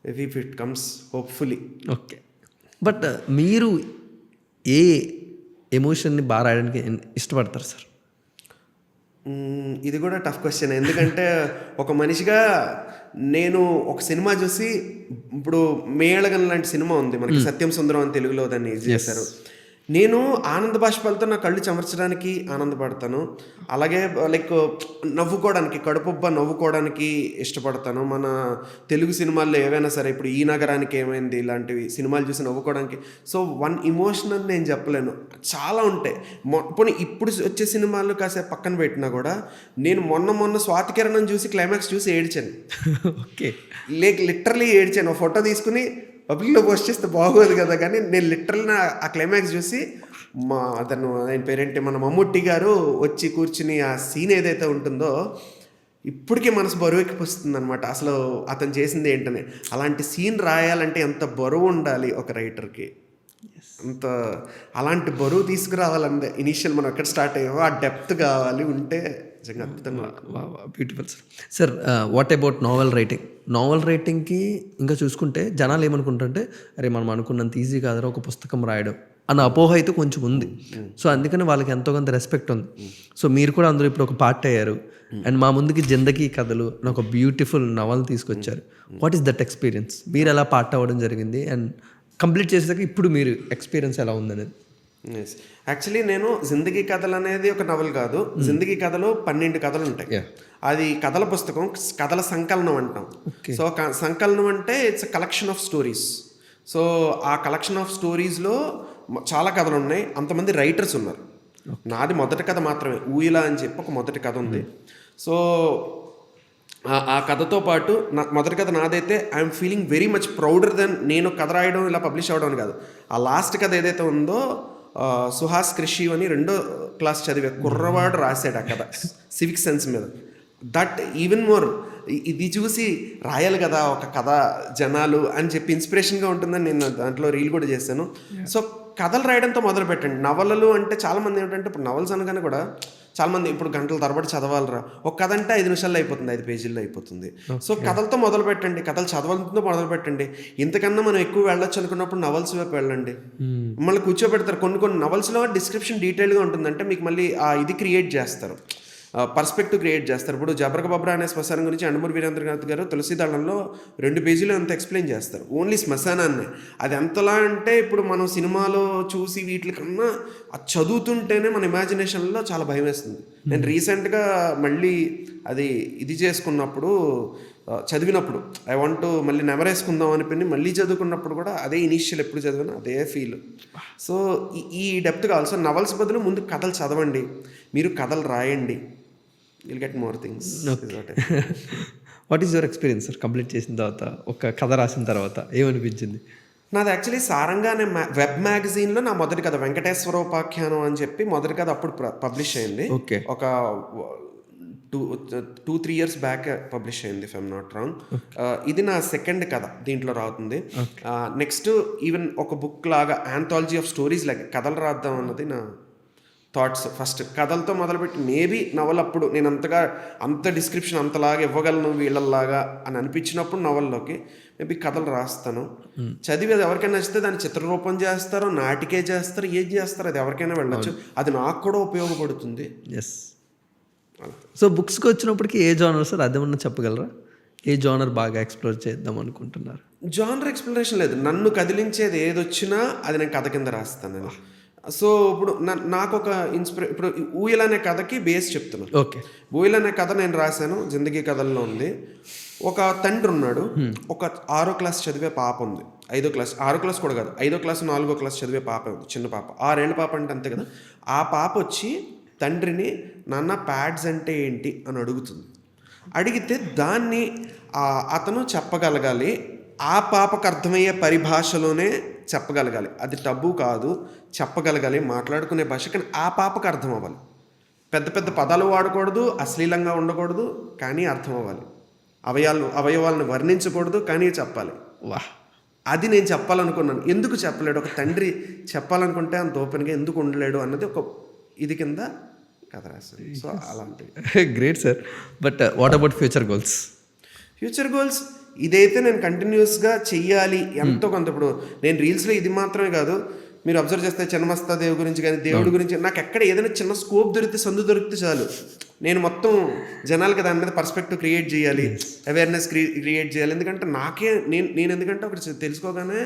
Maybe if it comes hopefully. Okay. But మీరు ఏ ఎమోషన్ని బాగా రాయడానికి ఇష్టపడతారు సార్? ఇది కూడా టఫ్ క్వశ్చన్. ఎందుకంటే ఒక మనిషిగా నేను ఒక సినిమా చూసి, ఇప్పుడు మేళగన్ లాంటి సినిమా ఉంది మనకి, సత్యం సుందరం అని తెలుగులో దాన్ని చేశారు. నేను ఆనంద బాష్పాలతో నా కళ్ళు చెమర్చడానికి ఆనందపడతాను. అలాగే లైక్ నవ్వుకోవడానికి, కడుపుబ్బ నవ్వుకోవడానికి ఇష్టపడతాను. మన తెలుగు సినిమాల్లో ఏవైనా సరే, ఇప్పుడు ఈ నగరానికి ఏమైంది ఇలాంటివి సినిమాలు చూసి నవ్వుకోవడానికి. సో వన్ ఇమోషనల్ నేను చెప్పలేను, చాలా ఉంటాయి. పోనీ ఇప్పుడు వచ్చే సినిమాలు కాసేపు పక్కన పెట్టినా కూడా, నేను మొన్న స్వాతి కిరణం చూసి క్లైమాక్స్ చూసి ఏడ్చాను. ఓకే. లిటరలీ ఏడ్చాను. ఫోటో తీసుకుని పబ్లిక్లో పోస్ట్ చేస్తే బాగోదు కదా, కానీ నేను లిటరల్గా ఆ క్లైమాక్స్ చూసి ఆయన పేరేంటి, మన మమ్ముట్టి గారు వచ్చి కూర్చుని ఆ సీన్ ఏదైతే ఉంటుందో ఇప్పటికీ మనసు బరువెక్కిపోస్తుంది అనమాట. అసలు అతను చేసింది ఏంటని. అలాంటి సీన్ రాయాలంటే ఎంత బరువు ఉండాలి ఒక రైటర్కి, అలాంటి బరువు తీసుకురావాలంటే ఇనీషియల్ మనం ఎక్కడ స్టార్ట్ అయ్యామో ఆ డెప్త్ కావాలి, ఉంటే నిజంగా అద్భుతంగా. Beautiful sir. Sir, what about novel రైటింగ్కి ఇంకా చూసుకుంటే జనాలు ఏమనుకుంటుంటే, అరే మనం అనుకున్నంత ఈజీ కాదు ఒక పుస్తకం రాయడం అన్న అపోహ అయితే కొంచెం ఉంది. సో అందుకని వాళ్ళకి ఎంతో కొంత రెస్పెక్ట్ ఉంది. సో మీరు కూడా అందరూ ఇప్పుడు ఒక పార్ట్ అయ్యారు అండ్ మా ముందుకి జిందగీ కథలు అని ఒక బ్యూటిఫుల్ నవల్ తీసుకొచ్చారు. What is that experience? మీరు ఎలా పార్ట్ అవ్వడం జరిగింది అండ్ కంప్లీట్ చేసాక ఇప్పుడు మీరు ఎక్స్పీరియన్స్ ఎలా ఉందనేది? యాక్చువల్లీ నేను జిందగీ కథలు అనేది ఒక నవల్ కాదు, జిందగీ కథలు 12 కథలు ఉంటాయి. అది కథల పుస్తకం, కథల సంకలనం అంటాం. సో సంకలనం అంటే it's a collection of stories. So ఆ కలెక్షన్ ఆఫ్ స్టోరీస్లో చాలా కథలు ఉన్నాయి, అంతమంది రైటర్స్ ఉన్నారు. నాది మొదటి కథ మాత్రమే, ఊయిలా అని చెప్పి ఒక మొదటి కథ ఉంది. సో ఆ కథతో పాటు మొదటి కథ నాదైతే I'm feeling very much prouder than నేను కథ రాయడం ఇలా పబ్లిష్ అవ్వడం కాదు. ఆ లాస్ట్ కథ ఏదైతే ఉందో సుహాస్ కృషి అని 2వ క్లాస్ చదివే కుర్రవాడు రాశాడు ఆ కథ, సివిక్ సెన్స్ మీద. దట్ ఈవెన్ మోర్ ఇది చూసి రాయాలి కదా ఒక కథ జనాలు అని చెప్పి ఇన్స్పిరేషన్గా ఉంటుందని నేను దాంట్లో రీల్ కూడా చేశాను. సో కథలు రాయడంతో మొదలు పెట్టండి. నవలలు అంటే చాలామంది ఏమిటంటే, ఇప్పుడు నవల్స్ అనగానే కూడా చాలామంది ఇప్పుడు గంటల తరబడి చదవాలరా, ఒక కథ అంటే 5 నిమిషాల్లో అయిపోతుంది, 5 పేజీల్లో అయిపోతుంది. సో కథలతో మొదలు పెట్టండి, కథలు చదవడంతో మొదలు పెట్టండి. ఇంతకన్నా మనం ఎక్కువ వెళ్ళొచ్చు అనుకున్నప్పుడు నవల్స్ వైపు వెళ్ళండి. మళ్ళీ కూర్చోబెడతారు. కొన్ని నవల్స్లో డిస్క్రిప్షన్ డీటెయిల్గా ఉంటుందంటే మీకు మళ్ళీ ఇది క్రియేట్ చేస్తారు, పర్స్పెక్టివ్ క్రియేట్ చేస్తారు. ఇప్పుడు జబరక బబ్రా అనే శ్మశానం గురించి యండమూరి వీరేంద్రనాథ్ గారు తులసీదళంలో 2 పేజీలు అంత ఎక్స్ప్లెయిన్ చేస్తారు, ఓన్లీ శ్మశానాన్ని. అది ఎంతలా అంటే ఇప్పుడు మనం సినిమాలో చూసి వీటికన్నా అది చదువుతుంటేనే మన ఇమాజినేషన్లో చాలా భయం వేస్తుంది. నేను రీసెంట్గా మళ్ళీ అది ఇది చేసుకున్నప్పుడు, చదివినప్పుడు ఐ వాంట్ మళ్ళీ నెమరేసుకుందాం అనిపించి మళ్ళీ చదువుకున్నప్పుడు కూడా అదే ఇనీషియల్ ఎప్పుడు చదివినా అదే ఫీల్. సో ఈ డెప్త్ కావాలి. సో నవల్స్ బదులు ముందు కథలు చదవండి, మీరు కథలు రాయండి. Will get more things. What is your experience sir complete చేసిన తర్వాత, ఒక కథ రాసిన తర్వాత ఏమనిపించింది? నాది యాక్చువల్లీ సారంగా అనే వెబ్ మ్యాగజైన్లో నా మొదటి కథ వెంకటేశ్వర ఉపాఖ్యానం అని చెప్పి మొదటి కథ అప్పుడు పబ్లిష్ అయింది. ఓకే. ఒక 2-3 years బ్యాక్ పబ్లిష్ అయింది ఇఫ్ ఐమ్ నాట్ రాంగ్. ఇది నా సెకండ్ కథ దీంట్లో రావుతుంది. నెక్స్ట్ ఈవెన్ ఒక బుక్ లాగా ఆంథాలజీ ఆఫ్ స్టోరీస్ లాగా కథలు రాద్దాం అన్నది నా థాట్స్. ఫస్ట్ కథలతో మొదలుపెట్టి మేబీ నవల్ అప్పుడు నేను అంత డిస్క్రిప్షన్ అంతలాగా ఇవ్వగలను వీళ్ళలాగా అని అనిపించినప్పుడు నవల్లోకి మేబీ కథలు రాస్తాను. చదివేది ఎవరికైనా నచ్చితే దాన్ని చిత్రరూపం చేస్తారో, నాటికే చేస్తారు, ఏం చేస్తారు, అది ఎవరికైనా వెళ్ళచ్చు. అది నాకు కూడా ఉపయోగపడుతుంది. ఎస్. సో బుక్స్కి వచ్చినప్పటికీ ఏ జానర్ సార్, అదేమన్నా చెప్పగలరా? ఏ జానర్ బాగా ఎక్స్ప్లోర్ చేద్దాం అనుకుంటున్నారు? జానర్ ఎక్స్ప్లెనేషన్ లేదు, నన్ను కదిలించేది ఏది వచ్చినా అది నేను కథ కింద రాస్తాను నేను. సో ఇప్పుడు నాకు ఒక ఇప్పుడు ఊయల్ అనే కథకి బేస్ చెప్తున్నాను. ఓకే. ఊయల్ అనే కథ నేను రాశాను, జిందగీ కథల్లో ఉంది. ఒక తండ్రి ఉన్నాడు, ఒక 6వ క్లాస్ చదివే పాప ఉంది. 5వ క్లాస్ 6వ క్లాస్ కూడా కాదు, 5వ క్లాస్ 4వ క్లాస్ చదివే పాప ఉంది, చిన్న పాప, 6 ఏళ్ళ పాప అంటే అంతే కదా. ఆ పాప వచ్చి తండ్రిని నాన్న ప్యాడ్స్ అంటే ఏంటి అని అడుగుతుంది. అడిగితే దాన్ని అతను చెప్పగలగాలి, ఆ పాపకు అర్థమయ్యే పరిభాషలోనే చెప్పగలగాలి. అది టబు కాదు, చెప్పగలగాలి, మాట్లాడుకునే భాష, కానీ ఆ పాపకు అర్థం అవ్వాలి. పెద్ద పెద్ద పదాలు వాడకూడదు, అశ్లీలంగా ఉండకూడదు, కానీ అర్థం అవ్వాలి. అవయవాలను వర్ణించకూడదు, కానీ చెప్పాలి. వాహ్, అది నేను చెప్పాలనుకున్నాను. ఎందుకు చెప్పలేడు ఒక తండ్రి? చెప్పాలనుకుంటే అంత ఓపెన్గా ఎందుకు ఉండలేడు అన్నది ఒక ఇది కింద కథ రాశాను. సో అలాంటివి. Great sir. But what about future goals? Future goals ఇదైతే నేను కంటిన్యూస్గా చెయ్యాలి ఎంతో కొంత. ఇప్పుడు నేను రీల్స్లో ఇది మాత్రమే కాదు, మీరు అబ్జర్వ్ చేస్తే చిన్నమస్తా దేవు గురించి కానీ దేవుడి గురించి నాకు ఎక్కడ ఏదైనా చిన్న స్కోప్ దొరికితే, సందు దొరికితే చాలు, నేను మొత్తం జనాలకి దాని మీద పర్స్పెక్టివ్ క్రియేట్ చేయాలి, అవేర్నెస్ క్రియేట్ చేయాలి. ఎందుకంటే నేను ఎందుకంటే ఒకటి తెలుసుకోగానే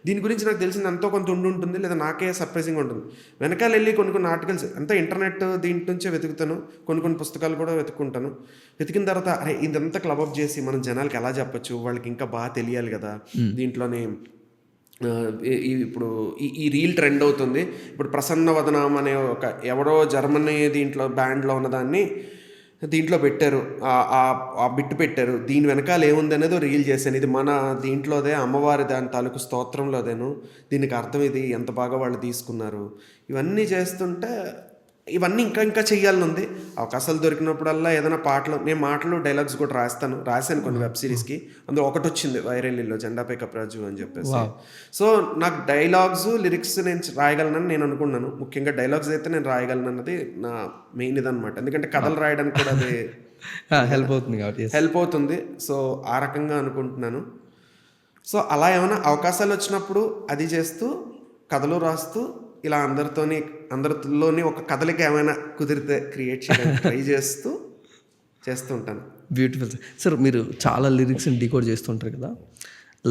దీని గురించి నాకు తెలిసింది ఎంతో కొంత ఉంటుంది, లేదా నాకే సర్ప్రైజింగ్ ఉంటుంది. వెనకాల వెళ్ళి కొన్ని ఆర్టికల్స్ అంతా ఇంటర్నెట్ దీంట్ నుంచే వెతుకుతాను, కొన్ని పుస్తకాలు కూడా వెతుక్కుంటాను. వెతికిన తర్వాత అరే ఇదంతా క్లబప్ చేసి మనం జనాలకి ఎలా చెప్పచ్చు, వాళ్ళకి ఇంకా బాగా తెలియాలి కదా. దీంట్లోనే ఇప్పుడు ఈ రీల్ ట్రెండ్ అవుతుంది. ఇప్పుడు ప్రసన్న వదనం అనే ఒక ఎవరో జర్మనీ దీంట్లో బ్యాండ్లో ఉన్నదాన్ని దీంట్లో పెట్టారు, ఆ బిట్టు పెట్టారు. దీని వెనకాల ఏముంది అనేది రీల్ చేశాను. ఇది మన దీంట్లోదే, అమ్మవారి దాని తాలూకు స్తోత్రంలోదేను, దీనికి అర్థం ఇది, ఎంత బాగా వాళ్ళు తీసుకున్నారు. ఇవన్నీ చేస్తుంటే ఇవన్నీ ఇంకా చెయ్యాలని ఉంది. అవకాశాలు దొరికినప్పుడల్లా ఏదైనా నేను మాటలు డైలాగ్స్ కూడా రాశాను కొన్ని వెబ్ సిరీస్కి. అందులో ఒకటి వచ్చింది వైరల్లో, జెండాపై కప్రాజు అని చెప్పేసి. సో నాకు డైలాగ్స్ లిరిక్స్ నేను రాయగలనని నేను అనుకున్నాను. ముఖ్యంగా డైలాగ్స్ అయితే నేను రాయగలను అన్నది నా మెయిన్ ఇదనమాట. ఎందుకంటే కథలు రాయడానికి కూడా అది హెల్ప్ అవుతుంది. సో ఆ రకంగా అనుకుంటున్నాను. సో అలా ఏమైనా అవకాశాలు వచ్చినప్పుడు అది చేస్తూ, కథలు రాస్తూ, ఇలా అందరిలోని ఒక కథలిక ఏమైనా కుదిరితే క్రియేట్ చేయడానికి ట్రై చేస్తూ ఉంటాను. Beautiful sir. సార్ మీరు చాలా లిరిక్స్ని డీకోడ్ చేస్తుంటారు కదా,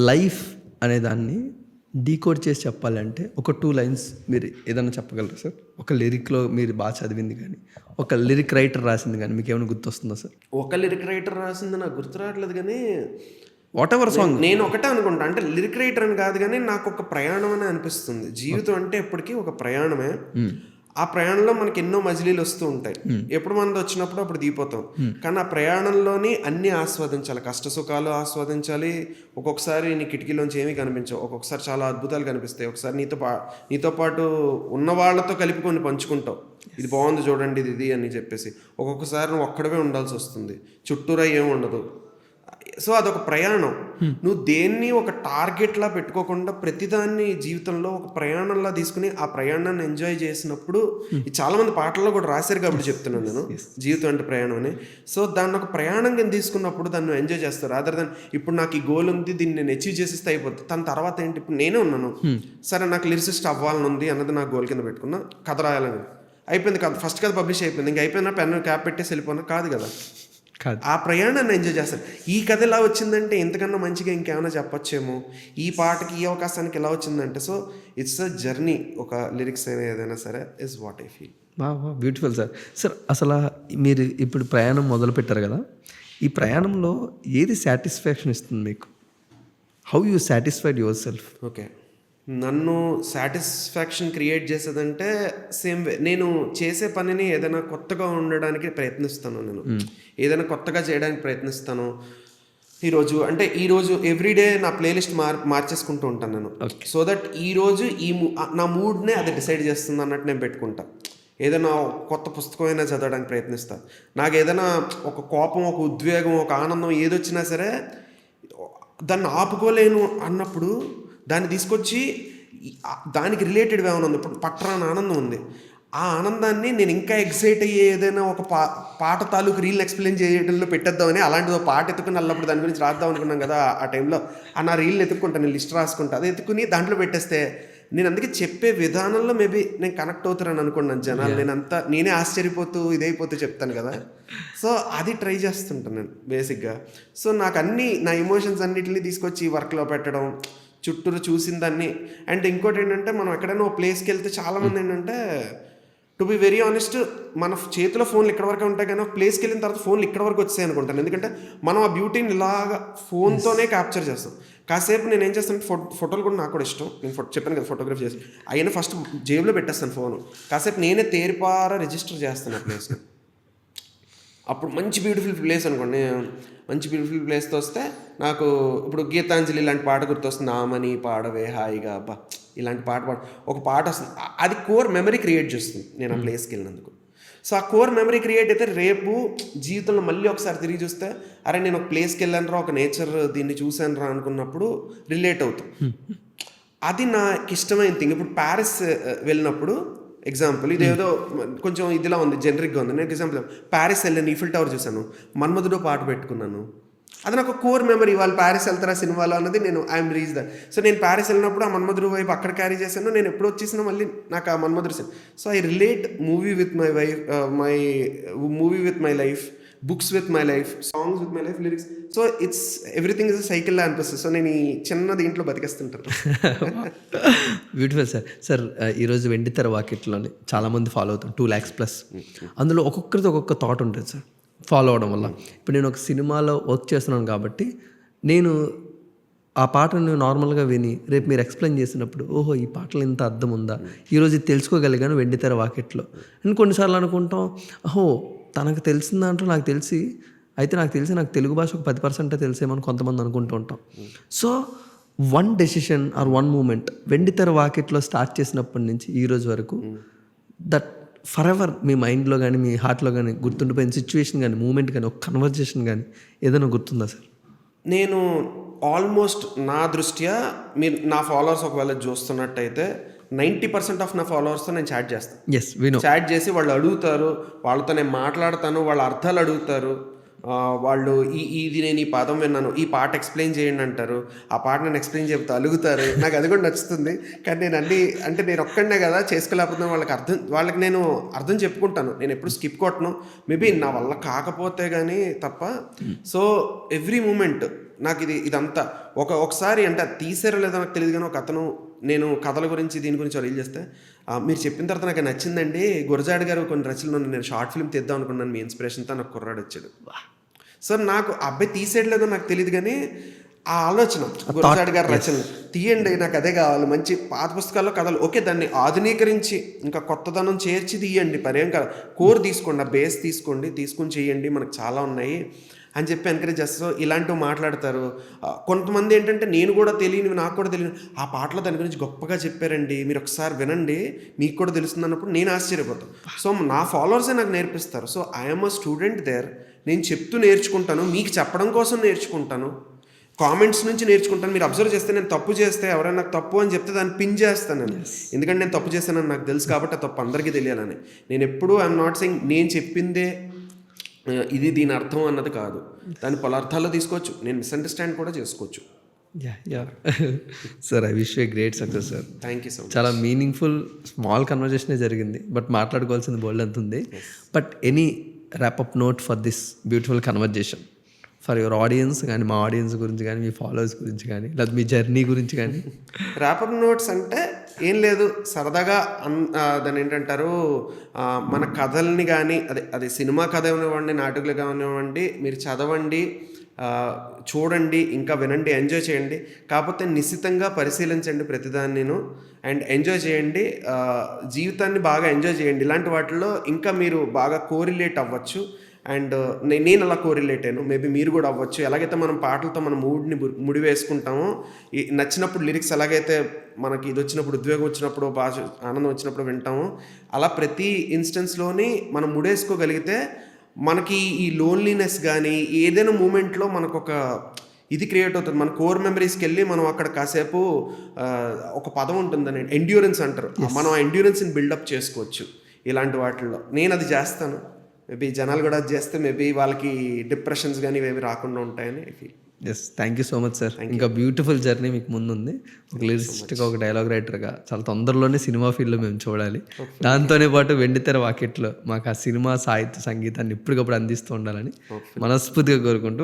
లైఫ్ అనే దాన్ని డీకోడ్ చేసి చెప్పాలంటే ఒక 2 lines మీరు ఏదైనా చెప్పగలరా సార్? ఒక లిరిక్లో మీరు బాగా చదివింది కానీ, ఒక లిరిక్ రైటర్ రాసింది కానీ మీకు ఏమైనా గుర్తొస్తుందా సార్? ఒక లిరిక్ రైటర్ రాసింది నాకు గుర్తు రావట్లేదు, కానీ వాట్ ఎవర్ సాంగ్ నేను ఒకటే అనుకుంటా, అంటే లిరిక్ రైటర్ అని కాదు కానీ నాకు ఒక ప్రయాణం అని అనిపిస్తుంది. జీవితం అంటే ఎప్పటికీ ఒక ప్రయాణమే. ఆ ప్రయాణంలో మనకి ఎన్నో మజిలీలు వస్తూ ఉంటాయి. ఎప్పుడు మనది వచ్చినప్పుడు అప్పుడు దిగిపోతాం. కానీ ఆ ప్రయాణంలోని అన్నీ ఆస్వాదించాలి, కష్ట సుఖాలు ఆస్వాదించాలి. ఒక్కొక్కసారి నీ కిటికీలోంచి ఏమీ కనిపించవు, ఒక్కొక్కసారి చాలా అద్భుతాలు కనిపిస్తాయి. ఒకసారి నీతో పాటు ఉన్న వాళ్ళతో కలిపి కొన్ని పంచుకుంటావు, ఇది బాగుంది చూడండి ఇది అని చెప్పేసి. ఒక్కొక్కసారి నువ్వు ఒక్కడవే ఉండాల్సి వస్తుంది, చుట్టూరా ఏమి ఉండదు. సో అదొక ప్రయాణం. నువ్వు దేన్ని ఒక టార్గెట్లా పెట్టుకోకుండా ప్రతిదాన్ని జీవితంలో ఒక ప్రయాణంలా తీసుకుని ఆ ప్రయాణాన్ని ఎంజాయ్ చేసినప్పుడు, చాలా మంది పాటల్లో కూడా రాశారు కాబట్టి చెప్తున్నాను నేను, జీవితం అంటే ప్రయాణం అని. సో దాన్ని ఒక ప్రయాణం కింద తీసుకున్నప్పుడు దాన్ని ఎంజాయ్ చేస్తారు. అదర్ దాన్ ఇప్పుడు నాకు ఈ గోల్ ఉంది, దీన్ని నేను అచీవ్ చేసేస్తే అయిపోతుంది. దాని తర్వాత ఏంటి, ఇప్పుడు నేనే ఉన్నాను, సరే నాకు లిరిసిస్ట్ అవ్వాలని ఉంది అన్నది నాకు గోల్ కింద పెట్టుకున్నా, కథ రాయాలని అయిపోయింది. ఫస్ట్ కథ పబ్లిష్ అయిపోయింది, ఇంకా అయిపోయినా పెన్ క్యాప్ పెట్టేసి వెళ్ళిపోయినా కాదు కదా. ఆ ప్రయాణాన్ని ఎంజాయ్ చేస్తారు. ఈ కథ ఎలా వచ్చిందంటే ఇంతకన్నా మంచిగా ఇంకేమైనా చెప్పొచ్చేమో, ఈ పాటకి ఈ అవకాశానికి ఎలా వచ్చిందంటే. So it's a journey. ఒక లిరిక్స్ అయినా ఏదైనా సరే is what I feel. Beautiful sir. Sir అసలు మీరు ఇప్పుడు ప్రయాణం మొదలు పెట్టారు కదా, ఈ ప్రయాణంలో ఏది సాటిస్ఫాక్షన్ ఇస్తుంది మీకు? How you satisfied your self? Okay, నన్ను సాటిస్ఫాక్షన్ క్రియేట్ చేసేదంటే సేమ్ వే నేను చేసే పనిని ఏదైనా కొత్తగా ఉండడానికి ప్రయత్నిస్తాను. నేను ఏదైనా కొత్తగా చేయడానికి ప్రయత్నిస్తాను. ఈరోజు ఎవ్రీడే నా ప్లేలిస్ట్ మార్చేసుకుంటూ ఉంటాను నేను. సో దట్ ఈరోజు నా మూడ్నే అది డిసైడ్ చేస్తుంది అన్నట్టు నేను పెట్టుకుంటా. ఏదైనా కొత్త పుస్తకం అయినా చదవడానికి ప్రయత్నిస్తాను. నాకు ఏదైనా ఒక కోపం, ఒక ఉద్వేగం, ఒక ఆనందం ఏదొచ్చినా సరే దాన్ని ఆపుకోలేను అన్నప్పుడు దాన్ని తీసుకొచ్చి దానికి రిలేటెడ్ ఏమైనా ఉంది. ఇప్పుడు పట్టరాని ఆనందం ఉంది, ఆ ఆనందాన్ని నేను ఇంకా ఎక్సైట్ అయ్యే ఏదైనా ఒక పాట తాలూకు రీల్ని ఎక్స్ప్లెయిన్ చేయడంలో పెట్టేద్దామని అలాంటిది ఒక పాట ఎత్తుకుని అల్లప్పుడు దాని గురించి రాద్దాం అనుకున్నాం కదా. ఆ టైంలో నా రీల్ని ఎత్తుకుంటాను, నేను లిస్ట్ రాసుకుంటా, అది ఎత్తుకుని దాంట్లో పెట్టేస్తే నేను అందుకే చెప్పే విధానంలో మేబీ నేను కనెక్ట్ అవుతానని అనుకున్నాను జనాలు. నేనే ఆశ్చర్యపోతూ ఇదైపోతూ చెప్తాను కదా. సో అది ట్రై చేస్తుంటాను నేను బేసిక్గా. సో నాకు నా ఎమోషన్స్ అన్నిటిని తీసుకొచ్చి వర్క్లో పెట్టడం, చుట్టూరు చూసిన దాన్ని. అండ్ ఇంకోటి ఏంటంటే మనం ఎక్కడైనా ఒక ప్లేస్కి వెళ్తే చాలామంది ఏంటంటే, టు బి వెరీ ఆనెస్ట్, మన చేతిలో ఫోన్లు ఇక్కడ వరకు ఉంటాయి కానీ ఒక ప్లేస్కి వెళ్ళిన తర్వాత ఫోన్లు ఇక్కడ వరకు వచ్చాయి అనుకుంటాను. ఎందుకంటే మనం ఆ బ్యూటీని ఇలాగా ఫోన్తోనే క్యాప్చర్ చేస్తాం. కాసేపు నేను ఏం చేస్తాను, ఫోటోలు కూడా నాకు కూడా ఇష్టం. నేను చెప్పాను కదా ఫోటోగ్రఫీ చేసి అయినా ఫస్ట్ జేబులో పెట్టేస్తాను ఫోను. కాసేపు నేనే తేరిపారా రిజిస్టర్ చేస్తాను ఆ ప్లేస్ని. అప్పుడు మంచి బ్యూటిఫుల్ ప్లేస్ అనుకోండి, మంచి బ్యూటిఫుల్ ప్లేస్తో వస్తే నాకు ఇప్పుడు గీతాంజలి ఇలాంటి పాట గుర్తొస్తుంది. ఆమని పాడవే హాయిగా, అబ్బా ఇలాంటి ఒక పాట వస్తుంది. అది కోర్ మెమరీ క్రియేట్ చేస్తుంది నేను ఆ ప్లేస్కి వెళ్ళినందుకు. సో ఆ కోర్ మెమరీ క్రియేట్ అయితే రేపు జీవితంలో మళ్ళీ ఒకసారి తిరిగి చూస్తే అరే నేను ఒక ప్లేస్కి వెళ్ళాను రా, ఒక నేచర్ దీన్ని చూశాను రా అనుకున్నప్పుడు రిలేట్ అవుతాం. అది నాకు ఇష్టమైన థింగ్. ఇప్పుడు ప్యారిస్ వెళ్ళినప్పుడు ఎగ్జాంపుల్, ఇదేదో కొంచెం ఇదిలా ఉంది, జనరిక్గా ఉంది. నేను ఎగ్జాంపుల్ ప్యారిస్ వెళ్ళాను, ఈఫిల్ టవర్ చూశాను, మన్మధుడో పాట పెట్టుకున్నాను. అది నాకు కోర్ మెమరీ. వాళ్ళు ప్యారిస్ వెళ్తారా సినిమాలో అన్నది నేను ఐఎమ్ రీచ్ దట్. సో నేను ప్యారిస్ వెళ్ళినప్పుడు ఆ మన్మధుడు వైపు అక్కడ క్యారీ చేశాను. నేను ఎప్పుడు వచ్చేసినా మళ్ళీ నాకు ఆ Manmadhudu cinema. So I relate movie with my life, books with my life, songs with my life, lyrics. So it's everything is a cycle లా అనిపిస్తుంది. సో నేను ఈ చిన్న దీంట్లో బతికేస్తుంటాను. Beautiful sir. ఈరోజు వెండితెర వాకిట్లోని చాలామంది ఫాలో అవుతారు, 2 lakhs+. అందులో ఒక్కొక్కరితో ఒక్కొక్క థాట్ ఉంటుంది సార్ ఫాలో అవడం వల్ల. ఇప్పుడు నేను ఒక సినిమాలో వర్క్ చేస్తున్నాను కాబట్టి నేను ఆ పాటను నార్మల్గా విని రేపు మీరు ఎక్స్ప్లెయిన్ చేసినప్పుడు ఓహో ఈ పాటలో ఇంత అర్థం ఉందా, ఈరోజు ఇది తెలుసుకోగలిగాను వెండితెర వాకిట్లో అని కొన్నిసార్లు అనుకుంటాం. ఓహో తనకు తెలిసిన దాంట్లో నాకు తెలిసి తెలుగు భాష ఒక 10% తెలిసేమని కొంతమంది అనుకుంటూ ఉంటాం. So one decision or one moment వెండితెర వాకిట్లో స్టార్ట్ చేసినప్పటి నుంచి ఈ రోజు వరకు దట్ ఫర్ ఎవర్ మీ మైండ్లో కానీ మీ హార్ట్లో కానీ గుర్తుండిపోయిన సిచ్యువేషన్ కానీ మూమెంట్ కానీ ఒక కన్వర్జేషన్ కానీ ఏదైనా గుర్తుందా సార్? నేను ఆల్మోస్ట్ నా దృష్ట్యా మీరు నా ఫాలోవర్స్ ఒకవేళ చూస్తున్నట్టయితే 90% ఆఫ్ నా ఫాలోవర్స్తో నేను చాట్ చేస్తాను. చాట్ చేసి వాళ్ళు అడుగుతారు, వాళ్ళతో నేను మాట్లాడతాను, వాళ్ళ అర్థాలు అడుగుతారు. వాళ్ళు ఇది నేను ఈ పదం విన్నాను, ఈ పాట ఎక్స్ప్లెయిన్ చేయండి అంటారు. ఆ పాట నేను ఎక్స్ప్లెయిన్ చెప్తా అలుగుతారు. నాకు అది కూడా నచ్చుతుంది. కానీ నేను ఒక్కడనే కదా చేసుకోలేకపోతే వాళ్ళకి నేను అర్థం చెప్పుకుంటాను. నేను ఎప్పుడు స్కిప్ కొట్టను, మేబీ నా వల్ల కాకపోతే కానీ తప్ప. సో ఎవ్రీ మూమెంట్ నాకు ఇదంతా ఒకసారి అంటే తీసారో లేదో నాకు తెలియదు కానీ ఒక అతను, నేను కథల గురించి దీని గురించి రీల్ చేస్తే మీరు చెప్పిన తర్వాత నాకు నచ్చిందండి, గురజాడ గారు కొన్ని రచనలు నేను షార్ట్ ఫిల్మ్ తీద్దాం అనుకున్నాను మీ ఇన్స్పిరేషన్తో, నాకు కుర్రాడు వచ్చాడు. సో నాకు అబ్బాయి తీసేయలేదో నాకు తెలియదు కానీ ఆ ఆలోచన గురజాడ గారి రచనలు తీయండి, నాకు అదే కావాలి. మంచి పాత పుస్తకాల్లో కథలు ఓకే, దాన్ని ఆధునీకరించి ఇంకా కొత్తదనం చేర్చి తీయండి, పరేం కాదు. కోర్ తీసుకోండి, ఆ బేస్ తీసుకొని చేయండి, మనకు చాలా ఉన్నాయి అని చెప్పి ఎంకరేజ్ చేస్తారు. ఇలాంటివి మాట్లాడతారు. కొంతమంది ఏంటంటే నాకు కూడా తెలియదు, ఆ పాటలో దాని గురించి గొప్పగా చెప్పారండి, మీరు ఒకసారి వినండి మీకు కూడా తెలుస్తుంది అన్నప్పుడు నేను ఆశ్చర్యపోతాను. సో నా ఫాలోవర్సే నాకు నేర్పిస్తారు. So I'm a student there. నేను చెప్తూ నేర్చుకుంటాను, మీకు చెప్పడం కోసం నేర్చుకుంటాను, కామెంట్స్ నుంచి నేర్చుకుంటాను. మీరు అబ్జర్వ్ చేస్తే నేను తప్పు చేస్తే ఎవరైనా నాకు తప్పు అని చెప్తే దాన్ని పిన్ చేస్తాను నేను. ఎందుకంటే నేను తప్పు చేస్తానని నాకు తెలుసు కాబట్టి ఆ తప్పు అందరికీ తెలియాలని. నేను ఎప్పుడూ ఐఎమ్ నాట్ సెయింగ్ నేను చెప్పిందే ఇది దీని అర్థం అన్నది కాదు. దాన్ని పలు అర్థాల్లో తీసుకోవచ్చు, నేను మిస్అండర్స్టాండ్ కూడా చేసుకోవచ్చు. Sir I wish you great success sir. Thank you so much. చాలా మీనింగ్ఫుల్ స్మాల్ కన్వర్జేషనే జరిగింది, బట్ మాట్లాడుకోవాల్సింది బోల్డ్ అంత ఉంది. But any wrap up note for this beautiful conversation for your audience కానీ, మా ఆడియన్స్ గురించి కానీ, మీ ఫాలోవర్స్ గురించి కానీ, లేదా మీ జర్నీ గురించి కానీ? ర్యాపప్ నోట్స్ అంటే ఏం లేదు, సరదాగా దాన్ని ఏంటంటారు, మన కథల్ని కానీ అది సినిమా కథ ఇవ్వండి, నాటకాలు కానివ్వండి, మీరు చదవండి, చూడండి, ఇంకా వినండి, ఎంజాయ్ చేయండి. కాకపోతే నిశితంగా పరిశీలించండి ప్రతిదాన్నిను అండ్ ఎంజాయ్ చేయండి. జీవితాన్ని బాగా ఎంజాయ్ చేయండి. ఇలాంటి వాటిల్లో ఇంకా మీరు బాగా కోరిలేట్ అవ్వచ్చు. అండ్ నేను అలా కోరిలేట్ అయ్యాను, మేబీ మీరు కూడా అవ్వచ్చు. ఎలాగైతే మనం పాటలతో మన మూడ్ని ముడివేసుకుంటామో, నచ్చినప్పుడు లిరిక్స్ ఎలాగైతే మనకి ఇది వచ్చినప్పుడు, ఉద్వేగం వచ్చినప్పుడు, బాగా ఆనందం వచ్చినప్పుడు వింటామో, అలా ప్రతి ఇన్స్టెన్స్లోని మనం ముడేసుకోగలిగితే మనకి ఈ లోన్లీనెస్ కానీ ఏదైనా మూమెంట్లో మనకు ఒక ఇది క్రియేట్ అవుతుంది. మన కోర్ మెమరీస్కి వెళ్ళి మనం అక్కడ కాసేపు ఒక పదం ఉంటుందని ఎండ్యూరెన్స్ అంటారు, మనం ఆ ఎండ్యూరెన్స్ని బిల్డప్ చేసుకోవచ్చు ఇలాంటి వాటిల్లో. నేను అది చేస్తాను. మేబీ జనాలు కూడా అది చేస్తే మేబీ వాళ్ళకి డిప్రెషన్స్ కానీ ఇవేవి రాకుండా ఉంటాయని I feel. Yes, thank you so much sir. ఇంకా బ్యూటిఫుల్ జర్నీ మీకు ముందుంది. ఒక లిరిసిస్ట్గా, ఒక డైలాగ్ రైటర్గా చాలా తొందరలోనే సినిమా ఫీల్డ్లో మేము చూడాలి. దాంతోనే పాటు వెండితెర వాకిట్లో మాకు ఆ సినిమా సాహిత్య సంగీతాన్ని ఇప్పటికప్పుడు అందిస్తూ ఉండాలని మనస్ఫూర్తిగా కోరుకుంటూ